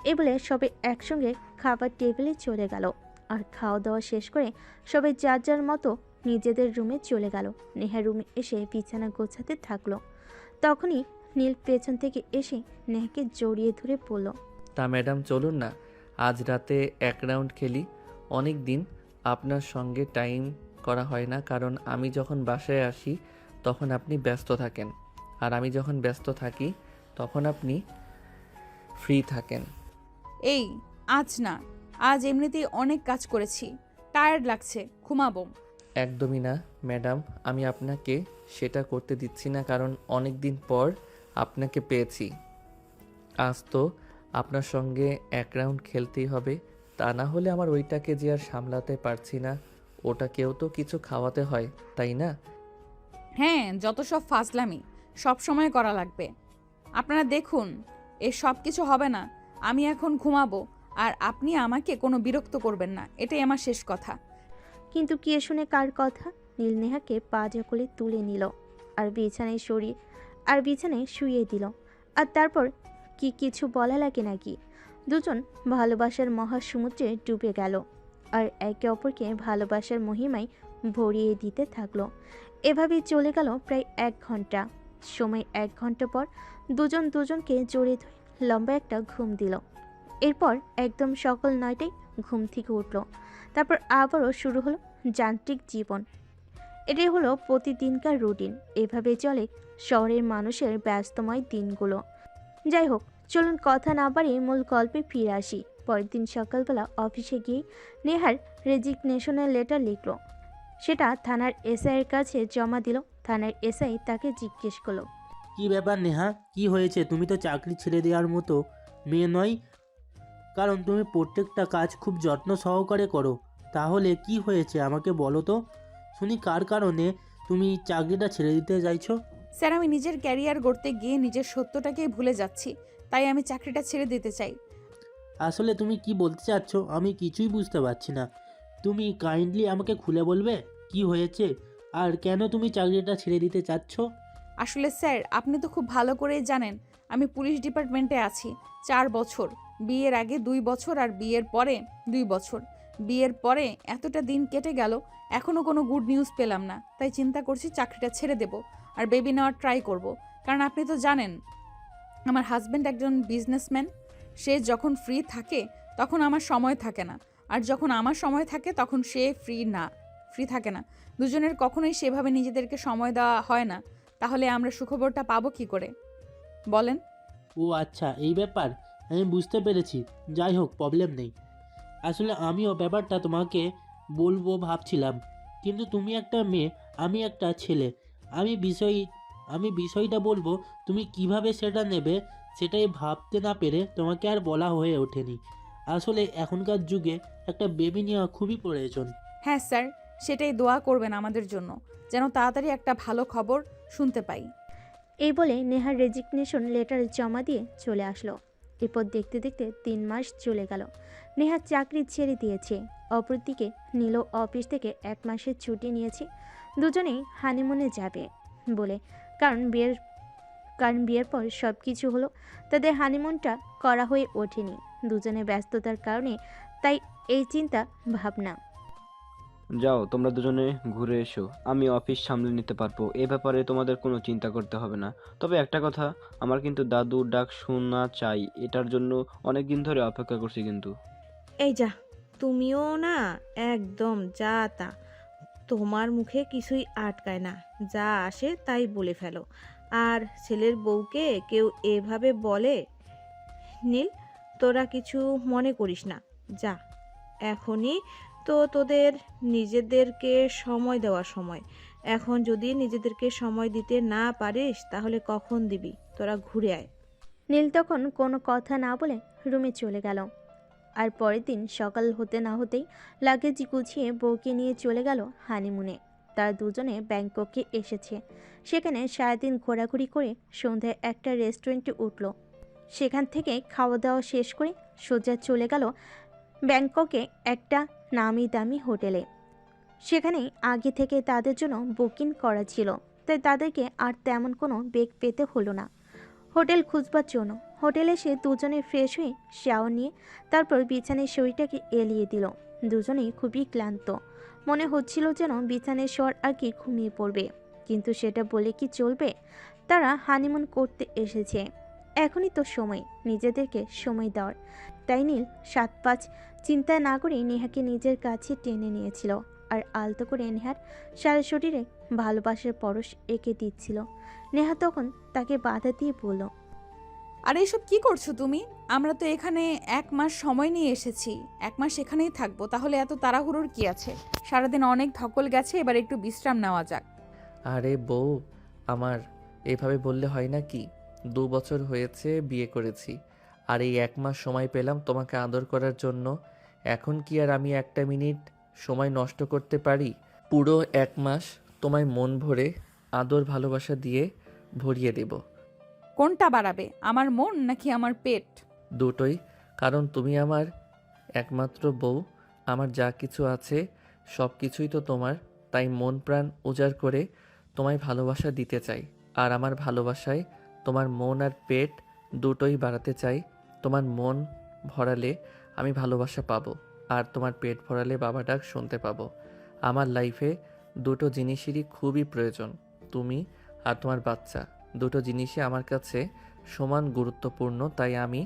Speaker 3: এ বলে সবাই একসঙ্গে খাবার টেবিলে চলে গেল। আর খাওয়া দাওয়া শেষ করে সবাই যার যার মতো নিজেদের রুমে চলে গেল। নেহা রুমে এসে বিছানা গোছাতে থাকলো। তখনই নীল পেছন থেকে এসে নেহাকে জড়িয়ে ধরে বলল,
Speaker 2: তা ম্যাডাম চলুন না, আজ রাতে 1 রাউন্ড খেলি। অনেক দিন আপনার সঙ্গে টাইম করা হয় না, কারণ আমি যখন বাসায় আসি তখন আপনি ব্যস্ত থাকেন, আর আমি যখন ব্যস্ত থাকি তখন আপনি ফ্রি থাকেন।
Speaker 1: এই, আজ না, আজ এমনিতেই অনেক কাজ করেছি, টায়ার্ড লাগছে, ঘুমাবো।
Speaker 2: একদমই না ম্যাডাম, আমি আপনাকে সেটা করতে দিচ্ছি না, কারণ অনেক দিন পর আপনাকে পেয়েছি। আজ তো আপনার সঙ্গে এক রাউন্ড খেলতেই হবে, তা না হলে আমার ওইটাকে যে আর সামলাতে পারছি না। ওটাকেও তো কিছু খাওয়াতে হয়, তাই না?
Speaker 1: হ্যাঁ, যত সব ফাজলামি সব সময় করা লাগবে। আপনারা দেখুন, এ সব কিছু হবে না। আমি এখন ঘুমাবো, আর আপনি আমাকে কোনো বিরক্ত করবেন না, এটাই আমার শেষ কথা।
Speaker 3: কিন্তু কে শুনে কার কথা? নীল নেহাকে পা জকলে তুলে নিল আর বিছানায় শুইয়ে দিল। আর তারপর কি কিছু বলা লাগে নাকি? দুজন ভালোবাসার মহাসমুদ্রে ডুবে গেল আর একে অপরকে ভালোবাসার মহিমায় ভরিয়ে দিতে থাকলো। এভাবেই চলে গেল প্রায় 1 ঘন্টা সময়। 1 ঘন্টা পর দুজন দুজনকে জড়িয়ে ধরে লম্বা একটা ঘুম দিল। এরপর একদম সকাল 9টায় ঘুম থেকে উঠল। তারপর আবারও শুরু হলো যান্ত্রিক জীবন। এটাই হলো প্রতিদিনকার রুটিন। এভাবে চলে শহরের মানুষের ব্যস্তময় দিনগুলো। যাই হোক, চলুন কথা না বাড়িয়ে মূল গল্পে ফিরে আসি। পরের দিন সকালবেলা অফিসে গিয়ে নেহার রেজিগনেশনের লেটার লিখল। সেটা থানার এসআইয়ের কাছে জমা দিল। থানার এসআই তাকে জিজ্ঞেস করলো,
Speaker 10: কি ব্যাপার নেহা, কি হয়েছে? তুমি তো চাকরি ছেড়ে দেওয়ার মতো মেয়ে নয়, কারণ তুমি প্রত্যেকটা কাজ খুব যত্ন সহকারে করো। তাহলে কি হয়েছে আমাকে বলো তো শুনি, কার কারণে তুমি চাকরিটা ছেড়ে দিতে চাইছো?
Speaker 1: স্যার, আমি নিজের ক্যারিয়ার গড়তে গিয়ে নিজের সত্যটাকেই ভুলে যাচ্ছি, তাই আমি চাকরিটা ছেড়ে দিতে চাই।
Speaker 10: আসলে তুমি কি বলতে চাচ্ছ আমি কিছুই বুঝতে পারছি না। তুমি কাইন্ডলি আমাকে খুলে বলবে কি হয়েছে আর কেন তুমি চাকরিটা ছেড়ে দিতে চাচ্ছ?
Speaker 1: আসলে স্যার, আপনি তো খুব ভালো করেই জানেন আমি পুলিশ ডিপার্টমেন্টে আছি 4 বছর। বিয়ের আগে 2 বছর আর বিয়ের পরে 2 বছর। বিয়ের পরে এতটা দিন কেটে গেল, এখনও কোনো গুড নিউজ পেলাম না। তাই চিন্তা করছি চাকরিটা ছেড়ে দেব আর বেবি নেওয়ার ট্রাই করব। কারণ আপনি তো জানেন আমার হাজব্যান্ড একজন বিজনেসম্যান। সে যখন ফ্রি থাকে তখন আমার সময় থাকে না, আর যখন আমার সময় থাকে তখন সে ফ্রি থাকে না। দুজনের কখনোই সেভাবে নিজেদেরকে সময় দেওয়া হয় না। তাহলে আমরা সুখবরটা পাবো কি করে বলেন?
Speaker 10: ও আচ্ছা, এই ব্যাপার, আমি বুঝতে পেরেছি। যাই হোক, প্রবলেম নেই। আসলে আমিও ব্যাপারটা তোমাকে বলবো ভাবছিলাম, কিন্তু তুমি একটা মেয়ে, আমি একটা ছেলে। আমি বিষয়টা বলবো, তুমি কিভাবে সেটা নেবে সেটাই ভাবতে না পেরে তোমাকে আর বলা হয়ে ওঠেনি। আসলে এখনকার যুগে একটা বেবি নেওয়া খুবই প্রয়োজন।
Speaker 1: হ্যাঁ স্যার, সেটাই দোয়া করবেন আমাদের জন্য, যেন তাড়াতাড়ি একটা ভালো খবর শুনতে পাই।
Speaker 3: এই বলে নেহার রেজিগনেশন লেটার জমা দিয়ে চলে আসলো। এরপর দেখতে দেখতে 3 মাস চলে গেল। নেহা চাকরি ছেড়ে দিয়েছে। অপরদিকে নীল অফিস থেকে 1 মাসের ছুটি নিয়েছে দুজনেই হানিমুনে যাবে বলে। কারণ বিয়ের পর সব কিছু হলো, তাদের হানিমুনটা করা হয়ে ওঠেনি দুজনে ব্যস্ততার কারণে। তাই এই চিন্তা ভাবনা।
Speaker 6: যাও তোমরা দুজনে ঘুরে এসো, আমি অফিস সামলে নিতে পারবো, এ ব্যাপারে তোমাদের কোনো চিন্তা করতে হবে না। তবে একটা কথা, আমার কিন্তু দাদুর ডাক শোনা চাই, এটার জন্য অনেক দিন ধরে অপেক্ষা করছি কিন্তু।
Speaker 8: এই যা, তুমিও না একদম যা তা, তোমার মুখে কিছুই আটকায় না, যা আসে তাই বলে ফেলো। আর ছেলের বউকে কেউ এভাবে বলে? নীল, তোরা কিছু মনে করিস না, যা। এখনই তো তোদের নিজেদেরকে সময় দেওয়ার সময়। এখন যদি নিজেদেরকে সময় দিতে না পারিস তাহলে কখন দিবি? তোরা ঘুরে আয়।
Speaker 3: নীল তখন কোনো কথা না বলে রুমে চলে গেল। আর পরের দিন সকাল হতে না হতেই লাগেজ গুছিয়ে বউকে নিয়ে চলে গেল হানিমুনে। তারা দুজনে ব্যাংককে এসেছে। সেখানে সারাদিন ঘোরাঘুরি করে সন্ধ্যায় একটা রেস্টুরেন্টে উঠল। সেখান থেকে খাওয়া দাওয়া শেষ করে সোজা চলে গেল ব্যাংককে একটা নামি দামি হোটেলে। সেখানেই আগে থেকে তাদের জন্য বুকিং করা ছিল, তাই তাদেরকে আর তেমন কোনো বেগ পেতে হলো না হোটেল খুঁজবার জন্য। হোটেলে এসে দুজনে ফ্রেশ হয়ে শাওয়ার নিয়ে তারপর বিছানায় শরীরটাকে এলিয়ে দিল। দুজনেই খুবই ক্লান্ত, মনে হচ্ছিল যেন বিছানায় শোয়ার আগে ঘুমিয়ে পড়বে। কিন্তু সেটা বলে কি চলবে? তারা হানিমুন করতে এসেছে, এখনই তো সময় নিজেদেরকে সময় দেওয়ার। তাই নীল 7-5 চিন্তা না করে নেহাকে নিজের কাছে টেনে নিয়েছিল আর আলতো করে নেহার সারা শরীরে ভালোবাসার পরশ এঁকে দিচ্ছিল। নেহা তখন তাকে বাধা দিয়ে বলল,
Speaker 1: আর এসব কি করছো তুমি? আমরা তো এখানে 1 মাস সময় নিয়ে এসেছি, 1 মাস এখানেই থাকবো, তাহলে এত তাড়াহুড়োর কি আছে? সারাদিন অনেক ধকল গেছে, এবার একটু বিশ্রাম নেওয়া যাক।
Speaker 2: আরে বউ আমার, এভাবে বললে হয় না কি? 2 বছর হয়েছে বিয়ে করেছি, আর এই 1 মাস সময় পেলাম তোমাকে আদর করার জন্য। এখন কি আর আমি একটা মিনিট সময় নষ্ট করতে পারি? পুরো 1 মাস তোমায় মন ভরে আদর ভালোবাসা দিয়ে ভরিয়ে দেব।
Speaker 1: কোনটা বাড়াবে, আমার মন নাকি আমার পেট?
Speaker 2: দুটোই, কারণ তুমি আমার একমাত্র বউ। আমার যা কিছু আছে সব কিছুই তো তোমার, তাই মন প্রাণ উজাড় করে তোমায় ভালোবাসা দিতে চাই। আর আমার ভালোবাসায় তোমার মন আর পেট দুটোই বাড়াতে চাই। তোমার মন ভরালে আমি ভালোবাসা পাবো, আর তোমার পেট ভরালে বাবা ডাক শুনতে পাবো। আমার লাইফে দুটো জিনিসেরই খুবই প্রয়োজন, তুমি আর তোমার বাচ্চা। দুটো জিনিসই আমার কাছে সমান গুরুত্বপূর্ণ, তাই আমি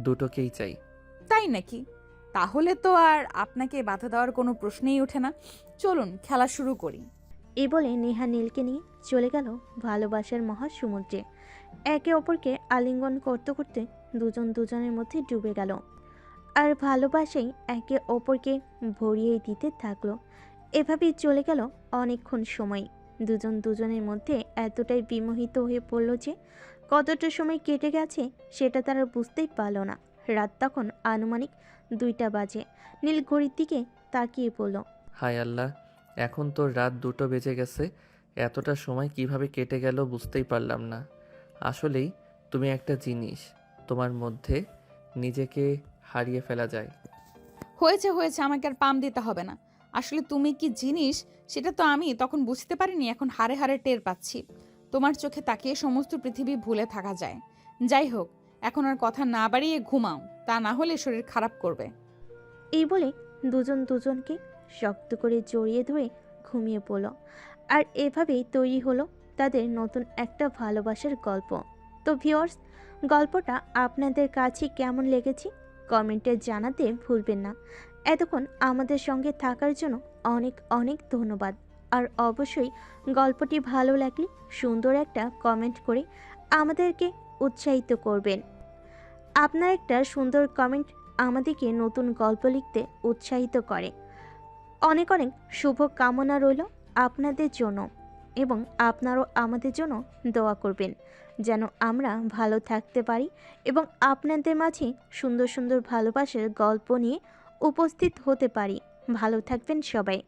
Speaker 2: দুটোকেই চাই।
Speaker 1: তাই নাকি? তাহলে তো আর আপনাকে বাধা দেওয়ার কোনো প্রশ্নই ওঠে না। চলুন খেলা শুরু করি।
Speaker 3: এই বলে নেহা নীলকে নিয়ে চলে গেল ভালোবাসার মহাসমুদ্রে। একে অপরকে আলিঙ্গন করতে করতে দুজন দুজনের মধ্যে ডুবে গেল, আর ভালোবাসাই একে অপরকে ভরিয়ে দিতে থাকলো। এভাবেই চলে গেল অনেকক্ষণ সময়। দুজন দুজনের মধ্যে এতটাই বিমোহিত হয়ে পড়ল যে কতটা সময় কেটে গেছে সেটা তারা বুঝতেই পারল না। রাত তখন আনুমানিক 2টা বাজে। নীল ঘড়ির দিকে তাকিয়ে বলল,
Speaker 2: হায় আল্লাহ, এখন তো রাত 2টো বেজে গেছে। এতটা সময় কিভাবে কেটে গেল বুঝতেই পারলাম না। আসলেই তুমি একটা জিনিস, তোমার মধ্যে নিজেকে হারিয়ে ফেলা যায়।
Speaker 1: হয়েছে হয়েছে, আমাকে আর পাম দিতে হবে না। আসলে তুমি কি জিনিস সেটা তো আমি তখন বুঝতে পারিনি, এখন হাড়ে হাড়ে টের পাচ্ছি। তোমার চোখে তাকিয়ে সমস্ত পৃথিবী ভুলে থাকা যায়। যাই হোক, এখন আর কথা না বাড়িয়ে ঘুমাও, তা না হলে শরীর খারাপ করবে।
Speaker 3: এই বলে দুজন দুজনকে শক্ত করে জড়িয়ে ধরে ঘুমিয়ে পড়ল। আর এভাবেই তৈরি হলো তাদের নতুন একটা ভালোবাসার গল্প। তো ভিউয়ার্স, গল্পটা আপনাদের কাছে কেমন লেগেছে কমেন্টে জানাতে ভুলবেন না। এতক্ষণ আমাদের সঙ্গে থাকার জন্য অনেক অনেক ধন্যবাদ। আর অবশ্যই গল্পটি ভালো লাগলে সুন্দর একটা কমেন্ট করে আমাদেরকে উৎসাহিত করবেন। আপনার একটা সুন্দর কমেন্ট আমাদেরকে নতুন গল্প লিখতে উৎসাহিত করে। অনেক অনেক শুভ কামনা রইল আপনাদের জন্য, এবং আপনারাও আমাদের জন্য দোয়া করবেন যেন আমরা ভালো থাকতে পারি এবং আপনাদের মাঝে সুন্দর সুন্দর ভালোবাসার গল্প নিয়ে উপস্থিত হতে পারি। ভালো থাকবেন সবাই।